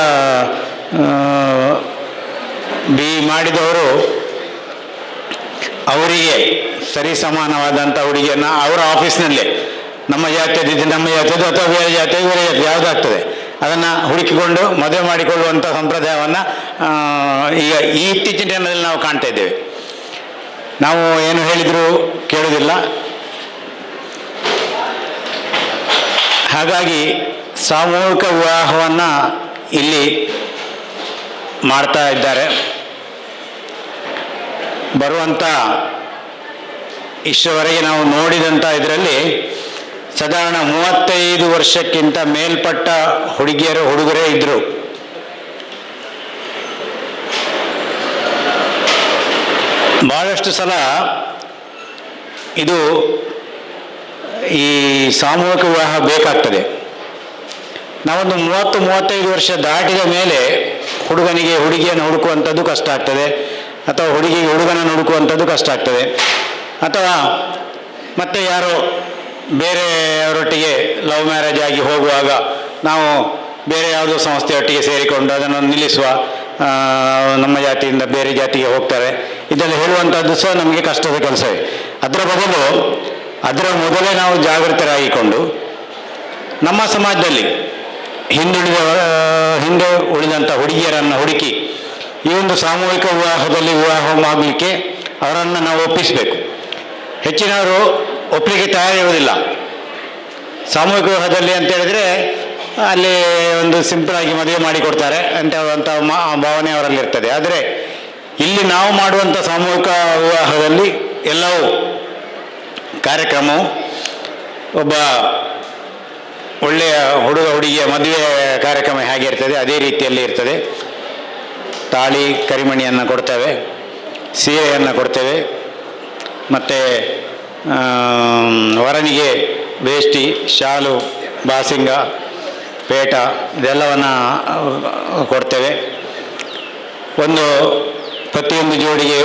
ಬಿ ಮಾಡಿದವರು ಅವರಿಗೆ ಸರಿ ಸಮಾನವಾದಂಥ ಹುಡುಗಿಯನ್ನು ಅವರ ಆಫೀಸ್ನಲ್ಲೇ ನಮ್ಮ ಜಾತಿಯದ್ದು ಅಥವಾ ಬೇರೆ ಜಾತಿ ಯಾವುದಾಗ್ತದೆ ಅದನ್ನು ಹುಡುಕಿಕೊಂಡು ಮದುವೆ ಮಾಡಿಕೊಳ್ಳುವಂಥ ಸಂಪ್ರದಾಯವನ್ನು ಈಗ ಈ ಇತ್ತೀಚಿನ ದಿನದಲ್ಲಿ ನಾವು ಕಾಣ್ತಾ ಇದ್ದೇವೆ. ನಾವು ಏನು ಹೇಳಿದರೂ ಕೇಳುವುದಿಲ್ಲ. ಹಾಗಾಗಿ ಸಾಮೂಹಿಕ ವಿವಾಹವನ್ನು ಇಲ್ಲಿ ಮಾಡ್ತಾ ಇದ್ದಾರೆ. ಬರುವಂಥ ಇಷ್ಟರವರೆಗೆ ನಾವು ನೋಡಿದಂಥ ಇದರಲ್ಲಿ ಸಾಧಾರಣ 35 ವರ್ಷಕ್ಕಿಂತ ಮೇಲ್ಪಟ್ಟ ಹುಡುಗಿಯರು ಹುಡುಗರೇ ಇದ್ದರು. ಭಾಳಷ್ಟು ಸಲ ಇದು ಈ ಸಾಮೂಹಿಕ ವಿವಾಹ ಬೇಕಾಗ್ತದೆ. ನಾವೊಂದು 30-35 ವರ್ಷ ದಾಟಿದ ಮೇಲೆ ಹುಡುಗನಿಗೆ ಹುಡುಗಿಯನ್ನು ಹುಡುಕುವಂಥದ್ದು ಕಷ್ಟ ಆಗ್ತದೆ, ಅಥವಾ ಹುಡುಗಿಗೆ ಹುಡುಗನನ್ನು ಹುಡುಕುವಂಥದ್ದು ಕಷ್ಟ ಆಗ್ತದೆ, ಅಥವಾ ಮತ್ತೆ ಯಾರೋ ಬೇರೆಯವರೊಟ್ಟಿಗೆ ಲವ್ ಮ್ಯಾರೇಜ್ ಆಗಿ ಹೋಗುವಾಗ ನಾವು ಬೇರೆ ಯಾವುದೋ ಸಂಸ್ಥೆಯೊಟ್ಟಿಗೆ ಸೇರಿಕೊಂಡು ಅದನ್ನು ನಿಲ್ಲಿಸುವ, ನಮ್ಮ ಜಾತಿಯಿಂದ ಬೇರೆ ಜಾತಿಗೆ ಹೋಗ್ತಾರೆ, ಇದೆಲ್ಲ ಹೇಳುವಂಥದ್ದು ಸಹ ನಮಗೆ ಕಷ್ಟದ ಕೆಲಸವೇ. ಅದರ ಮೊದಲೇ ನಾವು ಜಾಗೃತರಾಗಿಕೊಂಡು ನಮ್ಮ ಸಮಾಜದಲ್ಲಿ ಹಿಂದೆ ಉಳಿದಂಥ ಹುಡುಗಿಯರನ್ನು ಹುಡುಕಿ ಈ ಒಂದು ಸಾಮೂಹಿಕ ವಿವಾಹದಲ್ಲಿ ವಿವಾಹ ಮಾಡಲಿಕ್ಕೆ ಅವರನ್ನು ನಾವು ಒಪ್ಪಿಸಬೇಕು. ಹೆಚ್ಚಿನವರು ಒಪ್ಪಲಿಕ್ಕೆ ತಯಾರಿರುವುದಿಲ್ಲ. ಸಾಮೂಹಿಕ ವಿವಾಹದಲ್ಲಿ ಅಂತ ಹೇಳಿದರೆ ಅಲ್ಲಿ ಒಂದು ಸಿಂಪಲಾಗಿ ಮದುವೆ ಮಾಡಿಕೊಡ್ತಾರೆ ಅಂತ ಭಾವನೆ ಅವರಲ್ಲಿರ್ತದೆ. ಆದರೆ ಇಲ್ಲಿ ನಾವು ಮಾಡುವಂಥ ಸಾಮೂಹಿಕ ವಿವಾಹದಲ್ಲಿ ಎಲ್ಲವೂ ಕಾರ್ಯಕ್ರಮವು ಒಬ್ಬ ಒಳ್ಳೆಯ ಹುಡುಗ ಹುಡುಗಿಯ ಮದುವೆ ಕಾರ್ಯಕ್ರಮ ಹೇಗೆ ಇರ್ತದೆ ಅದೇ ರೀತಿಯಲ್ಲಿ ಇರ್ತದೆ. ತಾಳಿ ಕರಿಮಣಿಯನ್ನು ಕೊಡ್ತೇವೆ, ಸೀರೆಯನ್ನು ಕೊಡ್ತೇವೆ, ಮತ್ತು ವರನಿಗೆ ವೇಷ್ಟಿ, ಶಾಲು, ಬಾಸಿಂಗ, ಪೇಟ ಇದೆಲ್ಲವನ್ನು ಕೊಡ್ತೇವೆ. ಪ್ರತಿಯೊಂದು ಜೋಡಿಗೆ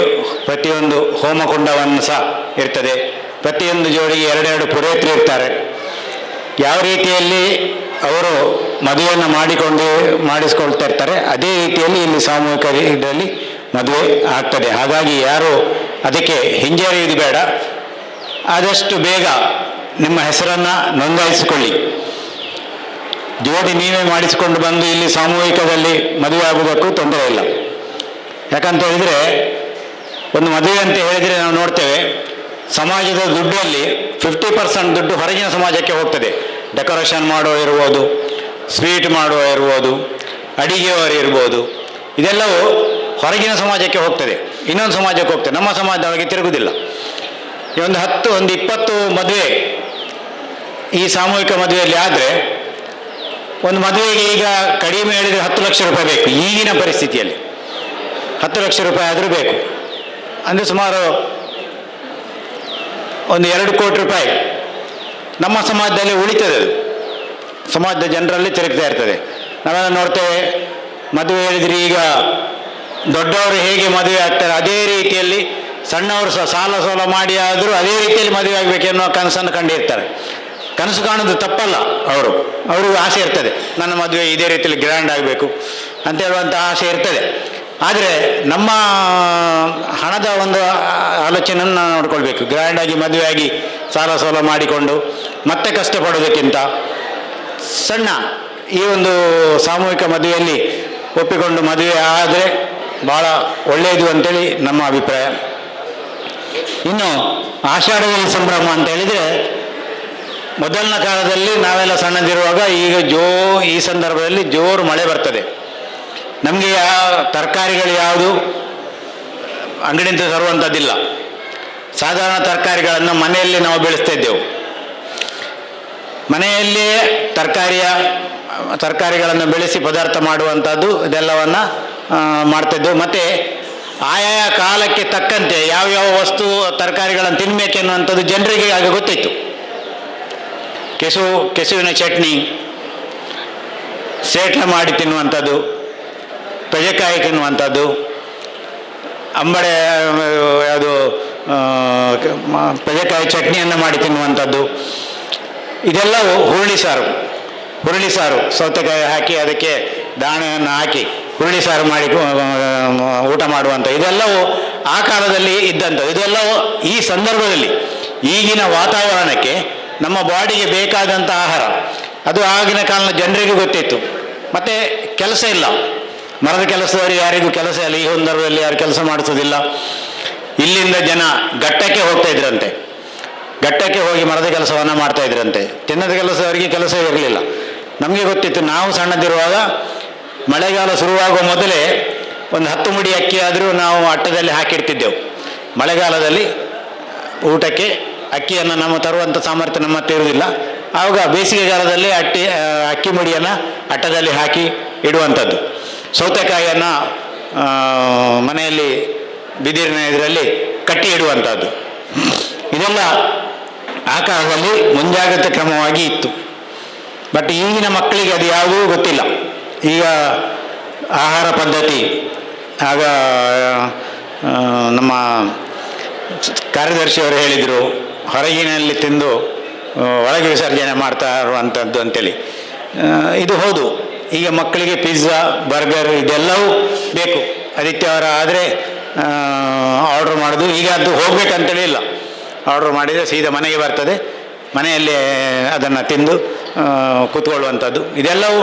ಪ್ರತಿಯೊಂದು ಹೋಮಕುಂಡವನ್ನು ಸಹ ಇರ್ತದೆ. ಪ್ರತಿಯೊಂದು ಜೋಡಿಗೆ 2 ಪುರೋಹಿತರು ಇರ್ತಾರೆ. ಯಾವ ರೀತಿಯಲ್ಲಿ ಅವರು ಮದುವೆಯನ್ನು ಮಾಡಿಸ್ಕೊಳ್ತಾ ಇರ್ತಾರೆ ಅದೇ ರೀತಿಯಲ್ಲಿ ಇಲ್ಲಿ ಸಾಮೂಹಿಕ ಇದರಲ್ಲಿ ಮದುವೆ ಆಗ್ತದೆ. ಹಾಗಾಗಿ ಯಾರು ಅದಕ್ಕೆ ಹಿಂಜರಿಯುವುದು ಬೇಡ. ಆದಷ್ಟು ಬೇಗ ನಿಮ್ಮ ಹೆಸರನ್ನು ನೋಂದಾಯಿಸಿಕೊಳ್ಳಿ. ಜೋಡಿ ನೀವೇ ಮಾಡಿಸಿಕೊಂಡು ಬಂದು ಇಲ್ಲಿ ಸಾಮೂಹಿಕದಲ್ಲಿ ಮದುವೆ ಆಗುವುದಕ್ಕೂ ತೊಂದರೆ ಇಲ್ಲ. ಯಾಕಂತ ಹೇಳಿದರೆ ಒಂದು ಮದುವೆ ಅಂತ ಹೇಳಿದರೆ ನಾವು ನೋಡ್ತೇವೆ ಸಮಾಜದ ದುಡ್ಡಲ್ಲಿ 50% ದುಡ್ಡು ಹೊರಗಿನ ಸಮಾಜಕ್ಕೆ ಹೋಗ್ತದೆ. ಡೆಕೋರೇಷನ್ ಮಾಡೋ ಇರ್ಬೋದು, ಸ್ವೀಟ್ ಮಾಡುವ ಇರ್ಬೋದು, ಅಡಿಗೆಯವರು ಇರ್ಬೋದು, ಇದೆಲ್ಲವೂ ಹೊರಗಿನ ಸಮಾಜಕ್ಕೆ ಹೋಗ್ತದೆ, ಇನ್ನೊಂದು ಸಮಾಜಕ್ಕೆ ಹೋಗ್ತದೆ. ನಮ್ಮ ಸಮಾಜದೊಳಗೆ ತಿರುಗುವುದಿಲ್ಲ. ಈ ಒಂದು 10-20 ಮದುವೆ ಈ ಸಾಮೂಹಿಕ ಮದುವೆಯಲ್ಲಿ ಆದರೆ ಒಂದು ಮದುವೆಗೆ ಈಗ ಕಡಿಮೆ ಹೇಳಿದರೆ 10 ಲಕ್ಷ ರೂಪಾಯಿ ಬೇಕು. ಈಗಿನ ಪರಿಸ್ಥಿತಿಯಲ್ಲಿ 10 ಲಕ್ಷ ರೂಪಾಯಿ ಆದರೂ ಬೇಕು. ಅಂದರೆ ಸುಮಾರು ಒಂದು 2 ಕೋಟಿ ರೂಪಾಯಿ ನಮ್ಮ ಸಮಾಜದಲ್ಲಿ ಉಳಿತದೆ. ಅದು ಸಮಾಜದ ಜನರಲ್ಲಿ ತಿರುಗ್ತಾ ಇರ್ತದೆ. ನಾವೆಲ್ಲ ನೋಡ್ತೇವೆ, ಮದುವೆ ಹೇಳಿದರೆ ಈಗ ದೊಡ್ಡವರು ಹೇಗೆ ಮದುವೆ ಆಗ್ತಾರೆ ಅದೇ ರೀತಿಯಲ್ಲಿ ಸಣ್ಣವರು ಸಹ ಸಾಲ ಸೋಲ ಮಾಡಿ ಆದರೂ ಅದೇ ರೀತಿಯಲ್ಲಿ ಮದುವೆ ಆಗಬೇಕೆನ್ನುವ ಕನಸನ್ನು ಕಂಡಿರ್ತಾರೆ. ಕನಸು ಕಾಣೋದು ತಪ್ಪಲ್ಲ. ಅವ್ರಿಗೂ ಆಸೆ ಇರ್ತದೆ, ನನ್ನ ಮದುವೆ ಇದೇ ರೀತಿಯಲ್ಲಿ ಗ್ರ್ಯಾಂಡ್ ಆಗಬೇಕು ಅಂತ ಹೇಳುವಂಥ ಆಸೆ ಇರ್ತದೆ. ಆದರೆ ನಮ್ಮ ಹಣದ ಒಂದು ಆಲೋಚನೆಯನ್ನು ನಾವು ನೋಡ್ಕೊಳ್ಬೇಕು. ಗ್ರ್ಯಾಂಡಾಗಿ ಮದುವೆಯಾಗಿ ಸಾಲ ಸೋಲ ಮಾಡಿಕೊಂಡು ಮತ್ತೆ ಕಷ್ಟಪಡೋದಕ್ಕಿಂತ ಸಣ್ಣ ಈ ಒಂದು ಸಾಮೂಹಿಕ ಮದುವೆಯಲ್ಲಿ ಒಪ್ಪಿಕೊಂಡು ಮದುವೆ ಆದರೆ ಭಾಳ ಒಳ್ಳೆಯದು ಅಂತೇಳಿ ನಮ್ಮ ಅಭಿಪ್ರಾಯ. ಇನ್ನು ಆಷಾಢದಲ್ಲಿ ಸಂಭ್ರಮ ಅಂತ ಹೇಳಿದರೆ ಮೊದಲಿನ ಕಾಲದಲ್ಲಿ ನಾವೆಲ್ಲ ಸಣ್ಣದಿರುವಾಗ ಈಗ ಈ ಸಂದರ್ಭದಲ್ಲಿ ಜೋರು ಮಳೆ ಬರ್ತದೆ. ನಮಗೆ ತರಕಾರಿಗಳು ಯಾವುದು ಅಂಗಡಿಯಿಂದ ತರುವಂಥದ್ದಿಲ್ಲ. ಸಾಧಾರಣ ತರಕಾರಿಗಳನ್ನು ಮನೆಯಲ್ಲಿ ನಾವು ಬೆಳೆಸ್ತಾ ಇದ್ದೆವು. ಮನೆಯಲ್ಲಿಯೇ ತರಕಾರಿಗಳನ್ನು ಬೆಳೆಸಿ ಪದಾರ್ಥ ಮಾಡುವಂಥದ್ದು ಇದೆಲ್ಲವನ್ನು ಮಾಡ್ತಾಯಿದ್ದೆವು. ಮತ್ತು ಆಯಾ ಕಾಲಕ್ಕೆ ತಕ್ಕಂತೆ ಯಾವ್ಯಾವ ವಸ್ತು ತರಕಾರಿಗಳನ್ನು ತಿನ್ನಬೇಕೆನ್ನುವಂಥದ್ದು ಜನರಿಗೆ ಆಗ ಗೊತ್ತಿತ್ತು. ಕೆಸುವಿನ ಚಟ್ನಿ, ಸೇಟ್ಲ ಮಾಡಿ ತಿನ್ನುವಂಥದ್ದು, ಪೆಜೆಕಾಯಿ ತಿನ್ನುವಂಥದ್ದು, ಅಂಬಡೆ ಯಾವುದು ಪೆದೆಕಾಯಿ ಚಟ್ನಿಯನ್ನು ಮಾಡಿ ತಿನ್ನುವಂಥದ್ದು. ಇದೆಲ್ಲವೂ ಹುರುಳಿ ಸಾರು ಸೌತೆಕಾಯಿ ಹಾಕಿ ಅದಕ್ಕೆ ದಾಣೆಯನ್ನು ಹಾಕಿ ಹುರುಳಿ ಸಾರು ಮಾಡಿ ಊಟ ಮಾಡುವಂಥ ಇದೆಲ್ಲವೂ ಆ ಕಾಲದಲ್ಲಿ ಇದ್ದಂಥವು. ಇದೆಲ್ಲವೂ ಈ ಸಂದರ್ಭದಲ್ಲಿ ಈಗಿನ ವಾತಾವರಣಕ್ಕೆ ನಮ್ಮ ಬಾಡಿಗೆ ಬೇಕಾದಂಥ ಆಹಾರ. ಅದು ಆಗಿನ ಕಾಲದ ಜನರಿಗೂ ಗೊತ್ತಿತ್ತು. ಮತ್ತು ಕೆಲಸ ಇಲ್ಲ, ಮರದ ಕೆಲಸದವರಿಗೆ ಯಾರಿಗೂ ಕೆಲಸ ಇಲ್ಲ. ಈ ಸಂದರ್ಭದಲ್ಲಿ ಯಾರು ಕೆಲಸ ಮಾಡಿಸೋದಿಲ್ಲ. ಇಲ್ಲಿಂದ ಜನ ಘಟ್ಟಕ್ಕೆ ಹೋಗ್ತಾ ಇದ್ರಂತೆ, ಘಟ್ಟಕ್ಕೆ ಹೋಗಿ ಮರದ ಕೆಲಸವನ್ನು ಮಾಡ್ತಾ ಇದ್ರಂತೆ. ಚಿನ್ನದ ಕೆಲಸದವರಿಗೆ ಕೆಲಸ ಇರಲಿಲ್ಲ. ನಮಗೆ ಗೊತ್ತಿತ್ತು, ನಾವು ಸಣ್ಣದಿರುವಾಗ ಮಳೆಗಾಲ ಶುರುವಾಗುವ ಮೊದಲೇ ಒಂದು 10 ಮುಡಿ ಅಕ್ಕಿ ಆದರೂ ನಾವು ಅಟ್ಟದಲ್ಲಿ ಹಾಕಿಡ್ತಿದ್ದೆವು. ಮಳೆಗಾಲದಲ್ಲಿ ಊಟಕ್ಕೆ ಅಕ್ಕಿಯನ್ನು ನಮ್ಮ ತರುವಂಥ ಸಾಮರ್ಥ್ಯ ನಮ್ಮ ಹತ್ರ ಇರುವುದಿಲ್ಲ. ಆವಾಗ ಬೇಸಿಗೆಗಾಲದಲ್ಲಿ ಅಕ್ಕಿ ಮುಡಿಯನ್ನು ಅಟ್ಟದಲ್ಲಿ ಹಾಕಿ ಇಡುವಂಥದ್ದು. ಸೌತೆಕಾಯಿಯನ್ನು ಮನೆಯಲ್ಲಿ ಬಿದಿರಿನ ಇದರಲ್ಲಿ ಕಟ್ಟಿ ಇಡುವಂಥದ್ದು. ಇದೆಲ್ಲ ಆ ಕಾಲದಲ್ಲಿ ಮುಂಜಾಗ್ರತೆ ಕ್ರಮವಾಗಿ ಇತ್ತು. ಬಟ್ ಈಗಿನ ಮಕ್ಕಳಿಗೆ ಅದು ಯಾವುದೂ ಗೊತ್ತಿಲ್ಲ. ಈಗ ಆಹಾರ ಪದ್ಧತಿ, ಆಗ ನಮ್ಮ ಕಾರ್ಯದರ್ಶಿಯವರು ಹೇಳಿದರು, ಹೊರಗಿನಲ್ಲಿ ತಿಂದು ಒಳಗೆ ವಿಸರ್ಜನೆ ಮಾಡ್ತಾ ಇರುವಂಥದ್ದು ಅಂತೇಳಿ. ಇದು ಹೌದು. ಈಗ ಮಕ್ಕಳಿಗೆ ಪಿಜ್ಜಾ, ಬರ್ಗರ್ ಇದೆಲ್ಲವೂ ಬೇಕು. ಆದಿತ್ಯವಾರ ಆದರೆ ಆರ್ಡ್ರ್ ಮಾಡೋದು. ಈಗ ಅದು ಹೋಗ್ಬೇಕಂತೇಳಿ ಇಲ್ಲ, ಆರ್ಡ್ರ್ ಮಾಡಿದರೆ ಸೀದಾ ಮನೆಗೆ ಬರ್ತದೆ, ಮನೆಯಲ್ಲಿ ಅದನ್ನು ತಿಂದು ಕೂತ್ಕೊಳ್ಳುವಂಥದ್ದು. ಇದೆಲ್ಲವೂ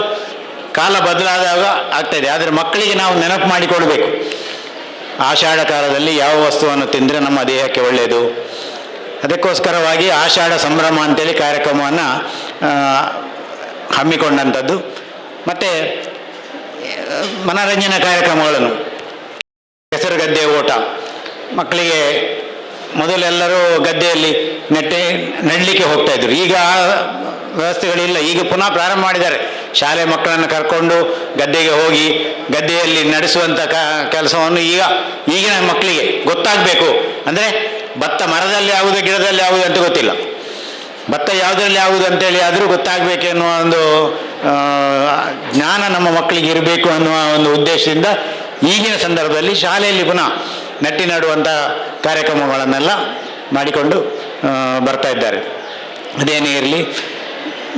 ಕಾಲ ಬದಲಾದಾಗ ಆಗ್ತಾಯಿದೆ. ಆದರೆ ಮಕ್ಕಳಿಗೆ ನಾವು ನೆನಪು ಮಾಡಿಕೊಡ್ಬೇಕು, ಆಷಾಢ ಕಾಲದಲ್ಲಿ ಯಾವ ವಸ್ತುವನ್ನು ತಿಂದರೆ ನಮ್ಮ ದೇಹಕ್ಕೆ ಒಳ್ಳೆಯದು. ಅದಕ್ಕೋಸ್ಕರವಾಗಿ ಆಷಾಢ ಸಂಭ್ರಮ ಅಂತೇಳಿ ಕಾರ್ಯಕ್ರಮವನ್ನು ಹಮ್ಮಿಕೊಂಡಂಥದ್ದು. ಮತ್ತು ಮನರಂಜನಾ ಕಾರ್ಯಕ್ರಮಗಳನ್ನು, ಹೆಸರು ಗದ್ದೆ ಓಟ, ಮಕ್ಕಳಿಗೆ ಮೊದಲೆಲ್ಲರೂ ಗದ್ದೆಯಲ್ಲಿ ನೆಡಲಿಕ್ಕೆ ಹೋಗ್ತಾಯಿದ್ರು. ಈಗ ಆ ವ್ಯವಸ್ಥೆಗಳಿಲ್ಲ. ಈಗ ಪುನಃ ಪ್ರಾರಂಭ ಮಾಡಿದ್ದಾರೆ. ಶಾಲೆ ಮಕ್ಕಳನ್ನು ಕರ್ಕೊಂಡು ಗದ್ದೆಗೆ ಹೋಗಿ ಗದ್ದೆಯಲ್ಲಿ ನಡೆಸುವಂಥ ಕೆಲಸವನ್ನು ಈಗಿನ ಮಕ್ಕಳಿಗೆ ಗೊತ್ತಾಗಬೇಕು. ಅಂದರೆ ಭತ್ತ ಮರದಲ್ಲಿ ಯಾವುದು, ಗಿಡದಲ್ಲಿ ಯಾವುದು ಅಂತ ಗೊತ್ತಿಲ್ಲ. ಭತ್ತ ಯಾವುದರಲ್ಲಿ ಯಾವುದು ಅಂತೇಳಿ ಆದರೂ ಗೊತ್ತಾಗಬೇಕೆನ್ನುವ ಒಂದು ಜ್ಞಾನ ನಮ್ಮ ಮಕ್ಕಳಿಗೆ ಇರಬೇಕು ಅನ್ನುವ ಒಂದು ಉದ್ದೇಶದಿಂದ ಈಗಿನ ಸಂದರ್ಭದಲ್ಲಿ ಶಾಲೆಯಲ್ಲಿ ಪುನಃ ನೆಡುವಂಥ ಕಾರ್ಯಕ್ರಮಗಳನ್ನೆಲ್ಲ ಮಾಡಿಕೊಂಡು ಬರ್ತಾ ಇದ್ದಾರೆ. ಅದೇನೇ ಇರಲಿ,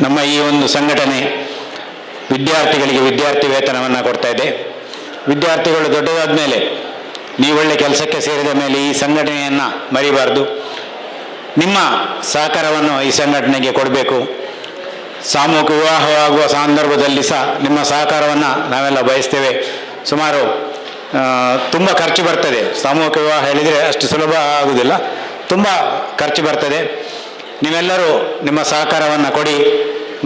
ನಮ್ಮ ಈ ಒಂದು ಸಂಘಟನೆ ವಿದ್ಯಾರ್ಥಿಗಳಿಗೆ ವಿದ್ಯಾರ್ಥಿ ವೇತನವನ್ನು ಕೊಡ್ತಾ ಇದೆ. ವಿದ್ಯಾರ್ಥಿಗಳು ದೊಡ್ಡದಾದ ಮೇಲೆ, ನೀವು ಒಳ್ಳೆ ಕೆಲಸಕ್ಕೆ ಸೇರಿದ ಮೇಲೆ ಈ ಸಂಘಟನೆಯನ್ನು ಮರಿಬಾರ್ದು. ನಿಮ್ಮ ಸಹಕಾರವನ್ನು ಈ ಸಂಘಟನೆಗೆ ಕೊಡಬೇಕು. ಸಾಮೂಹಿಕ ವಿವಾಹವಾಗುವ ಸಂದರ್ಭದಲ್ಲಿ ಸಹ ನಿಮ್ಮ ಸಹಕಾರವನ್ನು ನಾವೆಲ್ಲ ಬಯಸ್ತೇವೆ. ಸುಮಾರು ತುಂಬ ಖರ್ಚು ಬರ್ತದೆ. ಸಾಮೂಹಿಕ ವಿವಾಹ ಹೇಳಿದರೆ ಅಷ್ಟು ಸುಲಭ ಆಗುವುದಿಲ್ಲ, ತುಂಬ ಖರ್ಚು ಬರ್ತದೆ. ನೀವೆಲ್ಲರೂ ನಿಮ್ಮ ಸಹಕಾರವನ್ನು ಕೊಡಿ.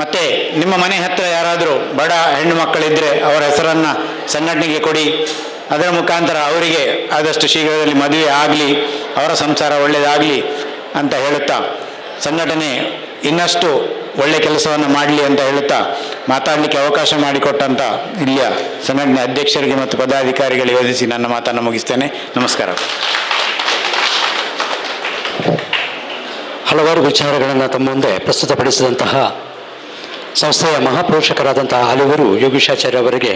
ಮತ್ತು ನಿಮ್ಮ ಮನೆ ಹತ್ತಿರ ಯಾರಾದರೂ ಬಡ ಹೆಣ್ಣು ಮಕ್ಕಳಿದ್ದರೆ ಅವರ ಹೆಸರನ್ನು ಸಂಘಟನೆಗೆ ಕೊಡಿ. ಅದರ ಮುಖಾಂತರ ಅವರಿಗೆ ಆದಷ್ಟು ಶೀಘ್ರದಲ್ಲಿ ಮದುವೆ ಆಗಲಿ, ಅವರ ಸಂಸಾರ ಒಳ್ಳೆಯದಾಗಲಿ ಅಂತ ಹೇಳುತ್ತಾ, ಸಂಘಟನೆ ಇನ್ನಷ್ಟು ಒಳ್ಳೆಯ ಕೆಲಸವನ್ನು ಮಾಡಲಿ ಅಂತ ಹೇಳುತ್ತಾ, ಮಾತಾಡಲಿಕ್ಕೆ ಅವಕಾಶ ಮಾಡಿಕೊಟ್ಟಂಥ ಇಲ್ಲಿಯ ಸಂಘಟನೆ ಅಧ್ಯಕ್ಷರಿಗೆ ಮತ್ತು ಪದಾಧಿಕಾರಿಗಳಿಗೆ ಯೋಜಿಸಿ ನನ್ನ ಮಾತನ್ನು ಮುಗಿಸ್ತೇನೆ. ನಮಸ್ಕಾರ. ಹಲವಾರು ವಿಚಾರಗಳನ್ನು ತಮ್ಮ ಮುಂದೆ ಪ್ರಸ್ತುತಪಡಿಸಿದಂತಹ ಸಂಸ್ಥೆಯ ಮಹಾಪೋಷಕರಾದಂತಹ ಅಲಿವರು ಯೋಗೀಶಾಚಾರ್ಯ ಅವರಿಗೆ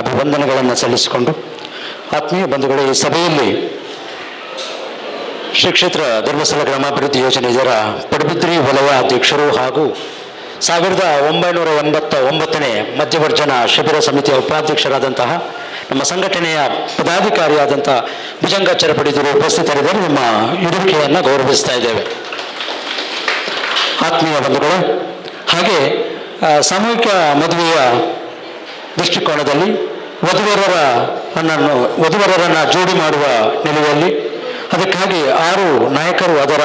ಅಭಿವಂದನೆಗಳನ್ನು ಸಲ್ಲಿಸಿಕೊಂಡು, ಆತ್ಮೀಯ ಬಂಧುಗಳೇ, ಈ ಸಭೆಯಲ್ಲಿ ಶ್ರೀ ಕ್ಷೇತ್ರ ಧರ್ಮಸ್ಥಳ ಗ್ರಾಮಾಭಿವೃದ್ಧಿ ಯೋಜನೆ ಇದರ ಪಡುಬಿದ್ರಿ ವಲಯ ಅಧ್ಯಕ್ಷರು ಹಾಗೂ 1989ನೇ ಮಧ್ಯವರ್ಜನ ಶಿಬಿರ ಸಮಿತಿಯ ಉಪಾಧ್ಯಕ್ಷರಾದಂತಹ ನಮ್ಮ ಸಂಘಟನೆಯ ಪದಾಧಿಕಾರಿಯಾದಂಥ ಭುಜಂಗಾಚಾರ್ಯ ಪಡಿದರು ಉಪಸ್ಥಿತರಿದ್ದರೆ ನಿಮ್ಮ ಇರುವಿಕೆಯನ್ನು ಗೌರವಿಸ್ತಾ ಇದ್ದೇವೆ. ಆತ್ಮೀಯ ಬಂಧುಗಳು, ಹಾಗೆ ಸಾಮೂಹಿಕ ಮದುವೆಯ ದೃಷ್ಟಿಕೋನದಲ್ಲಿ ವಧುವರರನ್ನು ಜೋಡಿ ಮಾಡುವ ನಿಲುವಲ್ಲಿ ಅದಕ್ಕಾಗಿ 6 ನಾಯಕರು ಅದರ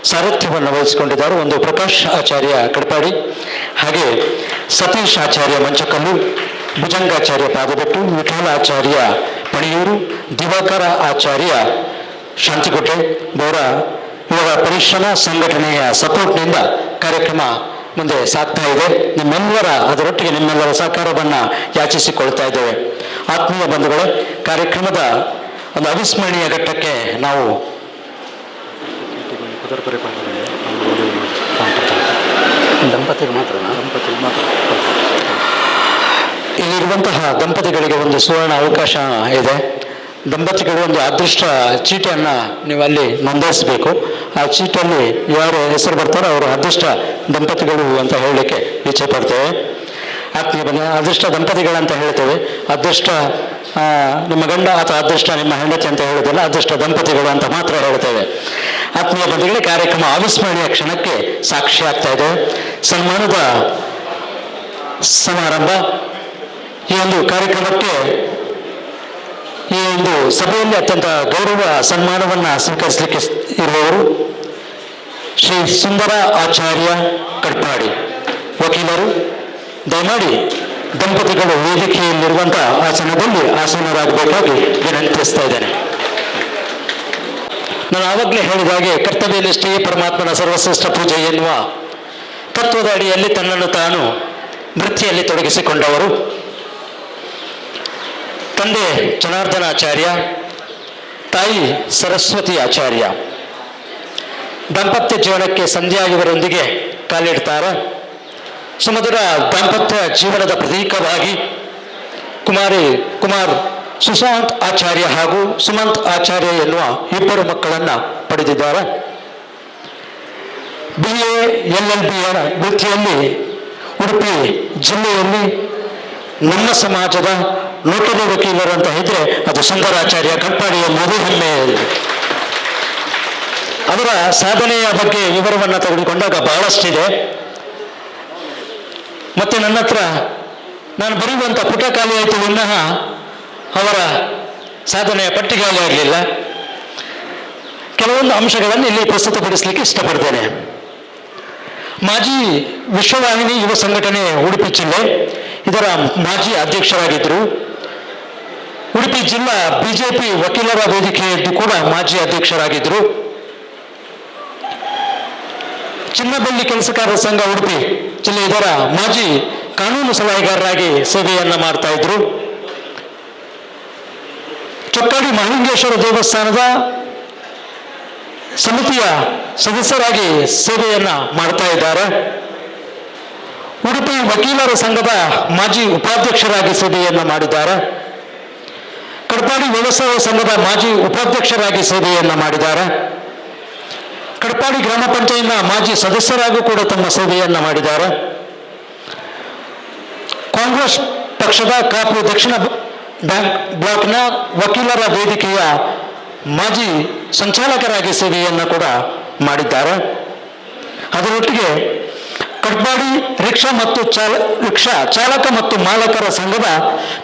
ಸಾರಥ್ಯವನ್ನು ವಹಿಸಿಕೊಂಡಿದ್ದಾರೆ. ಒಂದು ಪ್ರಕಾಶ್ ಆಚಾರ್ಯ ಕಡಪಾಡಿ, ಹಾಗೆ ಸತೀಶ್ ಆಚಾರ್ಯ ಮಂಚಕಲ್ಲು, ಭುಜಂಗಾಚಾರ್ಯ ಪಾದಬೆಟ್ಟು, ವಿಠಲಾಚಾರ್ಯ ಪಣಿಯೂರು, ದಿವಾಕರ ಆಚಾರ್ಯ ಶಾಂತಿಕೋಟೆ ಬೋರ ಇವರ ಪರಿಶ್ರಮ ಸಂಘಟನೆಯ ಸಪೋರ್ಟ್ನಿಂದ ಕಾರ್ಯಕ್ರಮ ಮುಂದೆ ಸಾಗ್ತಾ ಇದೆ. ಅದರೊಟ್ಟಿಗೆ ನಿಮ್ಮೆಲ್ಲರ ಸಹಕಾರವನ್ನು ಯಾಚಿಸಿಕೊಳ್ತಾ ಇದ್ದೇವೆ. ಆತ್ಮೀಯ ಬಂಧುಗಳೇ, ಕಾರ್ಯಕ್ರಮದ ಒಂದು ಅವಿಸ್ಮರಣೀಯ ಘಟ್ಟಕ್ಕೆ ನಾವು ಇಲ್ಲಿರುವಂತಹ ದಂಪತಿಗಳಿಗೆ ಒಂದು ಸುವರ್ಣ ಅವಕಾಶ ಇದೆ. ದಂಪತಿಗಳು ಒಂದು ಅದೃಷ್ಟ ಚೀಟಿಯನ್ನು ನೀವು ಅಲ್ಲಿ ನೋಂದಾಯಿಸಬೇಕು. ಆ ಚೀಟಲ್ಲಿ ಯಾರು ಹೆಸರು ಬರ್ತಾರೋ ಅವರು ಅದೃಷ್ಟ ದಂಪತಿಗಳು ಅಂತ ಹೇಳಲಿಕ್ಕೆ ಇಚ್ಛೆ ಪಡ್ತೇವೆ. ಆತ್ಮೀಯ ಬಂದ ಅದೃಷ್ಟ ದಂಪತಿಗಳಂತ ಹೇಳ್ತೇವೆ. ಅದೃಷ್ಟ ನಿಮ್ಮ ಗಂಡ ಅಥವಾ ಅದೃಷ್ಟ ನಿಮ್ಮ ಹೆಂಡತಿ ಅಂತ ಹೇಳೋದಿಲ್ಲ, ಅದೃಷ್ಟ ದಂಪತಿಗಳು ಅಂತ ಮಾತ್ರ ಹೇಳ್ತೇವೆ. ಆತ್ಮೀಯ ಬಂಧುಗಳೇ, ಕಾರ್ಯಕ್ರಮ ಅವಿಸ್ಮರಣೀಯ ಕ್ಷಣಕ್ಕೆ ಸಾಕ್ಷಿ ಆಗ್ತಾ ಇದೆ. ಸನ್ಮಾನದ ಸಮಾರಂಭ. ಈ ಒಂದು ಕಾರ್ಯಕ್ರಮಕ್ಕೆ, ಈ ಒಂದು ಸಭೆಯಲ್ಲಿ ಅತ್ಯಂತ ಗೌರವ ಸನ್ಮಾನವನ್ನು ಸ್ವೀಕರಿಸಲಿಕ್ಕೆ ಇರುವವರು ಶ್ರೀ ಸುಂದರ ಆಚಾರ್ಯ ಕಡ್ಪಾಡಿ, ವಕೀಲರು. ದಯಮಾಡಿ ದಂಪತಿಗಳು ವೇದಿಕೆಯಲ್ಲಿರುವಂಥ ಆಸನದಲ್ಲಿ ಆಸೀನರಾಗಬೇಕಾಗಿ ವಿನಂತಿಸ್ತಾ ಇದ್ದೇನೆ. ನಾನು ಆವಾಗಲೇ ಹೇಳಿದ ಹಾಗೆ ಕರ್ತವ್ಯ ನಿಷ್ಠೆಯೇ ಪರಮಾತ್ಮನ ಸರ್ವಶ್ರೇಷ್ಠ ಪೂಜೆ ಎನ್ನುವ ತತ್ವದ ಅಡಿಯಲ್ಲಿ ತನ್ನನ್ನು ತಾನು ವೃತ್ತಿಯಲ್ಲಿ ತೊಡಗಿಸಿಕೊಂಡವರು. ತಂದೆ ಜನಾರ್ದನಾಚಾರ್ಯ, ತಾಯಿ ಸರಸ್ವತಿ ಆಚಾರ್ಯ. ದಾಂಪತ್ಯ ಜೀವನಕ್ಕೆ ಸಂಧ್ಯಾ ಇವರೊಂದಿಗೆ ಕಾಲಿಡ್ತಾರೆ. ಸುಮಧುರ ದಾಂಪತ್ಯ ಜೀವನದ ಪ್ರತೀಕವಾಗಿ ಕುಮಾರ್ ಸುಶಾಂತ್ ಆಚಾರ್ಯ ಹಾಗೂ ಸುಮಂತ್ ಆಚಾರ್ಯ ಎನ್ನುವ ಇಬ್ಬರು ಮಕ್ಕಳನ್ನು ಪಡೆದಿದ್ದಾರೆ. BA LLB ವೃತ್ತಿಯಲ್ಲಿ ಉಡುಪಿ ಜಿಲ್ಲೆಯಲ್ಲಿ ನಮ್ಮ ಸಮಾಜದ ನೋಟರಿ ವಕೀಲರು ಅಂತ ಇದ್ರೆ ಅದು ಸುಂದರಾಚಾರ್ಯ ಕಡ್ಪಾಡಿ ಎಂಬುದು ಹೆಮ್ಮೆ. ಅವರ ಸಾಧನೆಯ ಬಗ್ಗೆ ವಿವರವನ್ನು ತೆಗೆದುಕೊಂಡಾಗ ಬಹಳಷ್ಟಿದೆ. ಮತ್ತೆ ನನ್ನ ಹತ್ರ ನಾನು ಬರೆಯುವಂಥ ಪುಟ ಖಾಲಿ ಆಯಿತು ವಿನಃ ಅವರ ಸಾಧನೆಯ ಪಟ್ಟಿಗೆ ಆಗಲಿಲ್ಲ. ಕೆಲವೊಂದು ಅಂಶಗಳನ್ನು ಇಲ್ಲಿ ಪ್ರಸ್ತುತಪಡಿಸಲಿಕ್ಕೆ ಇಷ್ಟಪಡ್ತೇನೆ. ಮಾಜಿ ವಿಶ್ವವಾಹಿನಿ ಯುವ ಸಂಘಟನೆ ಉಡುಪಿ ಜಿಲ್ಲೆ, ಇದರ ಮಾಜಿ ಅಧ್ಯಕ್ಷರಾಗಿದ್ದರು. ಉಡುಪಿ ಜಿಲ್ಲಾ ಬಿಜೆಪಿ ವಕೀಲರ ವೇದಿಕೆಯದ್ದು ಕೂಡ ಮಾಜಿ ಅಧ್ಯಕ್ಷರಾಗಿದ್ದರು. ಚಿನ್ನಬೆಳ್ಳಿ ಕೆಲಸಗಾರರ ಸಂಘ ಉಡುಪಿ ಜಿಲ್ಲೆ, ಇದರ ಮಾಜಿ ಕಾನೂನು ಸಲಹೆಗಾರರಾಗಿ ಸೇವೆಯನ್ನ ಮಾಡ್ತಾ ಇದ್ರು. ಚೊಕ್ಕಾಡಿ ಮಹಾಲಿಂಗೇಶ್ವರ ದೇವಸ್ಥಾನದ ಸಮಿತಿಯ ಸದಸ್ಯರಾಗಿ ಸೇವೆಯನ್ನ ಮಾಡ್ತಾ ಇದ್ದಾರೆ. ಉಡುಪಿ ವಕೀಲರ ಸಂಘದ ಮಾಜಿ ಉಪಾಧ್ಯಕ್ಷರಾಗಿ ಸೇವೆಯನ್ನ ಮಾಡಿದ್ದಾರೆ. ಕಡ್ಪಾಡಿ ವ್ಯವಸಾಯ ಸಂಘದ ಮಾಜಿ ಉಪಾಧ್ಯಕ್ಷರಾಗಿ ಸೇವೆಯನ್ನ ಮಾಡಿದ್ದಾರೆ. ಕಡ್ಪಾಡಿ ಗ್ರಾಮ ಪಂಚಾಯತ್ನ ಮಾಜಿ ಸದಸ್ಯರಾಗೂ ಕೂಡ ತಮ್ಮ ಸೇವೆಯನ್ನ ಮಾಡಿದ್ದಾರೆ. ಕಾಂಗ್ರೆಸ್ ಪಕ್ಷದ ಕಾಪು ದಕ್ಷಿಣ ಬ್ಲಾಕ್ನ ವಕೀಲರ ವೇದಿಕೆಯ ಮಾಜಿ ಸಂಚಾಲಕರಾಗಿ ಸೇವೆಯನ್ನು ಕೂಡ ಮಾಡಿದ್ದಾರೆ. ಅದರೊಟ್ಟಿಗೆ ಕಡ್ಪಾಡಿ ರಿಕ್ಷಾ ಚಾಲಕ ಮತ್ತು ಮಾಲಕರ ಸಂಘದ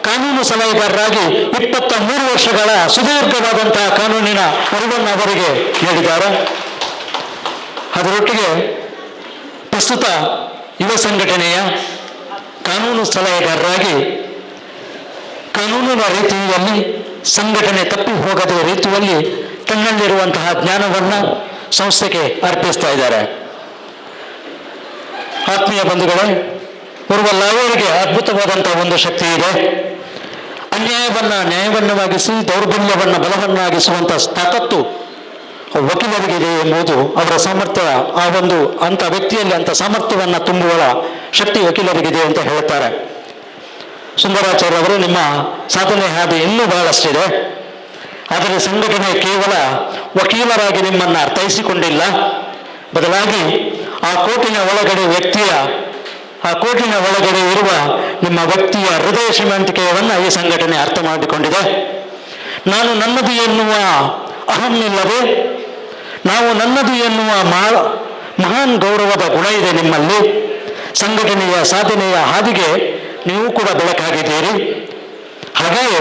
ಕಾನೂನು ಸಲಹೆಗಾರರಾಗಿ 23 ವರ್ಷಗಳ ಸುದೀರ್ಘವಾದಂತಹ ಕಾನೂನಿನ ಅರಿವನ್ನು ಅವರಿಗೆ ನೀಡಿದ್ದಾರೆ. ಅದರೊಟ್ಟಿಗೆ ಪ್ರಸ್ತುತ ಯುವ ಸಂಘಟನೆಯ ಕಾನೂನು ಸಲಹೆಗಾರರಾಗಿ ಕಾನೂನಿನ ರೀತಿಯಲ್ಲಿ ಸಂಘಟನೆ ತಪ್ಪಿ ಹೋಗದ ರೀತಿಯಲ್ಲಿ ತನ್ನಲ್ಲಿರುವಂತಹ ಜ್ಞಾನವನ್ನು ಸಂಸ್ಥೆಗೆ ಅರ್ಪಿಸ್ತಾ ಇದ್ದಾರೆ. ಆತ್ಮೀಯ ಬಂಧುಗಳೇ, ಓರ್ವ ಲಾಯರಿಗೆ ಅದ್ಭುತವಾದಂತಹ ಒಂದು ಶಕ್ತಿ ಇದೆ. ಅನ್ಯಾಯವನ್ನು ನ್ಯಾಯವನ್ನವಾಗಿಸಿ ದೌರ್ಬಲ್ಯವನ್ನು ಬಲವನ್ನಾಗಿಸುವಂಥ ತಾಕತ್ತು ವಕೀಲರಿಗಿದೆ ಎಂಬುದು ಅವರ ಸಾಮರ್ಥ್ಯ. ಅಂಥ ವ್ಯಕ್ತಿಯಲ್ಲಿ ಅಂಥ ಸಾಮರ್ಥ್ಯವನ್ನು ತುಂಬುವ ಶಕ್ತಿ ವಕೀಲರಿಗಿದೆ ಅಂತ ಹೇಳ್ತಾರೆ. ಸುಂದರಾಚಾರ್ಯ ಅವರು, ನಿಮ್ಮ ಸಾಧನೆ ಹಾದಿ ಇನ್ನೂ ಬಹಳಷ್ಟಿದೆ. ಆದರೆ ಸಂಘಟನೆ ಕೇವಲ ವಕೀಲರಾಗಿ ನಿಮ್ಮನ್ನು ಅರ್ಥೈಸಿಕೊಂಡಿಲ್ಲ, ಬದಲಾಗಿ ಆ ಕೋಟಿನ ಒಳಗಡೆ ಇರುವ ನಿಮ್ಮ ವ್ಯಕ್ತಿಯ ಹೃದಯ ಶ್ರೀಮಂತಿಕೆಯನ್ನು ಈ ಸಂಘಟನೆ ಅರ್ಥ ಮಾಡಿಕೊಂಡಿದೆ. ನಾನು ನನ್ನದು ಎನ್ನುವ ಅಹಂ ಇಲ್ಲವೇ, ನಾವು ನನ್ನದು ಎನ್ನುವ ಮಹಾನ್ ಗೌರವದ ಗುಣ ಇದೆ ನಿಮ್ಮಲ್ಲಿ. ಸಂಘಟನೆಯ ಸಾಧನೆಯ ಹಾದಿಗೆ ನೀವು ಕೂಡ ಬೆಳಕಾಗಿದ್ದೀರಿ. ಹಾಗೆಯೇ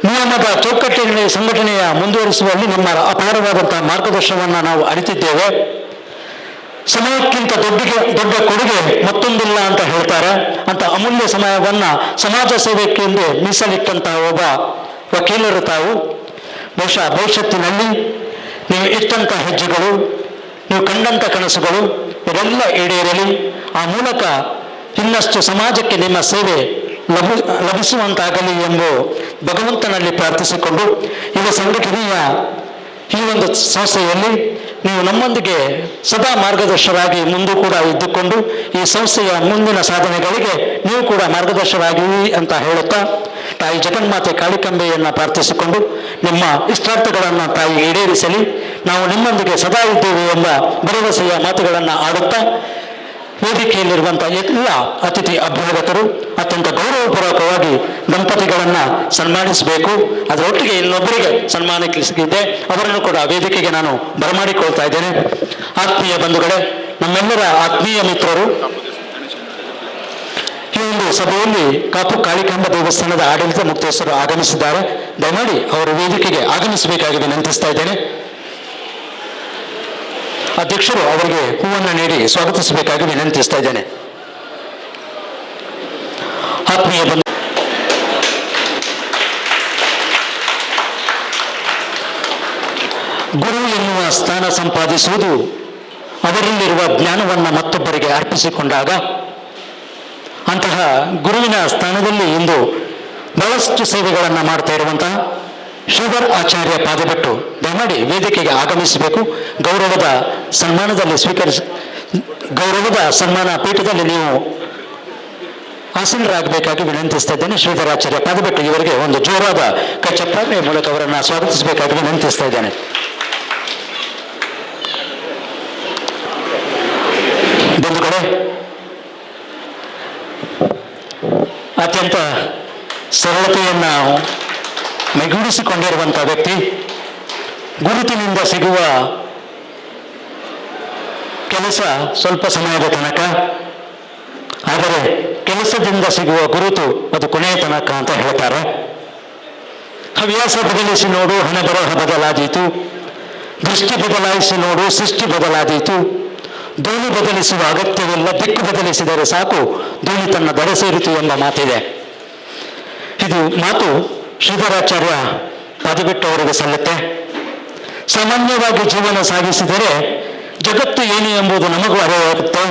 ನಿಯಮದ ಚೌಕಟ್ಟಿನಲ್ಲಿ ಸಂಘಟನೆಯ ಮುಂದುವರಿಸುವಲ್ಲಿ ನಿಮ್ಮ ಅಪಾರವಾದಂತಹ ಮಾರ್ಗದರ್ಶನವನ್ನು ನಾವು ಅರಿತಿದ್ದೇವೆ. ಸಮಯಕ್ಕಿಂತ ದೊಡ್ಡ ಕೊಡುಗೆ ಮತ್ತೊಂದಿಲ್ಲ ಅಂತ ಹೇಳ್ತಾರೆ. ಅಂತ ಅಮೂಲ್ಯ ಸಮಯವನ್ನು ಸಮಾಜ ಸೇವೆಗೆಂದು ಮೀಸಲಿಟ್ಟಂತಹ ಒಬ್ಬ ವಕೀಲರು ತಾವು. ಬಹುಶಃ ಭವಿಷ್ಯತ್ತಿನಲ್ಲಿ ನೀವು ಇಟ್ಟಂಥ ಹೆಜ್ಜೆಗಳು, ನೀವು ಕಂಡಂಥ ಕನಸುಗಳು ಇದೆಲ್ಲ ಈಡೇರಲಿ. ಆ ಮೂಲಕ ಇನ್ನಷ್ಟು ಸಮಾಜಕ್ಕೆ ನಿಮ್ಮ ಸೇವೆ ಲಭಿಸುವಂತಾಗಲಿ ಎಂಬ ಭಗವಂತನಲ್ಲಿ ಪ್ರಾರ್ಥಿಸಿಕೊಂಡು, ಯುವ ಸಂಘಟನೆಯ ಈ ಒಂದು ಸಂಸ್ಥೆಯಲ್ಲಿ ನೀವು ನಮ್ಮೊಂದಿಗೆ ಸದಾ ಮಾರ್ಗದರ್ಶಕರಾಗಿ ಮುಂದೂ ಕೂಡ ಇದ್ದುಕೊಂಡು ಈ ಸಂಸ್ಥೆಯ ಮುಂದಿನ ಸಾಧನೆಗಳಿಗೆ ನೀವು ಕೂಡ ಮಾರ್ಗದರ್ಶಕರಾಗಿರಿ ಅಂತ ಹೇಳುತ್ತಾ ತಾಯಿ ಜಗನ್ಮಾತೆ ಕಾಳಿಕಂಬೆಯನ್ನು ಪ್ರಾರ್ಥಿಸಿಕೊಂಡು ನಿಮ್ಮ ಇಷ್ಟಾರ್ಥಗಳನ್ನು ತಾಯಿ ಈಡೇರಿಸಲಿ, ನಾವು ನಿಮ್ಮೊಂದಿಗೆ ಸದಾ ಇದ್ದೇವೆ ಎಂಬ ಭರವಸೆಯ ಮಾತುಗಳನ್ನು ಆಡುತ್ತಾ ವೇದಿಕೆಯಲ್ಲಿರುವಂಥ ಎಲ್ಲ ಅತಿಥಿ ಅಭ್ಯಾಗತರು ಅತ್ಯಂತ ಗೌರವಪೂರ್ವಕವಾಗಿ ದಂಪತಿಗಳನ್ನು ಸನ್ಮಾನಿಸಬೇಕು. ಅದರೊಟ್ಟಿಗೆ ಇನ್ನೊಬ್ಬರಿಗೆ ಸನ್ಮಾನಿಸಿದ್ದೆ, ಅವರನ್ನು ಕೂಡ ವೇದಿಕೆಗೆ ನಾನು ಬರಮಾಡಿಕೊಳ್ತಾ ಇದ್ದೇನೆ. ಆತ್ಮೀಯ ಬಂಧುಗಳೇ, ನಮ್ಮೆಲ್ಲರ ಆತ್ಮೀಯ ಮಿತ್ರರು ಈ ಒಂದು ಸಭೆಯಲ್ಲಿ ಕಾಪು ಕಾಳಿಕಾಂಬ ದೇವಸ್ಥಾನದ ಆಡಳಿತ ಮುಕ್ತೇಶ್ವರು ಆಗಮಿಸಿದ್ದಾರೆ. ದಯಮಾಡಿ ಅವರು ವೇದಿಕೆಗೆ ಆಗಮಿಸಬೇಕಾಗಿ ವಿನಂತಿಸ್ತಾ ಇದ್ದೇನೆ. ಅಧ್ಯಕ್ಷರು ಅವರಿಗೆ ಹೂವನ್ನು ನೀಡಿ ಸ್ವಾಗತಿಸಬೇಕಾಗಿ ವಿನಂತಿಸ್ತಾ ಇದ್ದೇನೆ. ಆತ್ಮೀಯ ಬಂಧು, ಗುರು ಎನ್ನುವ ಸ್ಥಾನ ಸಂಪಾದಿಸುವುದು ಅವರಲ್ಲಿರುವ ಜ್ಞಾನವನ್ನು ಮತ್ತೊಬ್ಬರಿಗೆ ಅರ್ಪಿಸಿಕೊಂಡಾಗ, ಅಂತಹ ಗುರುವಿನ ಸ್ಥಾನದಲ್ಲಿ ಇಂದು ಬಹಳಷ್ಟು ಸೇವೆಗಳನ್ನು ಮಾಡ್ತಾ ಇರುವಂತಹ ಶ್ರೀಧರ್ ಆಚಾರ್ಯ ಪಾದಬೆಟ್ಟು ದಯಮಾಡಿ ವೇದಿಕೆಗೆ ಆಗಮಿಸಬೇಕು. ಗೌರವದ ಸನ್ಮಾನ ಪೀಠದಲ್ಲಿ ನೀವು ಆಸೀನರಾಗಬೇಕಾಗಿ ವಿನಂತಿಸ್ತಾ ಇದ್ದೇನೆ. ಶ್ರೀಧರ್ ಆಚಾರ್ಯ ಪಾದಬೆಟ್ಟು ಇವರಿಗೆ ಒಂದು ಜೋರಾದ ಕಚ್ಚಪ್ಪಾಟೆಯ ಮೂಲಕ ಅವರನ್ನು ಸ್ವಾಗತಿಸಬೇಕಾಗಿ ವಿನಂತಿಸ್ತಾ ಇದ್ದೇನೆ. ಬಂಧುಗಳೇ, ಅತ್ಯಂತ ಸರಳತೆಯನ್ನು ಮೈಗೂಡಿಸಿಕೊಂಡಿರುವಂಥ ವ್ಯಕ್ತಿ, ಗುರುತಿನಿಂದ ಸಿಗುವ ಕೆಲಸ ಸ್ವಲ್ಪ ಸಮಯದ ತನಕ, ಆದರೆ ಕೆಲಸದಿಂದ ಸಿಗುವ ಗುರುತು ಅದು ಕೊನೆಯ ತನಕ ಅಂತ ಹೇಳ್ತಾರೆ. ಹವ್ಯಾಸ ಬದಲಿಸಿ ನೋಡು ಹಣ ಬರಹ ಬದಲಾದೀತು, ದೃಷ್ಟಿ ಬದಲಾಯಿಸಿ ನೋಡು ಸೃಷ್ಟಿ ಬದಲಾದೀತು, ದೋಣಿ ಬದಲಿಸುವ ಅಗತ್ಯವಿಲ್ಲ, ದಿಕ್ಕು ಬದಲಿಸಿದರೆ ಸಾಕು ದೋಣಿ ತನ್ನ ದಡ ಸೇರಿತು ಎಂಬ ಮಾತಿದೆ. ಇದು ಮಾತು ಶ್ರೀಧರಾಚಾರ್ಯ ಪಾದಬೆಟ್ಟು ಅವರಿಗೆ ಸಲ್ಲುತ್ತೆ. ಸಾಮಾನ್ಯವಾಗಿ ಜೀವನ ಸಾಗಿಸಿದರೆ ಜಗತ್ತು ಏನು ಎಂಬುದು ನಮಗೂ ಅರಿವಾಗುತ್ತೆ.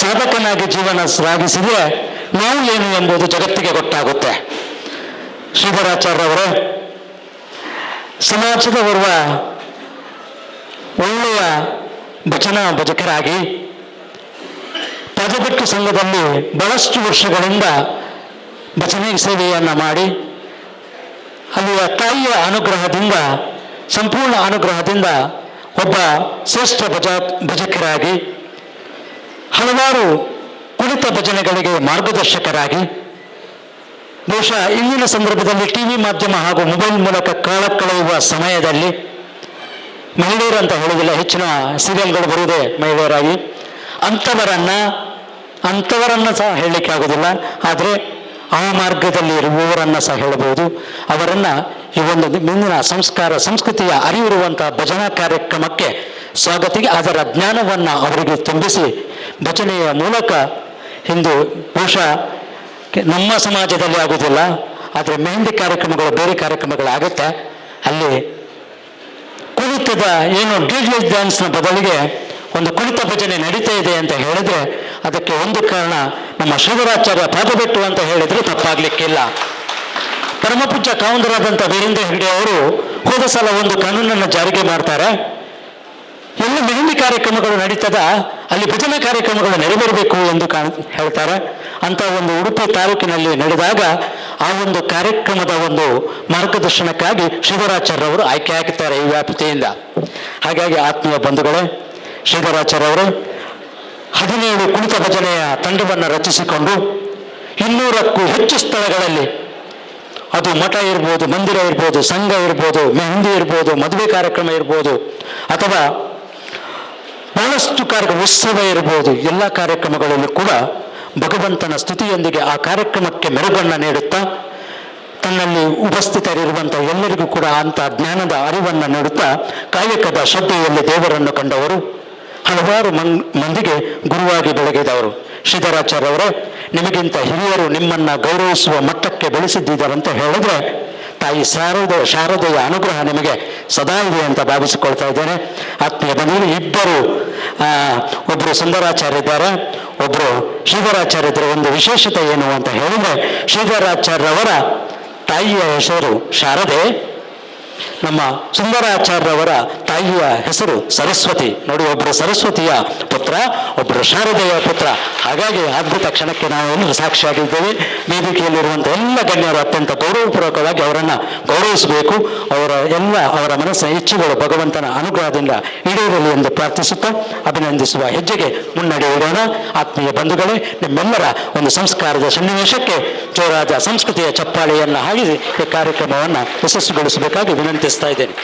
ಸಾಧಕನಾಗಿ ಜೀವನ ಸಾಗಿಸಿದರೆ ನಾವು ಏನು ಎಂಬುದು ಜಗತ್ತಿಗೆ ಗೊತ್ತಾಗುತ್ತೆ. ಶ್ರೀಧರಾಚಾರ್ಯ ಅವರೇ ಸಮಾಜದ ಓರ್ವ ಒಳ್ಳೆಯ ಭಜಕರಾಗಿ ಪಾದಬೆಟ್ಟು ಸಂಘದಲ್ಲಿ ಬಹಳಷ್ಟು ವರ್ಷಗಳಿಂದ ಭಜನೆ ಸೇವೆಯನ್ನು ಮಾಡಿ ಅಲ್ಲಿಯ ತಾಯಿಯ ಅನುಗ್ರಹದಿಂದ, ಸಂಪೂರ್ಣ ಅನುಗ್ರಹದಿಂದ ಒಬ್ಬ ಶ್ರೇಷ್ಠ ಭಜಕರಾಗಿ ಹಲವಾರು ಕುಣಿತ ಭಜನೆಗಳಿಗೆ ಮಾರ್ಗದರ್ಶಕರಾಗಿ, ಬಹುಶಃ ಇಂದಿನ ಸಂದರ್ಭದಲ್ಲಿ ಟಿವಿ ಮಾಧ್ಯಮ ಹಾಗೂ ಮೊಬೈಲ್ ಮೂಲಕ ಕಾಲ ಕಳೆಯುವ ಸಮಯದಲ್ಲಿ ಮಹಿಳೆಯರು ಅಂತ ಹೇಳೋದಿಲ್ಲ, ಹೆಚ್ಚಿನ ಸೀರಿಯಲ್ಗಳು ಬರುವುದೇ ಮಹಿಳೆಯರಾಗಿ, ಅಂಥವರನ್ನು ಸಹ ಹೇಳಲಿಕ್ಕೆ ಆಗೋದಿಲ್ಲ, ಆದರೆ ಆ ಮಾರ್ಗದಲ್ಲಿ ಇರುವವರನ್ನು ಸಹ ಹೇಳಬಹುದು. ಅವರನ್ನು ಈ ಒಂದು ಮುಂದಿನ ಸಂಸ್ಕಾರ ಸಂಸ್ಕೃತಿಯ ಅರಿವಿರುವಂಥ ಭಜನಾ ಕಾರ್ಯಕ್ರಮಕ್ಕೆ ಸ್ವಾಗತಿಗೆ ಅದರ ಜ್ಞಾನವನ್ನು ಅವರಿಗೆ ತುಂಬಿಸಿ ಭಜನೆಯ ಮೂಲಕ ಇಂದು ಬಹುಶಃ ನಮ್ಮ ಸಮಾಜದಲ್ಲಿ ಆಗೋದಿಲ್ಲ, ಆದರೆ ಮೆಹಂದಿ ಕಾರ್ಯಕ್ರಮಗಳು ಬೇರೆ ಕಾರ್ಯಕ್ರಮಗಳಾಗುತ್ತೆ. ಅಲ್ಲಿ ಕುಣಿತದ ಏನು ಡಿಜೆ ಡ್ಯಾನ್ಸ್ನ ಬದಲಿಗೆ ಒಂದು ಕುಣಿತ ಭಜನೆ ನಡೀತಾ ಇದೆ ಅಂತ ಹೇಳಿದ್ರೆ ಅದಕ್ಕೆ ಒಂದು ಕಾರಣ ನಮ್ಮ ಶ್ರೀಧರಾಚಾರ್ಯ ಪಾದಬೆಟ್ಟು ಅಂತ ಹೇಳಿದ್ರೆ ತಪ್ಪಾಗ್ಲಿಕ್ಕಿಲ್ಲ. ಪರಮಪೂಜ್ಯ ಕಾವಂದರಾದಂಥ ವೀರೇಂದ್ರ ಹೆಗ್ಡೆ ಅವರು ಹೋದ ಸಲ ಒಂದು ಕಾನೂನನ್ನು ಜಾರಿಗೆ ಮಾಡ್ತಾರೆ. ಎಲ್ಲಿ ಮೆಹಂದಿ ಕಾರ್ಯಕ್ರಮಗಳು ನಡೀತದ ಅಲ್ಲಿ ಭಜನಾ ಕಾರ್ಯಕ್ರಮಗಳು ನೆರವೇರಬೇಕು ಎಂದು ಹೇಳ್ತಾರೆ. ಅಂತ ಒಂದು ಉಡುಪಿ ತಾಲೂಕಿನಲ್ಲಿ ನಡೆದಾಗ ಆ ಒಂದು ಕಾರ್ಯಕ್ರಮದ ಒಂದು ಮಾರ್ಗದರ್ಶನಕ್ಕಾಗಿ ಶ್ರೀಧರಾಚಾರ್ಯ ಅವರು ಆಯ್ಕೆ ಹಾಕುತ್ತಾರೆ ಈ ವ್ಯಾಪ್ತಿಯಿಂದ. ಹಾಗಾಗಿ ಆತ್ಮೀಯ ಬಂಧುಗಳೇ, ಶ್ರೀಧರಾಚಾರ್ಯ ಅವರು 17 ಕುಣಿತ ಭಜನೆಯ ತಂಡವನ್ನು ರಚಿಸಿಕೊಂಡು 200ಕ್ಕೂ ಹೆಚ್ಚು ಸ್ಥಳಗಳಲ್ಲಿ, ಅದು ಮಠ ಇರ್ಬೋದು, ಮಂದಿರ ಇರ್ಬೋದು, ಸಂಘ ಇರ್ಬೋದು, ಮೆಹಂದಿ ಇರ್ಬೋದು, ಮದುವೆ ಕಾರ್ಯಕ್ರಮ ಇರ್ಬೋದು, ಅಥವಾ ಬಹಳಷ್ಟು ಉತ್ಸವ ಇರ್ಬೋದು, ಎಲ್ಲ ಕಾರ್ಯಕ್ರಮಗಳಲ್ಲೂ ಕೂಡ ಭಗವಂತನ ಸ್ತುತಿಯೊಂದಿಗೆ ಆ ಕಾರ್ಯಕ್ರಮಕ್ಕೆ ಮೆರುಗನ್ನು ನೀಡುತ್ತಾ ತನ್ನಲ್ಲಿ ಉಪಸ್ಥಿತರಿರುವಂಥ ಎಲ್ಲರಿಗೂ ಕೂಡ ಅಂಥ ಜ್ಞಾನದ ಅರಿವನ್ನು ನೀಡುತ್ತಾ ಕಾಯಕದ ಶ್ರದ್ಧೆಯಲ್ಲಿ ದೇವರನ್ನು ಕಂಡವರು, ಹಲವಾರು ಮಂದಿಗೆ ಗುರುವಾಗಿ ಬೆಳಗಿದವರು. ಶ್ರೀಧರಾಚಾರ್ಯ ಅವರೇ, ನಿಮಗಿಂತ ಹಿರಿಯರು ನಿಮ್ಮನ್ನು ಗೌರವಿಸುವ ಮಟ್ಟಕ್ಕೆ ಬೆಳೆಸಿದ್ದಾರಂತ ಹೇಳಿದ್ರೆ ತಾಯಿ ಶಾರದೆಯ ಅನುಗ್ರಹ ನಿಮಗೆ ಸದಾ ಇದೆ ಅಂತ ಭಾವಿಸಿಕೊಳ್ತಾ ಇದ್ದೇನೆ. ಆತ್ಮೀಯ ಬಂಧುಗಳು, ಇಬ್ಬರು, ಒಬ್ಬರು ಸುಂದರಾಚಾರ್ಯ ಇದ್ದಾರೆ, ಒಬ್ಬರು ಶ್ರೀಧರಾಚಾರ್ಯ ಇದ್ದಾರೆ. ಒಂದು ವಿಶೇಷತೆ ಏನು ಅಂತ ಹೇಳಿದ್ರೆ ಶ್ರೀಧರಾಚಾರ್ಯವರ ತಾಯಿಯ ಹೆಸರು ಶಾರದೆ, ನಮ್ಮ ಸುಂದರಾಚಾರ್ಯರವರ ತಾಯಿಯ ಹೆಸರು ಸರಸ್ವತಿ. ನೋಡಿ, ಒಬ್ಬರು ಸರಸ್ವತಿಯ ಪುತ್ರ, ಒಬ್ಬರು ಶಾರದೆಯ ಪುತ್ರ. ಹಾಗಾಗಿ ಅದ್ಭುತ ಕ್ಷಣಕ್ಕೆ ನಾವೆಲ್ಲರೂ ಸಾಕ್ಷಿಯಾಗಿದ್ದೇವೆ. ವೇದಿಕೆಯಲ್ಲಿರುವಂಥ ಎಲ್ಲ ಗಣ್ಯರು ಅತ್ಯಂತ ಗೌರವಪೂರ್ವಕವಾಗಿ ಅವರನ್ನು ಗೌರವಿಸಬೇಕು. ಅವರ ಮನಸ್ಸಿನ ಇಚ್ಛೆಗಳು ಭಗವಂತನ ಅನುಗ್ರಹದಿಂದ ಈಡೇರಲಿ ಎಂದು ಪ್ರಾರ್ಥಿಸುತ್ತಾ ಅಭಿನಂದಿಸುವ ಹೆಜ್ಜೆಗೆ ಮುನ್ನಡೆಯೋಣ. ಆತ್ಮೀಯ ಬಂಧುಗಳೇ, ನಿಮ್ಮೆಲ್ಲರ ಒಂದು ಸಂಸ್ಕಾರದ ಸನ್ನಿವೇಶಕ್ಕೆ ಜೋರಾದ ಸಂಸ್ಕೃತಿಯ ಚಪ್ಪಾಳೆಯನ್ನು ಹಾಕಿಸಿ ಈ ಕಾರ್ಯಕ್ರಮವನ್ನು ಯಶಸ್ವಿಗೊಳಿಸಬೇಕಾಗಿ ವಿನಂತಿಸ್ತಾ ಇದ್ದೇನೆ.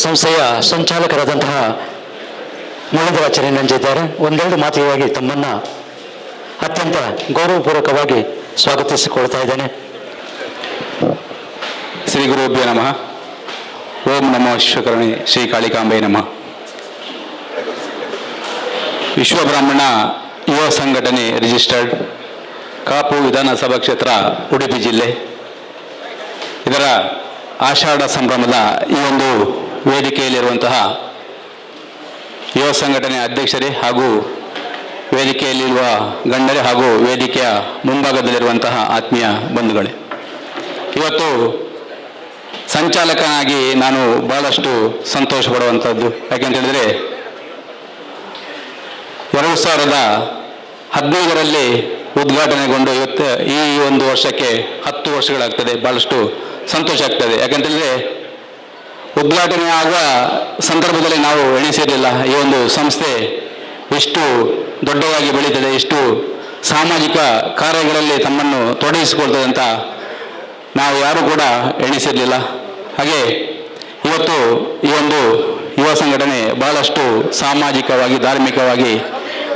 ಸಂಸ್ಥೆಯ ಸಂಚಾಲಕರಾದಂತಹ ಮುರಳೀಧರಾಚಾರ್ಯ ನಂಜಿದ್ದಾರೆ. ಒಂದೆರಡು ಮಾತಿಗಾಗಿ ತಮ್ಮನ್ನು ಅತ್ಯಂತ ಗೌರವಪೂರ್ವಕವಾಗಿ ಸ್ವಾಗತಿಸಿಕೊಳ್ತಾ ಇದ್ದೇನೆ. ಶ್ರೀ ಗುರುಭ್ಯೋ ನಮಃ. ಓಂ ನಮೋ ವಿಶ್ವಕರ್ಣಿ ಶ್ರೀ ಕಾಳಿಕಾಂಬೆ ನಮಃ. ವಿಶ್ವಬ್ರಾಹ್ಮಣ ಯುವ ಸಂಘಟನೆ ರಿಜಿಸ್ಟರ್ಡ್, ಕಾಪು ವಿಧಾನಸಭಾ ಕ್ಷೇತ್ರ, ಉಡುಪಿ ಜಿಲ್ಲೆ. ಇದರ ಆಷಾಢ ಸಂಭ್ರಮದ ಈ ಒಂದು ವೇದಿಕೆಯಲ್ಲಿರುವಂತಹ ಯುವ ಸಂಘಟನೆ ಅಧ್ಯಕ್ಷರೇ ಹಾಗೂ ವೇದಿಕೆಯಲ್ಲಿರುವ ಗಣ್ಯರೇ ಹಾಗೂ ವೇದಿಕೆಯ ಮುಂಭಾಗದಲ್ಲಿರುವಂತಹ ಆತ್ಮೀಯ ಬಂಧುಗಳೇ, ಇವತ್ತು ಸಂಚಾಲಕನಾಗಿ ನಾನು ಬಹಳಷ್ಟು ಸಂತೋಷ ಪಡುವಂಥದ್ದು. ಯಾಕೆಂತೇಳಿದರೆ 2015ರಲ್ಲಿ ಉದ್ಘಾಟನೆಗೊಂಡು ಇವತ್ತು ಈ ಒಂದು ವರ್ಷಕ್ಕೆ 10 ವರ್ಷಗಳಾಗ್ತದೆ. ಭಾಳಷ್ಟು ಸಂತೋಷ ಆಗ್ತದೆ. ಯಾಕೆಂತೇಳಿದರೆ ಉದ್ಘಾಟನೆ ಆಗುವ ಸಂದರ್ಭದಲ್ಲಿ ನಾವು ಎಣಿಸಿರಲಿಲ್ಲ ಈ ಒಂದು ಸಂಸ್ಥೆ ಎಷ್ಟು ದೊಡ್ಡದಾಗಿ ಬೆಳೀತದೆ, ಎಷ್ಟು ಸಾಮಾಜಿಕ ಕಾರ್ಯಗಳಲ್ಲಿ ತಮ್ಮನ್ನು ತೊಡಗಿಸಿಕೊಳ್ತದೆ ಅಂತ ನಾವು ಯಾರೂ ಕೂಡ ಎಣಿಸಿರಲಿಲ್ಲ. ಹಾಗೆ ಇವತ್ತು ಈ ಒಂದು ಯುವ ಸಂಘಟನೆ ಬಹಳಷ್ಟು ಸಾಮಾಜಿಕವಾಗಿ, ಧಾರ್ಮಿಕವಾಗಿ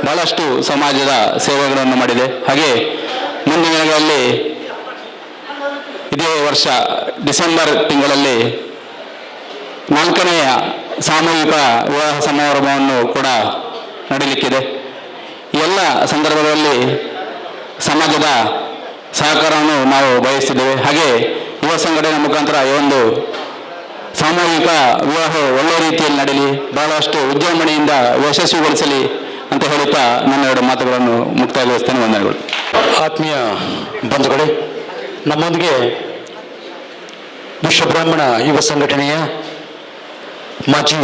ಬಹಳಷ್ಟು ಸಮಾಜದ ಸೇವೆಗಳನ್ನು ಮಾಡಿದೆ. ಹಾಗೆ ಮುಂದಿನ ದಿನಗಳಲ್ಲಿ ಇದೇ ವರ್ಷ ಡಿಸೆಂಬರ್ ತಿಂಗಳಲ್ಲಿ 4ನೇ ಸಾಮೂಹಿಕ ವಿವಾಹ ಸಮಾರಂಭವನ್ನು ಕೂಡ ನಡೆಯಲಿಕ್ಕಿದೆ. ಈ ಎಲ್ಲ ಸಂದರ್ಭಗಳಲ್ಲಿ ಸಮಾಜದ ಸಹಕಾರವನ್ನು ನಾವು ಬಯಸ್ತಿದ್ದೇವೆ. ಹಾಗೆ ಯುವ ಸಂಘಟನೆ ಮುಖಾಂತರ ಈ ಒಂದು ಸಾಮೂಹಿಕ ವಿವಾಹ ಒಳ್ಳೆಯ ರೀತಿಯಲ್ಲಿ ನಡೆಯಲಿ, ಬಹಳಷ್ಟು ವಿಜೃಂಭಣೆಯಿಂದ ಯಶಸ್ವಿಗೊಳಿಸಲಿ ಅಂತ ಹೇಳುತ್ತಾ ನನ್ನ 2 ಮಾತುಗಳನ್ನು ಮುಕ್ತಾಯಗೊಳಿಸ್ತೇನೆ. ವಂದನೆಗಳು. ಆತ್ಮೀಯ ಬಂಧುಗಳೇ, ನಮ್ಮೊಂದಿಗೆ ವಿಶ್ವಬ್ರಾಹ್ಮಣ ಯುವ ಸಂಘಟನೆಯ ಮಾಜಿ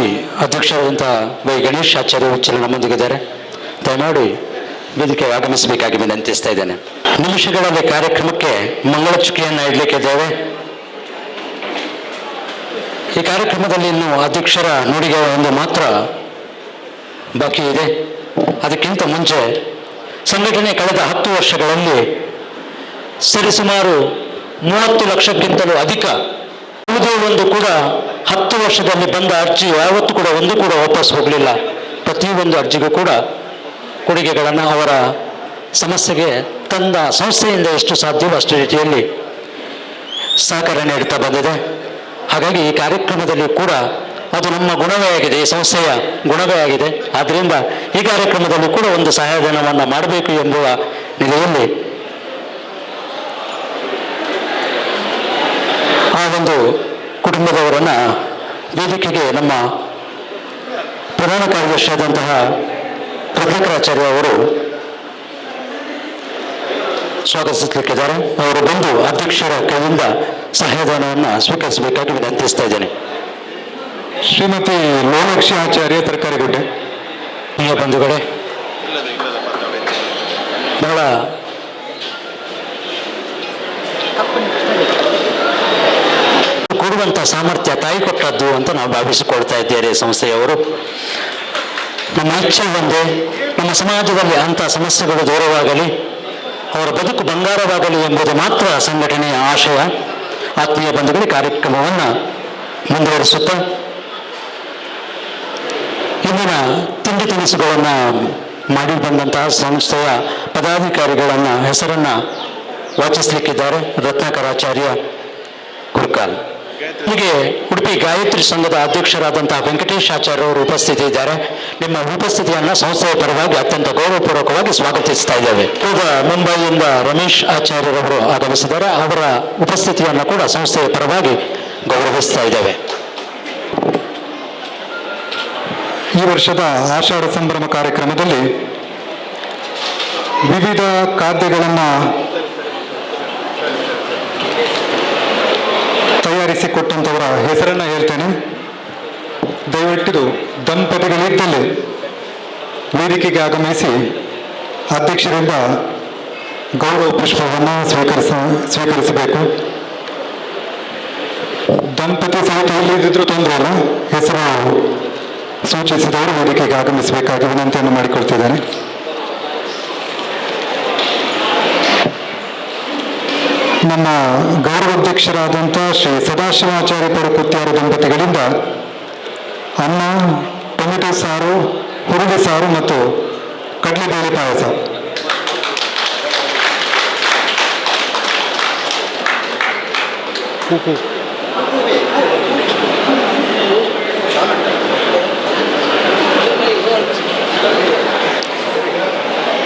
ಅಧ್ಯಕ್ಷರಾದಂಥ ವೈ ಗಣೇಶ್ ಆಚಾರ್ಯ ಉಚ್ಚಲ ನಮ್ಮೊಂದಿಗಿದ್ದಾರೆ. ದಯಮಾಡಿ ವೇದಿಕೆಗೆ ಆಗಮಿಸಬೇಕಾಗಿ ವಿನಂತಿಸ್ತಾ ಇದ್ದೇನೆ. ನಿಮಿಷಗಳಲ್ಲಿ ಕಾರ್ಯಕ್ರಮಕ್ಕೆ ಮಂಗಳಚುಕ್ಕಿಯನ್ನು ಇಡಲಿಕ್ಕಿದ್ದೇವೆ. ಈ ಕಾರ್ಯಕ್ರಮದಲ್ಲಿ ಇನ್ನು ಅಧ್ಯಕ್ಷರ ನುಡಿಗೆ ಒಂದು ಮಾತ್ರ ಬಾಕಿ ಇದೆ. ಅದಕ್ಕಿಂತ ಮುಂಚೆ ಸಂಘಟನೆ ಕಳೆದ 10 ವರ್ಷಗಳಲ್ಲಿ ಸರಿಸುಮಾರು 30 ಲಕ್ಷಕ್ಕಿಂತಲೂ ಅಧಿಕ ಯಾವುದೇ ಒಂದು ಕೂಡ 10 ವರ್ಷದಲ್ಲಿ ಬಂದ ಅರ್ಜಿ ಯಾವತ್ತೂ ಕೂಡ ಒಂದು ಕೂಡ ವಾಪಸ್ ಹೋಗಲಿಲ್ಲ. ಪ್ರತಿಯೊಂದು ಅರ್ಜಿಗೂ ಕೂಡ ಕೊಡುಗೆಗಳನ್ನು ಅವರ ಸಮಸ್ಯೆಗೆ ತಂದ ಸಂಸ್ಥೆಯಿಂದ ಎಷ್ಟು ಸಾಧ್ಯವೋ ಅಷ್ಟು ರೀತಿಯಲ್ಲಿ ಸಹಕಾರ ನೀಡುತ್ತಾ ಬಂದಿದೆ. ಹಾಗಾಗಿ ಈ ಕಾರ್ಯಕ್ರಮದಲ್ಲಿ ಕೂಡ ಅದು ನಮ್ಮ ಗುಣವೇ ಆಗಿದೆ, ಈ ಸಂಸ್ಥೆಯ ಗುಣವೇ ಆಗಿದೆ. ಆದ್ದರಿಂದ ಈ ಕಾರ್ಯಕ್ರಮದಲ್ಲಿ ಕೂಡ ಒಂದು ಸಹಾಯಧನವನ್ನು ಮಾಡಬೇಕು ಎಂಬುವ ನೆಲೆಯಲ್ಲಿ ಆ ಒಂದು ಕುಟುಂಬದವರನ್ನು ವೇದಿಕೆಗೆ ನಮ್ಮ ಪ್ರಧಾನ ಕಾರ್ಯದರ್ಶಿಯಾದಂತಹ ರತ್ನಾಕರಾಚಾರ್ಯ ಅವರು ಸ್ವಾಗತಿಸಲಿಕ್ಕಿದ್ದಾರೆ. ಅವರು ಬಂದು ಅಧ್ಯಕ್ಷರ ಕೈಯಿಂದ ಸಹಾಯಧನವನ್ನು ಸ್ವೀಕರಿಸಬೇಕಾಗಿ ವಿನಂತಿಸ್ತಾ ಇದ್ದೇನೆ. ಶ್ರೀಮತಿ ಲೋಲಾಕ್ಷಿ ಆಚಾರ್ಯ ತರಕಾರಿಗುಡ್ಡೆ. ಪ್ರಿಯ ಬಂಧುಗಳೇ, ಬಹಳ ಕೊಡುವಂಥ ಸಾಮರ್ಥ್ಯ ತಾಯಿ ಕೊಟ್ಟದ್ದು ಅಂತ ನಾವು ಭಾವಿಸಿಕೊಳ್ತಾ ಇದ್ದೇವೆ. ಸಂಸ್ಥೆಯವರು ನಮ್ಮ ಇಚ್ಛೆ ಒಂದೇ, ನಮ್ಮ ಸಮಾಜದಲ್ಲಿ ಅಂಥ ಸಮಸ್ಯೆಗಳು ದೂರವಾಗಲಿ, ಅವರ ಬದುಕು ಬಂಗಾರವಾಗಲಿ ಎಂಬುದು ಮಾತ್ರ ಸಂಘಟನೆಯ ಆಶಯ. ಆತ್ಮೀಯ ಬಂಧುಗಳು, ಕಾರ್ಯಕ್ರಮವನ್ನು ಮುಂದುವರಿಸುತ್ತಾ ಇಂದಿನ ತಿಂಡಿ ತಿನಿಸುಗಳನ್ನು ಮಾಡಿ ಬಂದಂತಹ ಸಂಸ್ಥೆಯ ಪದಾಧಿಕಾರಿಗಳನ್ನು ಹೆಸರನ್ನು ವಾಚಿಸಲಿಕ್ಕಿದ್ದಾರೆ. ರತ್ನಾಕರಾಚಾರ್ಯ ಕುರ್ಕಾಲ್. ಹೀಗೆ ಉಡುಪಿ ಗಾಯತ್ರಿ ಸಂಘದ ಅಧ್ಯಕ್ಷರಾದಂತಹ ವೆಂಕಟೇಶ್ ಆಚಾರ್ಯ ಅವರು ಉಪಸ್ಥಿತಿ ಇದ್ದಾರೆ. ನಿಮ್ಮ ಉಪಸ್ಥಿತಿಯನ್ನು ಸಂಸ್ಥೆಯ ಪರವಾಗಿ ಅತ್ಯಂತ ಗೌರವಪೂರ್ವಕವಾಗಿ ಸ್ವಾಗತಿಸ್ತಾ ಇದ್ದೇವೆ. ಈಗ ಮುಂಬೈಯಿಂದ ರಮೇಶ್ ಆಚಾರ್ಯರವರು ಆಗಮಿಸಿದ್ದಾರೆ. ಅವರ ಉಪಸ್ಥಿತಿಯನ್ನು ಕೂಡ ಸಂಸ್ಥೆಯ ಪರವಾಗಿ ಗೌರವಿಸ್ತಾ ಇದ್ದೇವೆ. ಈ ವರ್ಷದ ಆಷಾಢ ಸಂಭ್ರಮ ಕಾರ್ಯಕ್ರಮದಲ್ಲಿ ವಿವಿಧ ಖಾದ್ಯಗಳನ್ನು ತಯಾರಿಸಿಕೊಟ್ಟಂಥವರ ಹೆಸರನ್ನು ಹೇಳ್ತೇನೆ. ದಯವಿಟ್ಟು ದಂಪತಿಗಳಿದ್ದಲ್ಲಿ ವೇದಿಕೆಗೆ ಆಗಮಿಸಿ ಅಧ್ಯಕ್ಷರಿಂದ ಗೌರವ ಪುಷ್ಪವನ್ನು ಸ್ವೀಕರಿಸಬೇಕು. ದಂಪತಿ ಸಹಿತ ಇಲ್ಲದಿದ್ರೂ ತೊಂದರೆ ಇಲ್ಲ, ಹೆಸರು ಸೂಚಿಸಿದವರು ವೇದಿಕೆಗೆ ಆಗಮಿಸಬೇಕಾಗಿ ವಿನಂತಿಯನ್ನು ಮಾಡಿಕೊಳ್ತಿದ್ದೇನೆ. ನಮ್ಮ ಗೌರವಾಧ್ಯಕ್ಷರಾದಂಥ ಶ್ರೀ ಸದಾಶಿವಾಚಾರ್ಯ ಪಡುಕುತ್ಯಾರ ದಂಪತಿಗಳಿಂದ ಅನ್ನ, ಟೊಮೆಟೊ ಸಾರು, ಹುರುಳಿ ಸಾರು ಮತ್ತು ಕಡಲೆಬೇಳೆ ಪಾಯಸ.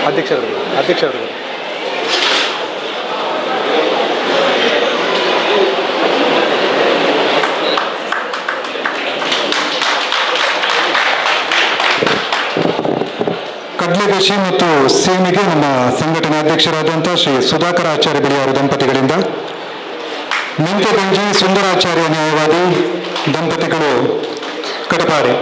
ಅಧ್ಯಕ್ಷರು ಕಡ್ಲೆಗಶಿ ಮತ್ತು ಸೇಮಿಗೆ ನಮ್ಮ ಸಂಘಟನಾ ಅಧ್ಯಕ್ಷರಾದಂಥ ಶ್ರೀ ಸುಧಾಕರ ಆಚಾರ್ಯ ಬಿಳಿಯಾರು ದಂಪತಿಗಳಿಂದ ಮೆಂತ್ಯಗಂಜಿ ಸುಂದರಾಚಾರ್ಯ ನ್ಯಾಯವಾದಿ ದಂಪತಿಗಳು ಕಡಪಾಡಿ.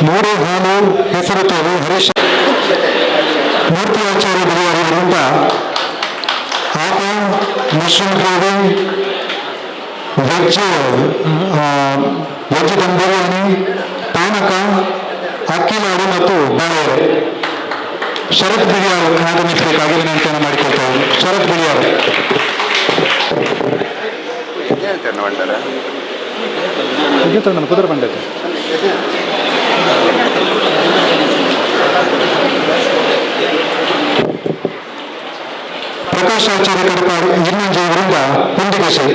ಮೂರು ಹಾಲು ಹೆಸರು ತೋರು ಹರೀಶ್ ಮೂರ್ತಿ ಆಚಾರ್ಯ ಬಿಳಿಯಾರಿವರಿಂದ ಆಟ, mushroom gravy, veg dum biryani, ಪಾನಕ, ಅಕ್ಕಿ ಲಾಡು ಮತ್ತು ಬಾಳೆಹೊರೆ. ಶರತ್ ಬಿಳಿಯಾರು ಆಗಮಿಸಬೇಕಾಗಿ ವಿನಂತಿಯನ್ನು ಮಾಡಿಕೊಳ್ತೇವೆ. ಶರತ್ ಬಿಳಿಯಾರು. ನನ್ನ ಕುದುರೆ ಬಂಡೈತೆ. ಪ್ರಕಾಶ್ ಆಚಾರ್ಯ ಕಡಪಾಡಿ ಇನ್ನಂಜೆ ಇವರಿಂದ ಪುಂಡಿಗಶೆ,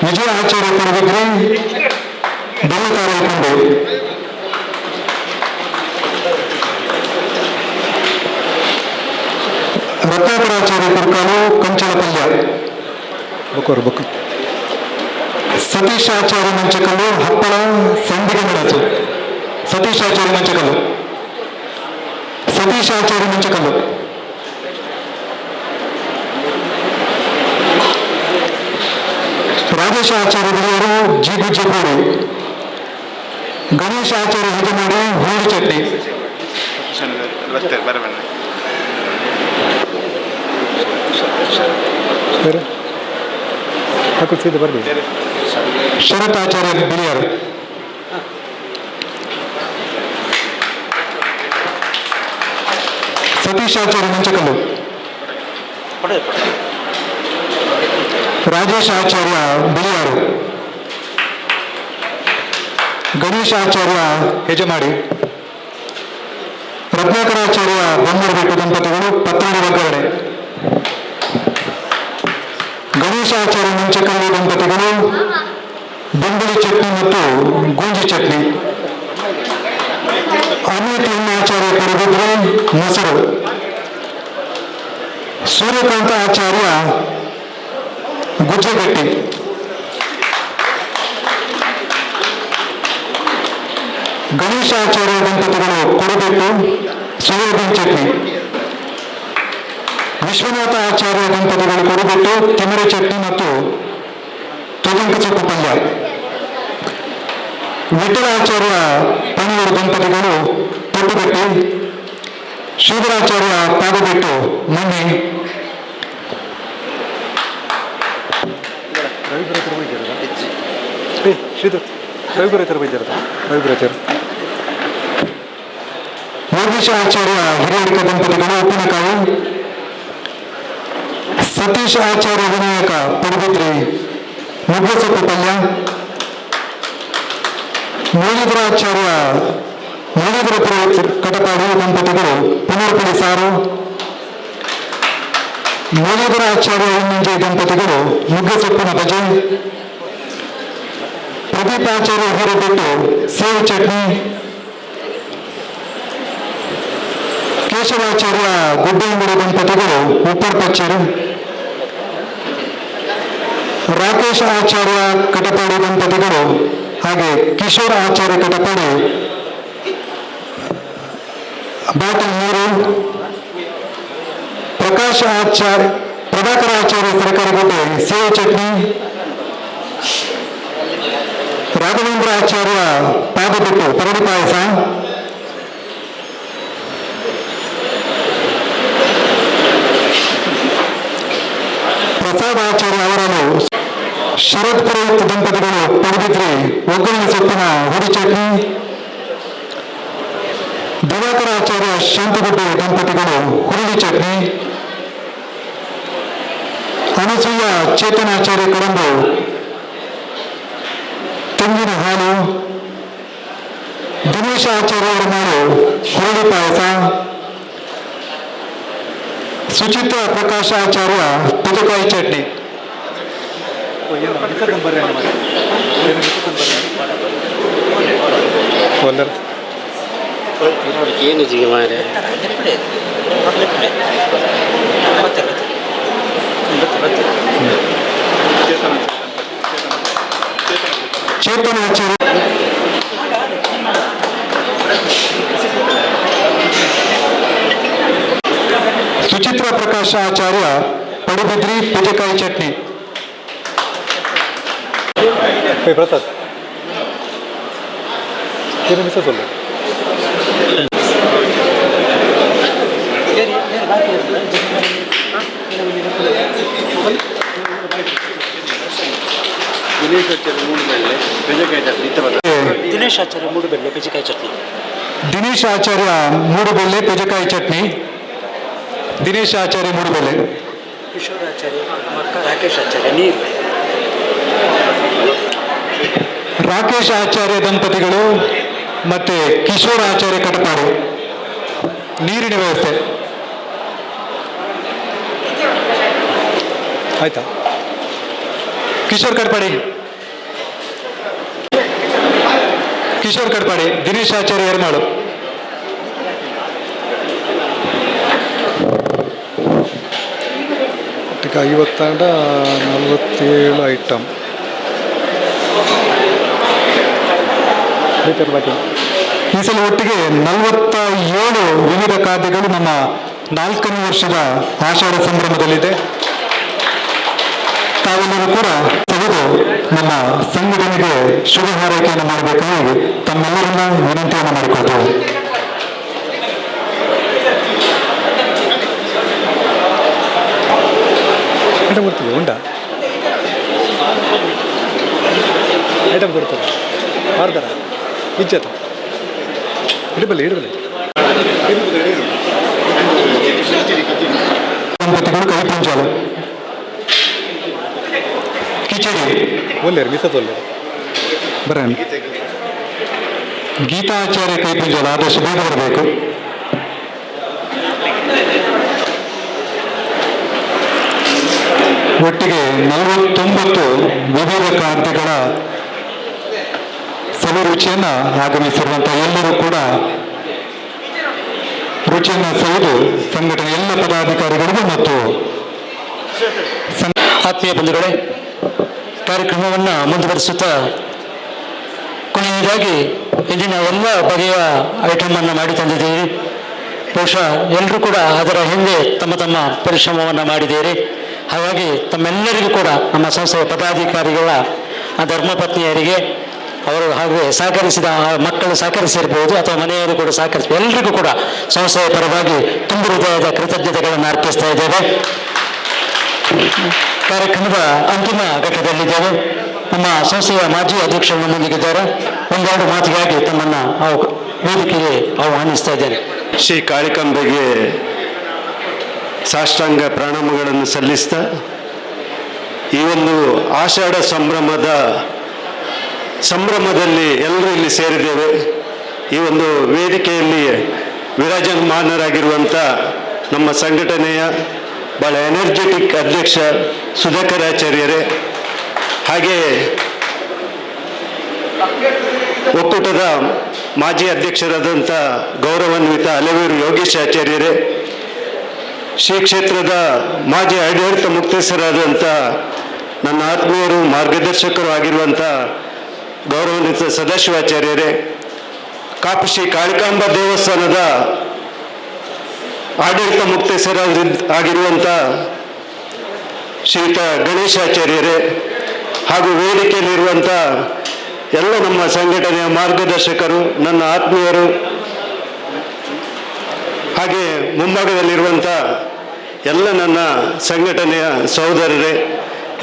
ವಿಜಯ ಆಚಾರ್ಯ ಪಡುಬಿದ್ರಿ ಬೆಲ್ಲತಾರಲ್ಕೊಂಡು, ರತ್ನಾಕರಾಚಾರ್ಯ ಕುರ್ಕಾಲು ಕಂಚಲಪಲ್ಯ, ಸತೀಶ್ ಆಚಾರ್ಯ ಮಂಚಕಲ್ಲು ಹಪ್ಪಳ ಸಂಡಿಗೆ ಮೆಣಸು, ಸತೀಶ್ ಆಚಾರ್ಯ ಮಂಚಕಲ್ಲು, ಸತೀಶ್ ಆಚಾರ್ಯ ಮಂಚಕಲ್ಲು, ರಾಜೇಶ್ ಆಚಾರ್ಯ ಬಿಳಿಯರು ಜಿಗುಜ್ಜೆಗೂಡು, ಗಣೇಶ್ ಆಚಾರ್ಯ ಹೆಜಮಾಡಿ ಹುಳಿ ಚಟ್ನಿ, ಶರತ್ ಆಚಾರ್ಯ ಬಿಳಿಯರು, ಸತೀಶ್ ಆಚಾರ್ಯ ಮಂಚಕಲ್ಲು, ರಾಜೇಶ್ ಆಚಾರ್ಯ ಬಿಳಿಯಾರು, ಗಣೇಶ್ ಆಚಾರ್ಯ ಹೆಜಮಾಡಿ, ರತ್ನಾಕರಾಚಾರ್ಯ ಬೊಮ್ಮರಬೆಟ್ಟು ದಂಪತಿಗಳು ಪತ್ರೊಡೆ ಒಗ್ಗರಣೆ, ಗಣೇಶ ಆಚಾರ್ಯ ಮಂಚಕಲ್ಲು ದಂಪತಿಗಳು ಬೆಂಬಳಿ ಚಟ್ನಿ ಮತ್ತು ಗೂಂಜಿ ಚಟ್ನಿ, ಅಮಿತ್ ಆಚಾರ್ಯ ಪಡುಬಿದ್ರೆ ಮೊಸರು, ಸೂರ್ಯಕಾಂತ ಆಚಾರ್ಯ ಗುಜ್ಜೆಗಟ್ಟಿ, ಗಣೇಶ ಆಚಾರ್ಯ ದಂಪತಿಗಳು ಕೊಡಬೆಟ್ಟು ಸೋಯಾಬೀನ್ ಚಟ್ನಿ, ವಿಶ್ವನಾಥ ಆಚಾರ್ಯ ದಂಪತಿಗಳು ಕೊಡಬೆಟ್ಟು ತಿಮರೆ ಚಟ್ನಿ ಮತ್ತು ತೊಗಂಕ ಸೊಪ್ಪು ಪಲ್ಯ, ವಿಠಲಾಚಾರ್ಯ ಪಣೂರು ದಂಪತಿಗಳು ತೊಟ್ಟುಬೆಟ್ಟು, ಶ್ರೀಧರಾಚಾರ್ಯ ಪಾದಬೆಟ್ಟು ಮಣ್ಣಿ, ಯೋಗೀಶ ಆಚಾರ್ಯ ಹಿರಿಯಡ್ಕ ದಂಪತಿಗಳು ಉಪ್ಪಿನಕಾಯಿ, ಸತೀಶ್ ಆಚಾರ್ಯ ವಿನಾಯಕ ಪಡುಬಿದ್ರಿ ನುಗ್ಗೆ ಸೊಪ್ಪು ಪಲ್ಯ, ಮುರಳೀಧರಾಚಾರ್ಯ ಕಟಪಾಡಿ ದಂಪತಿಗಳು ಪುನರ್ಪುಳಿ ಸಾರು, ಮುರಳೀಧರ ಆಚಾರ್ಯ ಇನ್ನಂಜೆ ದಂಪತಿಗಳು ನುಗ್ಗೆ ಸೊಪ್ಪಿನ ಬಜೆ, ಪ್ರದೀಪ್ ಆಚಾರ್ಯ ಹಿರೇಬೆಟ್ಟು ಸೇವು ಚಟ್ನಿ, ಕೇಶವಾಚಾರ್ಯ ಗುಡ್ಡೆಂಗುಡಿ ದಂಪತಿಗಳು ಉಪ್ಪರ್ ಪಚ್ಚರು, ರಾಕೇಶ್ ಆಚಾರ್ಯ ಕಟಪಾಡಿ ದಂಪತಿಗಳು ಹಾಗೆ ಕಿಶೋರ್ ಆಚಾರ್ಯ ಕಟಪಾಡಿ ಬಾಟಲ್ ನೀರು, ಪ್ರಭಾಕರ ಆಚಾರ್ಯ ತರಕಾರಿಗುಡ್ಡೆ ಸೇವು ಚಟ್ನಿ, ರಾಘವೇಂದ್ರ ಆಚಾರ್ಯ ಪಾದಬೆಟ್ಟು ಪರಡಿ ಪಾಯಸ, ಪ್ರಸಾದ್ ಆಚಾರ್ಯ ಅವರನ್ನು ಶರತ್ ಪುರೋಹಿತ್ ದಂಪತಿಗಳು ಪಡುಬಿದ್ರಿ ಒಗ್ಗರಣೆ ಸೊಪ್ಪಿನ ಹುಡಿ ಚಟ್ನಿ, ದಿವಾಕರ ಆಚಾರ್ಯ ಶಾಂತಗುಡ್ಡೆ ದಂಪತಿಗಳು ಹುರುಳಿ ಚಟ್ನಿ, ಅನಸೂಯ ಚೇತನಾಚಾರ್ಯ ಕಡಂಬು ತೆಂಗಿನ ಹಾಲು, ದಿನೇಶ ಆಚಾರ್ಯ ಅವರು ಮಾಡು ಹುರುಳಿ ಪಾಯಸ, ಸುಚಿತ್ರ ಪ್ರಕಾಶ್ ಆಚಾರ್ಯ ಪುಜಕಾಯಿ ಚಟ್ನಿ, ಏನು ಜಿಗೆ ಮಾರೆ ಚೇತನಾಚಾರ್ಯ ಸುಚಿತ್ರ ಪ್ರಕಾಶ್ ಆಚಾರ್ಯ ಪಡುಬಿದ್ರಿ ಪುಜಕಾಯಿ ಚಟ್ನಿ, ಪ್ರಸಾದ್ ದಿನೇಶ್ ಆಚಾರ್ಯ ಮೂಡುಬೆಳ್ಳೆ ಪೆಜಕಾಯಿ ಚಟ್ನಿ, ದಿನೇಶ್ ಆಚಾರ್ಯ ಮೂಡುಬೆಳ್ಳೆ ಪೆಜಕಾಯಿ ಚಟ್ನಿ, ದಿನೇಶ್ ಆಚಾರ್ಯ ಮೂಡುಬೆಳ್ಳೆ, ಕಿಶೋರ್ ಆಚಾರ್ಯ ರಾಕೇಶ್ ಆಚಾರ್ಯ ನೀರು, ರಾಕೇಶ್ ಆಚಾರ್ಯ ದಂಪತಿಗಳು ಮತ್ತೆ ಕಿಶೋರ್ ಆಚಾರ್ಯ ಕಟಪಾಡಿ ನೀರಿನ ವ್ಯವಸ್ಥೆ, ಆಯ್ತಾ? ಕಿಶೋರ್ ಕಡ್ಪಾಡಿ, ಕಿಶೋರ್ ಕಡ್ಪಾಡಿ, ದಿನೇಶ್ ಆಚಾರ್ಯ ಎರ್ಮಾಳು. ಒಟ್ಟಿಗೆ 47 ಐಟಮ್. ಈ ಸಲ ಒಟ್ಟಿಗೆ 47 ವಿವಿಧ ಖಾದ್ಯಗಳು ನಮ್ಮ 4ನೇ ವರ್ಷದ ಆಷಾಢ ಸಂಭ್ರಮದಲ್ಲಿದೆ. ತಾವೆಲ್ಲರೂ ಕೂಡ ತೆಗೆದು ನಮ್ಮ ಸಂಘಟನೆಗೆ ಶುಭ ಹಾರೈಕೆಯನ್ನು ಮಾಡಬೇಕಾಗಿ ತಮ್ಮೆಲ್ಲರನ್ನ ವಿನಂತಿಯನ್ನು ಮಾಡಿಕೊಳ್ತೇವೆ. ಐಟಮ್ ಕೊಡ್ತೀವಿ, ಉಂಟಾ ಐಟಮ್ ಕೊಡ್ತಾರೆ, ಮಾಡ್ತಾರ ಇಜ್ಜತ ಇಡಬಲ್ಲಿ ದಂಪತಿಗಳು ಕೈ ಪಂಚಾಲು ಕಿಚಡಿ ಒಲ್ಲೇರು ಮಿಸತ್ ಒಲ್ಲೇರು ಬರ ಗೀತಾಚಾರ್ಯ ಕೈ ಪಂಚಾಲ ಆದಷ್ಟು ಬೇಗ ಬರಬೇಕು. ಒಟ್ಟಿಗೆ 49 ವಿವಿಧ ಖಾದ್ಯಗಳ ಸವಿರುಚಿಯನ್ನು ಆಗಮಿಸಿರುವಂತಹ ಎಲ್ಲರೂ ಕೂಡ ರುಚಿಯನ್ನು ಸವಿದು ಸಂಘಟನೆ ಎಲ್ಲ ಪದಾಧಿಕಾರಿಗಳಿಗೂ ಮತ್ತು ಆತ್ಮೀಯ ಬಂಧುಗಳೇ, ಕಾರ್ಯಕ್ರಮವನ್ನು ಮುಂದುವರಿಸುತ್ತಾ ಕೊನೆಯದಾಗಿ ಇಂದಿನ ಎಲ್ಲ ಬಗೆಯ ಐಟಮನ್ನು ಮಾಡಿ ತಂದಿದ್ದೀರಿ. ಬಹುಶಃ ಎಲ್ಲರೂ ಕೂಡ ಅದರ ಹಿಂದೆ ತಮ್ಮ ತಮ್ಮ ಪರಿಶ್ರಮವನ್ನು ಮಾಡಿದ್ದೀರಿ. ಹಾಗಾಗಿ ತಮ್ಮೆಲ್ಲರಿಗೂ ಕೂಡ ನಮ್ಮ ಸಂಸ್ಥೆಯ ಪದಾಧಿಕಾರಿಗಳ ಧರ್ಮಪತ್ನಿಯರಿಗೆ ಅವರು ಹಾಗೂ ಸಹಕರಿಸಿದ ಮಕ್ಕಳು ಸಹಕರಿಸಿರ್ಬೋದು ಅಥವಾ ಮನೆಯವರು ಕೂಡ ಸಹಕರಿಸಿ ಎಲ್ಲರಿಗೂ ಕೂಡ ಸಂಸ್ಥೆಯ ಪರವಾಗಿ ತುಂಬ ಹೃದಯದ ಕೃತಜ್ಞತೆಗಳನ್ನು ಅರ್ಪಿಸ್ತಾ ಇದ್ದೇವೆ. ಕಾರ್ಯಕ್ರಮದ ಅಂತಿಮ ಘಟ್ಟದಲ್ಲಿದ್ದೇವೆ. ನಮ್ಮ ಸಂಸ್ಥೆಯ ಮಾಜಿ ಅಧ್ಯಕ್ಷರು ನಮ್ಮೊಂದಿಗಿದ್ದಾರೆ. ಒಂದೆರಡು ಮಾತಿಗಾಗಿ ತಮ್ಮನ್ನು ವೇದಿಕೆಗೆ ಆಹ್ವಾನಿಸ್ತಾ ಇದ್ದೇನೆ. ಶ್ರೀ ಕಾಳಿಕಾಂಬೆಗೆ ಸಾಷ್ಟಾಂಗ ಪ್ರಣಾಮಗಳನ್ನು ಸಲ್ಲಿಸ್ತಾ ಈ ಒಂದು ಆಷಾಢ ಸಂಭ್ರಮದಲ್ಲಿ ಎಲ್ಲರೂ ಇಲ್ಲಿ ಸೇರಿದ್ದೇವೆ. ಈ ಒಂದು ವೇದಿಕೆಯಲ್ಲಿ ವಿರಾಜಮಾನರಾಗಿರುವಂಥ ನಮ್ಮ ಸಂಘಟನೆಯ ಭಾಳ ಎನರ್ಜೆಟಿಕ್ ಅಧ್ಯಕ್ಷ ಸುಧಾಕರಾಚಾರ್ಯರೇ, ಹಾಗೆ ಒಕ್ಕೂಟದ ಮಾಜಿ ಅಧ್ಯಕ್ಷರಾದಂಥ ಗೌರವಾನ್ವಿತ ಅಲೆವೂರು ಯೋಗೇಶ್ ಆಚಾರ್ಯರೇ, ಶ್ರೀ ಕ್ಷೇತ್ರದ ಮಾಜಿ ಆಡಳಿತ ಮುಕ್ತೇಸರಾದಂಥ ನನ್ನ ಆತ್ಮೀಯರು ಮಾರ್ಗದರ್ಶಕರು ಆಗಿರುವಂಥ ಗೌರವಾನ್ವಿತ ಸದಾಶಿವಾಚಾರ್ಯರೇ, ಕಾಪು ಶ್ರೀ ಕಾಳಿಕಾಂಬ ದೇವಸ್ಥಾನದ ಆಡಳಿತ ಮುಕ್ತೇಸರಾಗಿರುವಂಥ ಶ್ರೀಯುತ ಗಣೇಶಾಚಾರ್ಯರೇ, ಹಾಗೂ ವೇದಿಕೆಯಲ್ಲಿರುವಂಥ ಎಲ್ಲ ನಮ್ಮ ಸಂಘಟನೆಯ ಮಾರ್ಗದರ್ಶಕರು, ನನ್ನ ಆತ್ಮೀಯರು, ಹಾಗೆ ಮುಂಭಾಗದಲ್ಲಿರುವಂಥ ಎಲ್ಲ ನನ್ನ ಸಂಘಟನೆಯ ಸಹೋದರರೇ,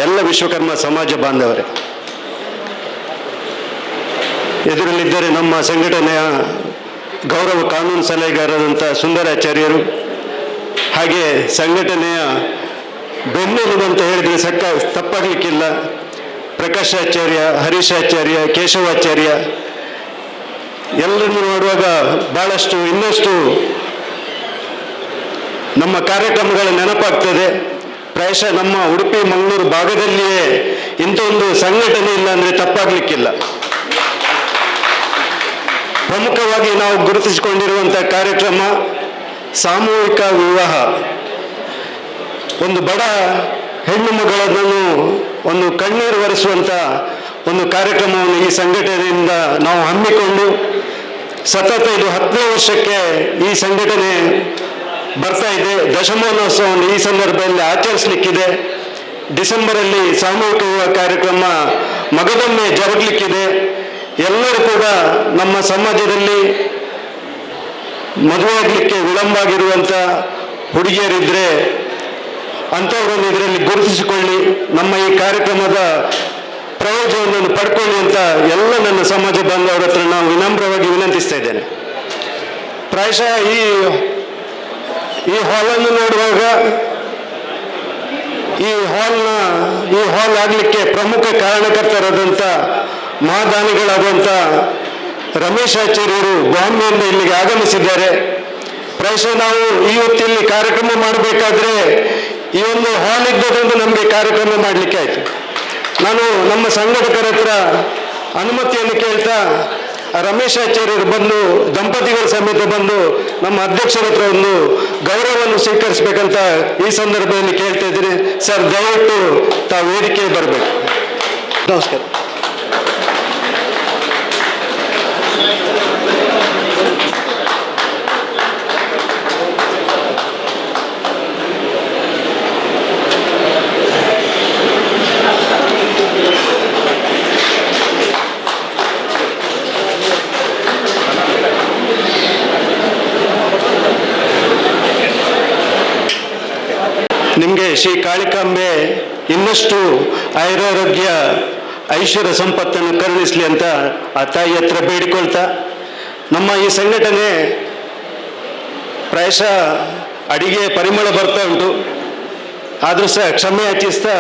ಎಲ್ಲ ವಿಶ್ವಕರ್ಮ ಸಮಾಜ ಬಾಂಧವರೇ, ಎದುರಲ್ಲಿದ್ದರೆ ನಮ್ಮ ಸಂಘಟನೆಯ ಗೌರವ ಕಾನೂನು ಸಲಹೆಗಾರರಾದಂಥ ಸುಂದರಾಚಾರ್ಯರು, ಹಾಗೆ ಸಂಘಟನೆಯ ಬೆನ್ನೆಲುಬು ಅಂತ ಹೇಳಿದರೆ ತಪ್ಪಾಗಲಿಕ್ಕಿಲ್ಲ ಪ್ರಕಾಶಾಚಾರ್ಯ, ಹರೀಶಾಚಾರ್ಯ, ಕೇಶವಾಚಾರ್ಯ, ಎಲ್ಲರನ್ನು ನೋಡುವಾಗ ಭಾಳಷ್ಟು ಇನ್ನಷ್ಟು ನಮ್ಮ ಕಾರ್ಯಕ್ರಮಗಳ ನೆನಪಾಗ್ತದೆ. ಪ್ರಾಯಶಃ ನಮ್ಮ ಉಡುಪಿ ಮಂಗಳೂರು ಭಾಗದಲ್ಲಿಯೇ ಇಂಥ ಒಂದು ಸಂಘಟನೆ ಇಲ್ಲ ಅಂದರೆ ತಪ್ಪಾಗಲಿಕ್ಕಿಲ್ಲ. ಪ್ರಮುಖವಾಗಿ ನಾವು ಗುರುತಿಸಿಕೊಂಡಿರುವಂಥ ಕಾರ್ಯಕ್ರಮ ಸಾಮೂಹಿಕ ವಿವಾಹ. ಒಂದು ಬಡ ಹೆಣ್ಣು ಮಗಳನ್ನು ಒಂದು ಕಣ್ಣೀರು ಒರೆಸುವಂಥ ಒಂದು ಕಾರ್ಯಕ್ರಮವನ್ನು ಈ ಸಂಘಟನೆಯಿಂದ ನಾವು ಹಮ್ಮಿಕೊಂಡು ಸತತ ಇದು 10ನೇ ವರ್ಷಕ್ಕೆ ಈ ಸಂಘಟನೆ ಬರ್ತಾ ಇದೆ. ದಶಮಾನೋತ್ಸವವನ್ನು ಈ ಸಂದರ್ಭದಲ್ಲಿ ಆಚರಿಸಲಿಕ್ಕಿದೆ. ಡಿಸೆಂಬರಲ್ಲಿ ಸಾಮೂಹಿಕ ವಿವಾಹ ಕಾರ್ಯಕ್ರಮ ಮಗದೊಮ್ಮೆ ಜರುಗಲಿಕ್ಕಿದೆ. ಎಲ್ಲರೂ ಕೂಡ ನಮ್ಮ ಸಮಾಜದಲ್ಲಿ ಮದುವೆ ಆಗಲಿಕ್ಕೆ ವಿಳಂಬ ಆಗಿರುವಂಥ ಹುಡುಗಿಯರಿದ್ದರೆ ಅಂಥವ್ರನ್ನು ಇದರಲ್ಲಿ ಗುರುತಿಸಿಕೊಳ್ಳಿ, ನಮ್ಮ ಈ ಕಾರ್ಯಕ್ರಮದ ಪ್ರಯೋಜನವನ್ನು ಪಡ್ಕೊಳ್ಳಿ ಅಂತ ಎಲ್ಲ ನನ್ನ ಸಮಾಜ ಬಾಂಧವರ ಹತ್ರ ನಾವು ವಿನಮ್ರವಾಗಿ ವಿನಂತಿಸ್ತಾ ಇದ್ದೇನೆ. ಪ್ರಾಯಶಃ ಈ ಹಾಲನ್ನು ನೋಡುವಾಗ ಈ ಹಾಲ್ ಆಗಲಿಕ್ಕೆ ಪ್ರಮುಖ ಕಾರಣಕರ್ತರಾದಂಥ ಮಹಾದಾನಿಗಳಾದಂಥ ರಮೇಶ್ ಆಚಾರ್ಯರು ಬಾಂಬೆಯಿಂದ ಇಲ್ಲಿಗೆ ಆಗಮಿಸಿದ್ದಾರೆ. ಪ್ರಾಯಶಃ ನಾವು ಇವತ್ತಿಲ್ಲಿ ಕಾರ್ಯಕ್ರಮ ಮಾಡಬೇಕಾದ್ರೆ ಈ ಒಂದು ಹಾಲ್ ಇದ್ದದ್ರಿಂದ ನಮಗೆ ಕಾರ್ಯಕ್ರಮ ಮಾಡಲಿಕ್ಕೆ ಆಯಿತು. ನಾನು ನಮ್ಮ ಸಂಘಟಕರ ಹತ್ರ ಅನುಮತಿಯನ್ನು ಕೇಳ್ತಾ ರಮೇಶ್ ಆಚಾರ್ಯರು ಬಂದು ದಂಪತಿಗಳ ಸಮೇತ ಬಂದು ನಮ್ಮ ಅಧ್ಯಕ್ಷರ ಹತ್ರ ಒಂದು ಗೌರವವನ್ನು ಸ್ವೀಕರಿಸಬೇಕಂತ ಈ ಸಂದರ್ಭದಲ್ಲಿ ಕೇಳ್ತಾ ಇದ್ದೀನಿ. ಸರ್, ದಯವಿಟ್ಟು ತಾವು ವೇದಿಕೆ ಬರಬೇಕು. ನಮಸ್ಕಾರ. ನಿಮಗೆ ಶ್ರೀ ಕಾಳಿಕಾಂಬೆ ಇನ್ನಷ್ಟು ಆಯುರಾರೋಗ್ಯ ಐಶ್ವರ್ಯ ಸಂಪತ್ತನ್ನು ಕರುಣಿಸಲಿ ಅಂತ ಆ ತಾಯಿ ಹತ್ರ ಬೇಡಿಕೊಳ್ತಾ, ನಮ್ಮ ಈ ಸಂಘಟನೆ ಪ್ರಾಯಶಃ ಅಡಿಗೆ ಪರಿಮಳ ಬರ್ತಾ ಉಂಟು, ಆದರೂ ಸಹ ಕ್ಷಮೆ ಯಾಚಿಸ್ತಾ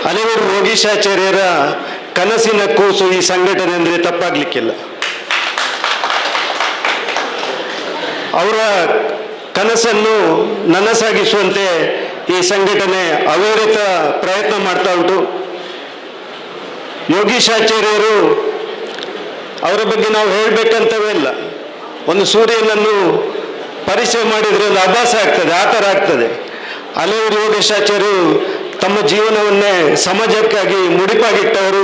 ಹಲವರು ಯೋಗೀಶಾಚಾರ್ಯರ ಕನಸಿನ ಕೂಸು ಈ ಸಂಘಟನೆ ಅಂದರೆ ತಪ್ಪಾಗ್ಲಿಕ್ಕಿಲ್ಲ. ಅವರ ಕನಸನ್ನು ನನಸಾಗಿಸುವಂತೆ ಈ ಸಂಘಟನೆ ಅವಿರತ ಪ್ರಯತ್ನ ಮಾಡ್ತಾ ಉಂಟು. ಯೋಗೀಶಾಚಾರ್ಯರು ಅವರ ಬಗ್ಗೆ ನಾವು ಹೇಳಬೇಕಂತವೇ ಇಲ್ಲ. ಒಂದು ಸೂರ್ಯನನ್ನು ಪರಿಚಯ ಮಾಡಿದರೆ ಒಂದು ಅಭ್ಯಾಸ ಆಗ್ತದೆ, ಆ ಥರ ಆಗ್ತದೆ. ಹಲವರು ಯೋಗೀಶಾಚಾರ್ಯರು ತಮ್ಮ ಜೀವನವನ್ನೇ ಸಮಾಜಕ್ಕಾಗಿ ಮುಡಿಪಾಗಿಟ್ಟವರು.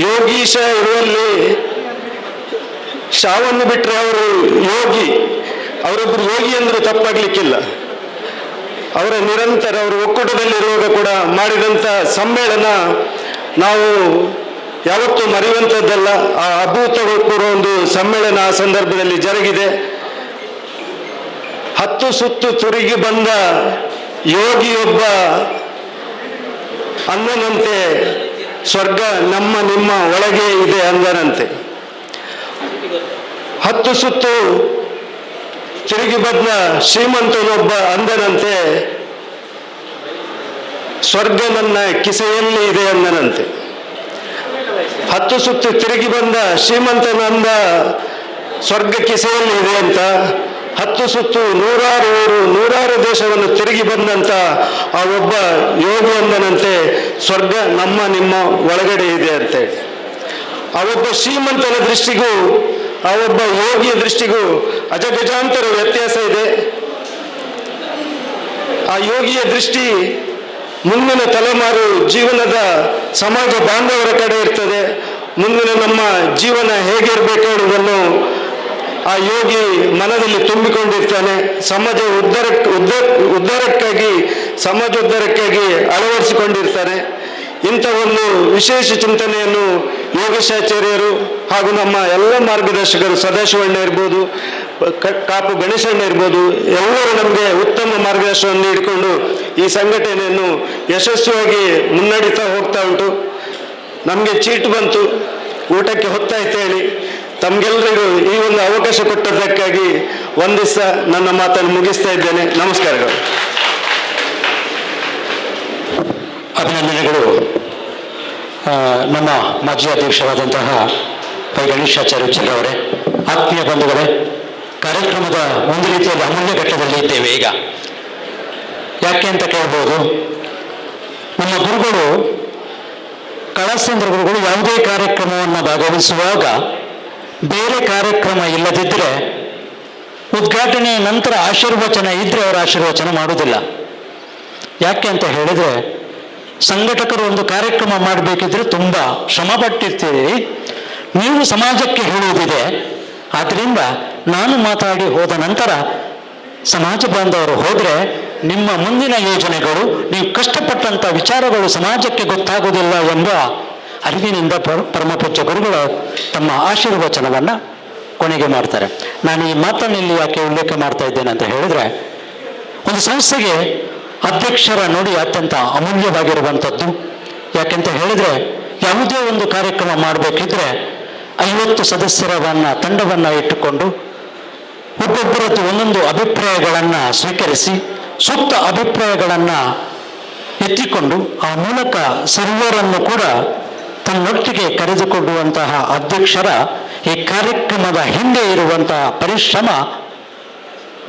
ಯೋಗೀಶ ಇರುವಲ್ಲಿ ಶಾವನ್ನು ಬಿಟ್ಟರೆ ಅವರು ಯೋಗಿ, ಅವರೊಬ್ಬರು ಯೋಗಿ ಅಂದರೂ ತಪ್ಪಾಗ್ಲಿಕ್ಕಿಲ್ಲ. ಅವರ ನಿರಂತರ ಅವರು ಒಕ್ಕೂಟದಲ್ಲಿರುವಾಗ ಕೂಡ ಮಾಡಿದಂಥ ಸಮ್ಮೇಳನ ನಾವು ಯಾವತ್ತೂ ಮರೆಯುವಂಥದ್ದಲ್ಲ. ಆ ಅಭೂತಪೂರ್ವ ಒಂದು ಸಮ್ಮೇಳನ ಆ ಸಂದರ್ಭದಲ್ಲಿ ಜರುಗಿದೆ. 10 ಸುತ್ತು ತಿರುಗಿ ಬಂದ ಯೋಗಿಯೊಬ್ಬ ಅಂದನಂತೆ, ಸ್ವರ್ಗ ನಮ್ಮ ನಿಮ್ಮ ಒಳಗೆ ಇದೆ ಅಂದನಂತೆ. 10 ಸುತ್ತು ತಿರುಗಿ ಬಂದ ಶ್ರೀಮಂತನೊಬ್ಬ ಅಂದನಂತೆ, ಸ್ವರ್ಗ ನನ್ನ ಕಿಸೆಯಲ್ಲಿ ಇದೆ ಅಂದನಂತೆ. 10 ಸುತ್ತು ತಿರುಗಿ ಬಂದ ಶ್ರೀಮಂತನ ಅಂದ ಸ್ವರ್ಗ ಕಿಸೆಯಲ್ಲಿ ಇದೆ ಅಂತ. 10 ಸುತ್ತು ನೂರಾರು ದೇಶವನ್ನು ತಿರುಗಿ ಬಂದಂತ ಆ ಒಬ್ಬ ಯೋಗಿ ಅಂದನಂತೆ, ಸ್ವರ್ಗ ನಮ್ಮ ನಿಮ್ಮ ಒಳಗಡೆ ಇದೆ ಅಂತೇಳಿ. ಆ ಒಬ್ಬ ಶ್ರೀಮಂತನ ದೃಷ್ಟಿಗೂ ಆ ಒಬ್ಬ ಯೋಗಿಯ ದೃಷ್ಟಿಗೂ ಅಜಗಜಾಂತರ ವ್ಯತ್ಯಾಸ ಇದೆ. ಆ ಯೋಗಿಯ ದೃಷ್ಟಿ ಮುಂದಿನ ತಲೆಮಾರು ಜೀವನದ ಸಮಾಜ ಬಾಂಧವರ ಕಡೆ ಇರ್ತದೆ. ಮುಂದಿನ ನಮ್ಮ ಜೀವನ ಹೇಗಿರಬೇಕು ಅನ್ನೋದನ್ನು ಆ ಯೋಗಿ ಮನದಲ್ಲಿ ತುಂಬಿಕೊಂಡಿರ್ತಾನೆ. ಸಮಾಜ ಉದ್ಧಾರಕ್ಕಾಗಿ ಸಮಾಜೋದ್ಧಾರಕ್ಕಾಗಿ ಅಳವಡಿಸಿಕೊಂಡಿರ್ತಾನೆ. ಇಂಥ ಒಂದು ವಿಶೇಷ ಚಿಂತನೆಯನ್ನು ಯೋಗೇಶಾಚಾರ್ಯರು ಹಾಗೂ ನಮ್ಮ ಎಲ್ಲ ಮಾರ್ಗದರ್ಶಕರು, ಸದಾಶಿವಣ್ಣ ಇರ್ಬೋದು, ಕಾಪು ಗಣೇಶಣ್ಣ ಇರ್ಬೋದು, ಎಲ್ಲರೂ ನಮಗೆ ಉತ್ತಮ ಮಾರ್ಗದರ್ಶನವನ್ನು ನೀಡಿಕೊಂಡು ಈ ಸಂಘಟನೆಯನ್ನು ಯಶಸ್ವಿಯಾಗಿ ಮುನ್ನಡೀತಾ ಹೋಗ್ತಾ ಉಂಟು. ನಮಗೆ ಚೀಟು ಬಂತು, ಊಟಕ್ಕೆ ಹೊತ್ತಾಯ್ತು ಹೇಳಿ ತಮಗೆಲ್ಲರಿಗೂ ಈ ಒಂದು ಅವಕಾಶ ಕೊಟ್ಟದ್ದಕ್ಕಾಗಿ ವಂದಿಸ ನನ್ನ ಮಾತನ್ನು ಮುಗಿಸ್ತಾ ಇದ್ದೇನೆ. ನಮಸ್ಕಾರಗಳು. ಅಭಿನಂದನೆಗಳು. ನಮ್ಮ ಮಾಜಿ ಅಧ್ಯಕ್ಷರಾದಂತಹ ವೈ ಗಣೇಶಾಚಾರ್ಯ ಅವರೇ, ಆತ್ಮೀಯ ಬಂಧುಗಳೇ, ಕಾರ್ಯಕ್ರಮದ ಒಂದು ರೀತಿಯಲ್ಲಿ ಅಮೂಲ್ಯ ಘಟ್ಟದಲ್ಲಿ ಇದ್ದೇವೆ ಈಗ. ಯಾಕೆ ಅಂತ ಕೇಳ್ಬೋದು. ನಮ್ಮ ಗುರುಗಳು, ಕಳಸೇಂದ್ರ ಗುರುಗಳು ಯಾವುದೇ ಕಾರ್ಯಕ್ರಮವನ್ನು ಭಾಗವಹಿಸುವಾಗ ಬೇರೆ ಕಾರ್ಯಕ್ರಮ ಇಲ್ಲದಿದ್ದರೆ, ಉದ್ಘಾಟನೆಯ ನಂತರ ಆಶೀರ್ವಚನ ಇದ್ದರೆ ಅವರು ಆಶೀರ್ವಚನ ಮಾಡುವುದಿಲ್ಲ. ಯಾಕೆ ಅಂತ ಹೇಳಿದರೆ, ಸಂಘಟಕರು ಒಂದು ಕಾರ್ಯಕ್ರಮ ಮಾಡಬೇಕಿದ್ರೆ ತುಂಬ ಶ್ರಮ ಪಟ್ಟಿರ್ತೀರಿ, ನೀವು ಸಮಾಜಕ್ಕೆ ಹೇಳುವುದಿದೆ. ಆದ್ದರಿಂದ ನಾನು ಮಾತಾಡಿ ಹೋದ ನಂತರ ಸಮಾಜ ಬಾಂಧವರು ಹೋದರೆ ನಿಮ್ಮ ಮುಂದಿನ ಯೋಜನೆಗಳು, ನೀವು ಕಷ್ಟಪಟ್ಟಂಥ ವಿಚಾರಗಳು ಸಮಾಜಕ್ಕೆ ಗೊತ್ತಾಗುವುದಿಲ್ಲ ಎಂಬ ಅರಿವಿನಿಂದ ಪರಮಪೂಜ್ಯ ಗುರುಗಳು ತಮ್ಮ ಆಶೀರ್ವಚನವನ್ನು ಕೊನೆಗೆ ಮಾಡ್ತಾರೆ. ನಾನು ಈ ಮಾತನ್ನು ಇಲ್ಲಿ ಯಾಕೆ ಉಲ್ಲೇಖ ಮಾಡ್ತಾ ಇದ್ದೇನೆ ಅಂತ ಹೇಳಿದರೆ, ಒಂದು ಸಂಸ್ಥೆಗೆ ಅಧ್ಯಕ್ಷರ ನುಡಿ ಅತ್ಯಂತ ಅಮೂಲ್ಯವಾಗಿರುವಂಥದ್ದು. ಯಾಕೆಂತ ಹೇಳಿದರೆ, ಯಾವುದೇ ಒಂದು ಕಾರ್ಯಕ್ರಮ ಮಾಡಬೇಕಿದ್ರೆ 50 ಸದಸ್ಯರವನ್ನು ತಂಡವನ್ನು ಇಟ್ಟುಕೊಂಡು ಒಬ್ಬೊಬ್ಬರದ್ದು ಒಂದೊಂದು ಅಭಿಪ್ರಾಯಗಳನ್ನು ಸ್ವೀಕರಿಸಿ ಸೂಕ್ತ ಅಭಿಪ್ರಾಯಗಳನ್ನು ಎತ್ತಿಕೊಂಡು ಆ ಮೂಲಕ ಸರ್ವರನ್ನು ಕೂಡ ತನ್ನೊಟ್ಟಿಗೆ ಕರೆದುಕೊಳ್ಳುವಂತಹ ಅಧ್ಯಕ್ಷರ ಈ ಕಾರ್ಯಕ್ರಮದ ಹಿಂದೆ ಇರುವಂತಹ ಪರಿಶ್ರಮ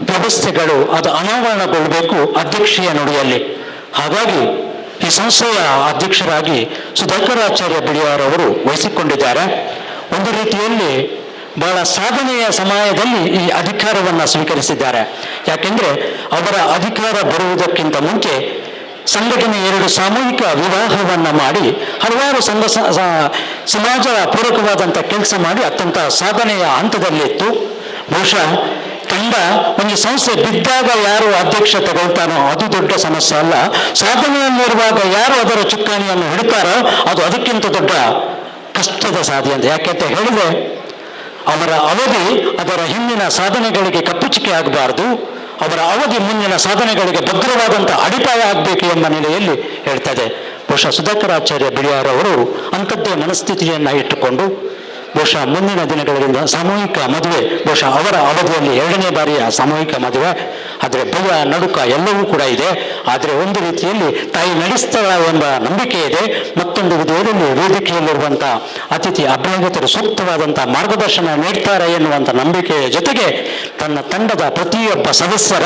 ವ್ಯವಸ್ಥೆಗಳು ಅದು ಅನಾವರಣಗೊಳ್ಳಬೇಕು ಅಧ್ಯಕ್ಷೀಯ ನುಡಿಯಲ್ಲಿ. ಹಾಗಾಗಿ ಈ ಸಂಸ್ಥೆಯ ಅಧ್ಯಕ್ಷರಾಗಿ ಸುಧಾಕರಾಚಾರ್ಯ ಬಿಳಿಯಾರ್ ಅವರು ವಹಿಸಿಕೊಂಡಿದ್ದಾರೆ. ಒಂದು ರೀತಿಯಲ್ಲಿ ಬಹಳ ಸಾಧನೆಯ ಸಮಯದಲ್ಲಿ ಈ ಅಧಿಕಾರವನ್ನು ಸ್ವೀಕರಿಸಿದ್ದಾರೆ. ಯಾಕೆಂದರೆ ಅವರ ಅಧಿಕಾರ ಬರುವುದಕ್ಕಿಂತ ಮುಂಚೆ ಸಂಘಟನೆ 2 ಸಾಮೂಹಿಕ ವಿವಾಹವನ್ನು ಮಾಡಿ ಹಲವಾರು ಸಮಾಜ ಪೂರಕವಾದಂಥ ಕೆಲಸ ಮಾಡಿ ಅತ್ಯಂತ ಸಾಧನೆಯ ಹಂತದಲ್ಲಿತ್ತು. ಬಹುಶಃ ತಂಡ ಒಂದು ಸಂಸ್ಥೆ ಬಿದ್ದಾಗ ಯಾರು ಅಧ್ಯಕ್ಷ ತಗೊಳ್ತಾನೋ ಅದು ದೊಡ್ಡ ಸಮಸ್ಯೆ ಅಲ್ಲ, ಸಾಧನೆಯಲ್ಲಿರುವಾಗ ಯಾರು ಅದರ ಚುಕ್ಕಾಣಿಯನ್ನು ಹಿಡಿತಾರೋ ಅದು ಅದಕ್ಕಿಂತ ದೊಡ್ಡ ಕಷ್ಟದ ಸಾಧ್ಯ ಅಂತ. ಯಾಕೆಂತ ಹೇಳಿದ್ರೆ ಅವರ ಅವಧಿ ಅದರ ಹಿಂದಿನ ಸಾಧನೆಗಳಿಗೆ ಕಪ್ಪುಚಿಕೆ ಆಗಬಾರ್ದು, ಅವರ ಅವಧಿ ಮುಂದಿನ ಸಾಧನೆಗಳಿಗೆ ಭದ್ರವಾದಂಥ ಅಡಿಪಾಯ ಆಗಬೇಕು ಎಂಬ ನೆಲೆಯಲ್ಲಿ ಹೇಳ್ತದೆ. ಬಹುಶಃ ಸುಧಾಕರಾಚಾರ್ಯ ಬಿಳಿಯಾರ್ ಅವರು ಅಂಥದ್ದೇ ಮನಸ್ಥಿತಿಯನ್ನು ಇಟ್ಟುಕೊಂಡು ಬಹುಶಃ ಮುಂದಿನ ದಿನಗಳಿಂದ ಸಾಮೂಹಿಕ ಮದುವೆ, ಬಹುಶಃ ಅವರ ಅವಧಿಯಲ್ಲಿ 2ನೇ ಬಾರಿಯ ಸಾಮೂಹಿಕ ಮದುವೆ. ಆದರೆ ಭಯ ನಡುಕ ಎಲ್ಲವೂ ಕೂಡ ಇದೆ. ಆದರೆ ಒಂದು ರೀತಿಯಲ್ಲಿ ತಾಯಿ ನಡೆಸ್ತಾಳ ಎಂಬ ನಂಬಿಕೆ ಇದೆ. ಮತ್ತೊಂದು ವಿಧದಲ್ಲಿ ವೇದಿಕೆಯಲ್ಲಿರುವಂಥ ಅತಿಥಿ ಅಭ್ಯಾಗತರು ಸೂಕ್ತವಾದಂಥ ಮಾರ್ಗದರ್ಶನ ನೀಡ್ತಾರೆ ಎನ್ನುವಂಥ ನಂಬಿಕೆಯ ಜೊತೆಗೆ ತನ್ನ ತಂಡದ ಪ್ರತಿಯೊಬ್ಬ ಸದಸ್ಯರ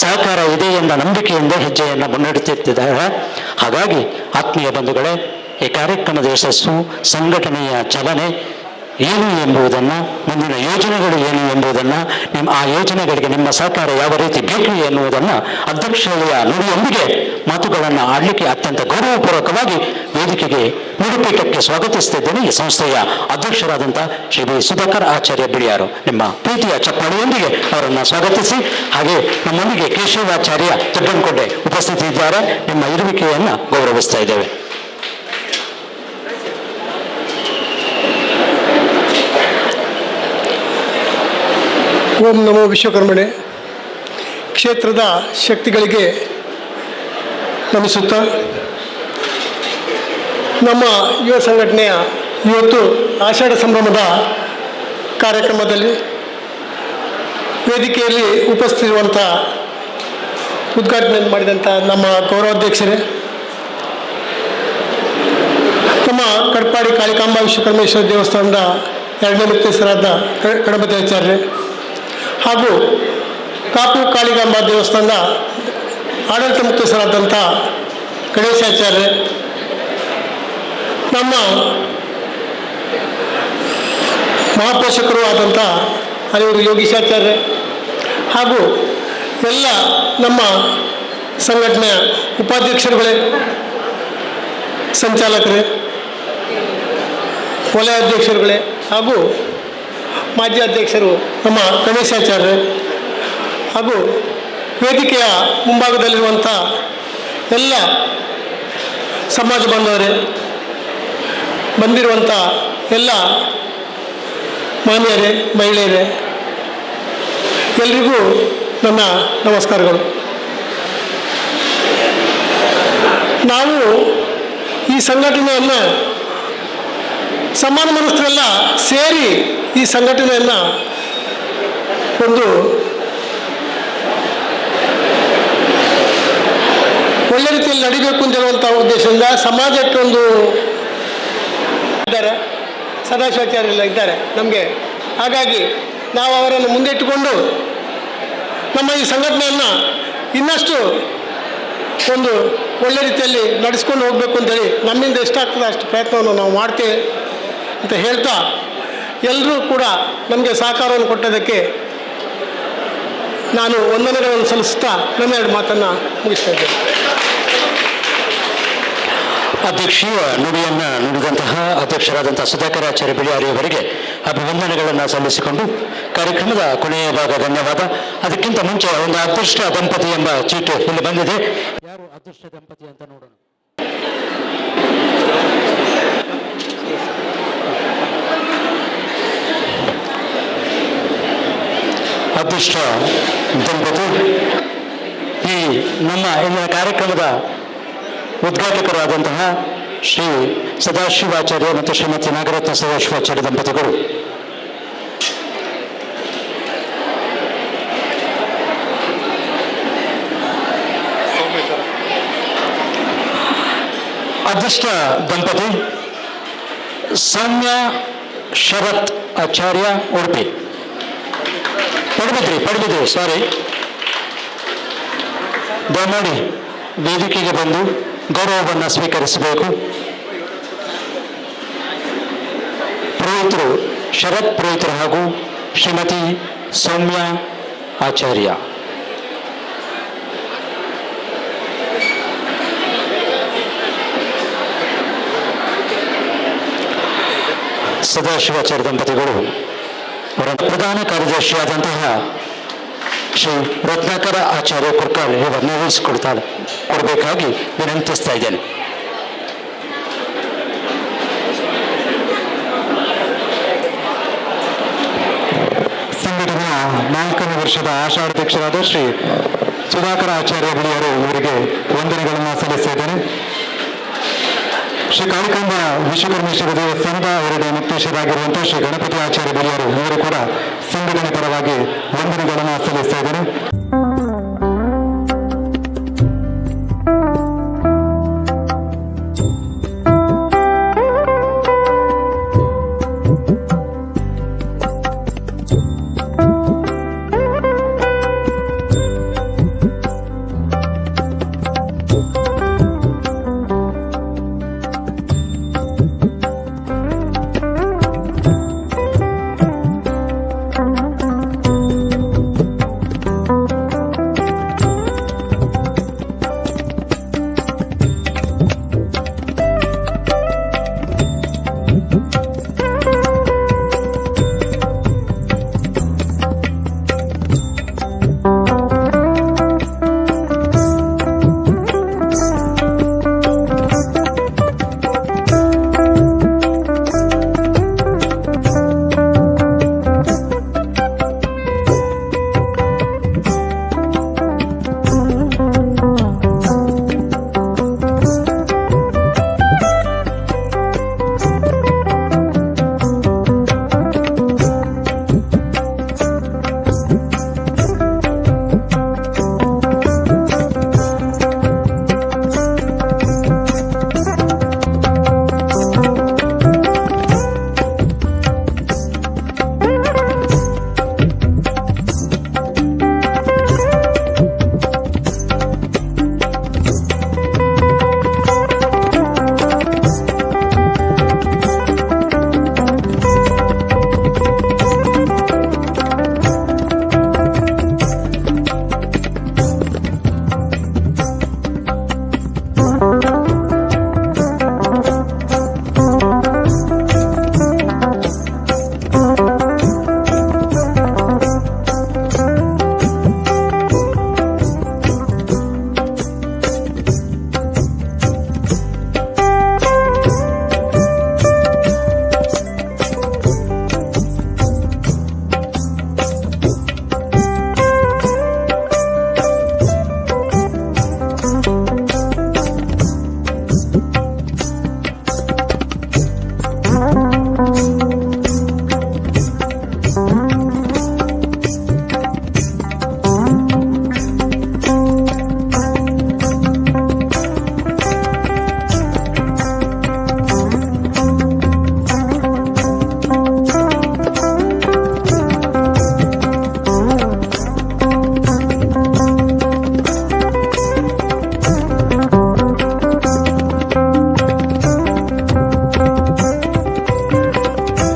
ಸಹಕಾರ ಇದೆ ಎಂಬ ನಂಬಿಕೆಯಿಂದ ಹೆಜ್ಜೆಯನ್ನು ಮುನ್ನಡೆಸುತ್ತಿದ್ದಾರೆ. ಹಾಗಾಗಿ ಆತ್ಮೀಯ ಬಂಧುಗಳೇ, ಈ ಕಾರ್ಯಕ್ರಮದ ಯಶಸ್ಸು, ಸಂಘಟನೆಯ ಚಲನೆ ಏನು ಎಂಬುದನ್ನು, ಮುಂದಿನ ಯೋಜನೆಗಳು ಏನು ಎಂಬುದನ್ನು, ಆ ಯೋಜನೆಗಳಿಗೆ ನಿಮ್ಮ ಸಹಕಾರ ಯಾವ ರೀತಿ ಬೇಕು ಎನ್ನುವುದನ್ನು ಅಧ್ಯಕ್ಷೀಯ ನುಡಿಯೊಂದಿಗೆ ಮಾತುಗಳನ್ನು ಆಡಲಿಕ್ಕೆ ಅತ್ಯಂತ ಗೌರವಪೂರ್ವಕವಾಗಿ ವೇದಿಕೆಗೆ ನುಡಿಪೀಠಕ್ಕೆ ಸ್ವಾಗತಿಸುತ್ತಿದ್ದೇನೆ. ಈ ಸಂಸ್ಥೆಯ ಅಧ್ಯಕ್ಷರಾದಂಥ ಶ್ರೀ ಬಿ ಸುಧಾಕರ್ ಆಚಾರ್ಯ ಬಿಳಿಯಾರು, ನಿಮ್ಮ ಪ್ರೀತಿಯ ಚಪ್ಪಾಳೆಯೊಂದಿಗೆ ಅವರನ್ನು ಸ್ವಾಗತಿಸಿ, ಹಾಗೆ ನಮ್ಮೊಂದಿಗೆ ಕೇಶವಾಚಾರ್ಯ ದೊಡ್ಡನಕೊಡ್ಡೆ ಉಪಸ್ಥಿತಿ ಇದ್ದಾರೆ. ನಿಮ್ಮ ಇರುವಿಕೆಯನ್ನು ಗೌರವಿಸ್ತಾ ಇದ್ದೇವೆ. ಓಂ ನಮೋ ವಿಶ್ವಕರ್ಮಣೆ. ಕ್ಷೇತ್ರದ ಶಕ್ತಿಗಳಿಗೆ ನಮಿಸುತ್ತಾ ನಮ್ಮ ಯುವ ಸಂಘಟನೆಯ ಇವತ್ತು ಆಷಾಢ ಸಂಭ್ರಮದ ಕಾರ್ಯಕ್ರಮದಲ್ಲಿ ವೇದಿಕೆಯಲ್ಲಿ ಉಪಸ್ಥಿತಿರುವಂಥ ಉದ್ಘಾಟನೆ ಮಾಡಿದಂಥ ನಮ್ಮ ಗೌರವಾಧ್ಯಕ್ಷರೇ, ನಮ್ಮ ಕಡ್ಪಾಡಿ ಕಾಳಿಕಾಂಬಾ ವಿಶ್ವಕರ್ಮೇಶ್ವರ ದೇವಸ್ಥಾನದ 2ನೇ ಮುಕ್ತೇಶ್ವರಾದ ಗಣಪತಿ ಆಚಾರ್ಯರೇ ಹಾಗೂ ಕಾಪು ಕಾಳಿಕಾಂಬಾ ದೇವಸ್ಥಾನದ ಆಡಳಿತ ಮುಕ್ತೇಶ್ವರಾದಂಥ ಗಣೇಶಾಚಾರ್ಯರೇ, ನಮ್ಮ ಮಹಾಪೋಷಕರು ಆದಂಥ ಅಲ್ಲಿವರು ಯೋಗೀಶಾಚಾರ್ಯರೇ ಹಾಗೂ ಎಲ್ಲ ನಮ್ಮ ಸಂಘಟನೆಯ ಉಪಾಧ್ಯಕ್ಷರುಗಳೇ, ಸಂಚಾಲಕರೇ, ವಲಯ ಅಧ್ಯಕ್ಷರುಗಳೇ ಹಾಗೂ ಮಾಜಿ ಅಧ್ಯಕ್ಷರು ನಮ್ಮ ಗಣೇಶಾಚಾರ್ಯರೇ ಹಾಗೂ ವೇದಿಕೆಯ ಮುಂಭಾಗದಲ್ಲಿರುವಂಥ ಎಲ್ಲ ಸಮಾಜ ಬಾಂಧವರೇ, ಬಂದಿರುವಂಥ ಎಲ್ಲ ಮಾನ್ಯರೇ, ಮಹಿಳೆಯರೇ, ಎಲ್ರಿಗೂ ನನ್ನ ನಮಸ್ಕಾರಗಳು. ನಾವು ಈ ಸಂಘಟನೆಯನ್ನು ಸಮಾನ ಮನಸ್ಸರೆಲ್ಲ ಸೇರಿ ಈ ಸಂಘಟನೆಯನ್ನು ಒಂದು ಒಳ್ಳೆ ರೀತಿಯಲ್ಲಿ ನಡಿಬೇಕು ಅಂತ ಹೇಳುವಂಥ ಉದ್ದೇಶದಿಂದ ಸಮಾಜಕ್ಕೆ ಒಂದು ಇದ್ದಾರೆ, ಸದಾಶಿವಾಚಾರ್ಯರೆಲ್ಲ ಇದ್ದಾರೆ ನಮಗೆ. ಹಾಗಾಗಿ ನಾವು ಅವರನ್ನು ಮುಂದಿಟ್ಟುಕೊಂಡು ನಮ್ಮ ಈ ಸಂಘಟನೆಯನ್ನು ಇನ್ನಷ್ಟು ಒಂದು ಒಳ್ಳೆ ರೀತಿಯಲ್ಲಿ ನಡೆಸ್ಕೊಂಡು ಹೋಗಬೇಕು ಅಂತೇಳಿ ನಮ್ಮಿಂದ ಎಷ್ಟಾಗ್ತದೆ ಅಷ್ಟು ಪ್ರಯತ್ನವನ್ನು ನಾವು ಮಾಡ್ತೇವೆ ಅಂತ ಹೇಳ್ತಾ, ಎಲ್ಲರೂ ಕೂಡ ನಮಗೆ ಸಹಕಾರವನ್ನು ಕೊಟ್ಟದಕ್ಕೆ ನಾನು ವಂದನೆಗಳನ್ನು ಸಲ್ಲಿಸ್ತಾ ನನ್ನ 2 ಮಾತನ್ನು ಮುಗಿಸ್ತಾ ಇದ್ದೇನೆ. ಅಧ್ಯಕ್ಷೀಯ ನುಡಿಯನ್ನು ನುಡಿದಂತಹ ಅಧ್ಯಕ್ಷರಾದಂತಹ ಸುಧಾಕರಾಚಾರ್ಯ ಬಿಳಿಯಾರಿ ಅವರಿಗೆ ಅಭಿವಂದನೆಗಳನ್ನು ಸಲ್ಲಿಸಿಕೊಂಡು ಕಾರ್ಯಕ್ರಮದ ಕೊನೆಯ ಭಾಗ ಧನ್ಯವಾದ. ಅದಕ್ಕಿಂತ ಮುಂಚೆ ಒಂದು ಅದೃಷ್ಟ ದಂಪತಿ ಎಂಬ ಚೀಟು ಇಲ್ಲಿ ಬಂದಿದೆ. ಯಾರು ಅದೃಷ್ಟ ದಂಪತಿ ಅಂತ ನೋಡೋಣ. ಅದೃಷ್ಟ ದಂಪತಿ ಈ ನಮ್ಮ ಇಂದಿನ ಕಾರ್ಯಕ್ರಮದ ಉದ್ಘಾಟಕರಾದಂತಹ ಶ್ರೀ ಸದಾಶಿವಾಚಾರ್ಯ ಮತ್ತು ಶ್ರೀಮತಿ ನಾಗರತ್ನ ಸದಾಶಿವಾಚಾರ್ಯ ದಂಪತಿಗಳು ಅದೃಷ್ಟ ದಂಪತಿ ಸೌಮ್ಯ ಶರತ್ ಆಚಾರ್ಯ ಉಡುಪಿ. ಪಡುಬಿದ್ರಿ ಸಾರಿ. ದಯಮಾಡಿ ವೇದಿಕೆಗೆ ಬಂದು ಗೌರವವನ್ನು ಸ್ವೀಕರಿಸಬೇಕು. ಪುರೋಹಿತರು ಶರತ್ ಪುರೋಹಿತರು ಹಾಗೂ ಶ್ರೀಮತಿ ಸೌಮ್ಯ ಆಚಾರ್ಯ. ಸದಾಶಿವಾಚಾರ್ಯ ದಂಪತಿಗಳು ಅವರ ಪ್ರಧಾನ ಕಾರ್ಯದರ್ಶಿಯಾದಂತಹ ಶ್ರೀ ರತ್ನಾಕರ ಆಚಾರ್ಯ ಕುರ್ಕಾಳ್ ಇವರನ್ನು ಕೊಡಬೇಕಾಗಿ ವಿನಂತಿಸ್ತಾ ಇದ್ದೇನೆ. ಸಂಘಟನೆಯ 4ನೇ ವರ್ಷದ ಆಷಾಢಾಧ್ಯಕ್ಷರಾದ ಶ್ರೀ ಸುಧಾಕರ ಆಚಾರ್ಯ ಬಳಿಯರು ಇವರಿಗೆ ವಂದನೆಗಳನ್ನು ಸಲ್ಲಿಸಿದ್ದೇನೆ. ಶ್ರೀ ಕಾಳಿಕಾಂಬ ವಿಶ್ವಕರ್ಮೇಶ್ವರ ದೇವಸ್ಥಾನದ ಎರಡನೇ ಮುಖ್ಯಸ್ಥರಾಗಿರುವಂತಹ ಶ್ರೀ ಗಣಪತಿ ಆಚಾರ್ಯ ಬಳಿಯರು ಇವರು ಕೂಡ ಸಂಘಟನೆ ಪರವಾಗಿ ವಂದನೆಗಳನ್ನು ಸಲ್ಲಿಸ್ತಾ ಇದ್ದೇನೆ.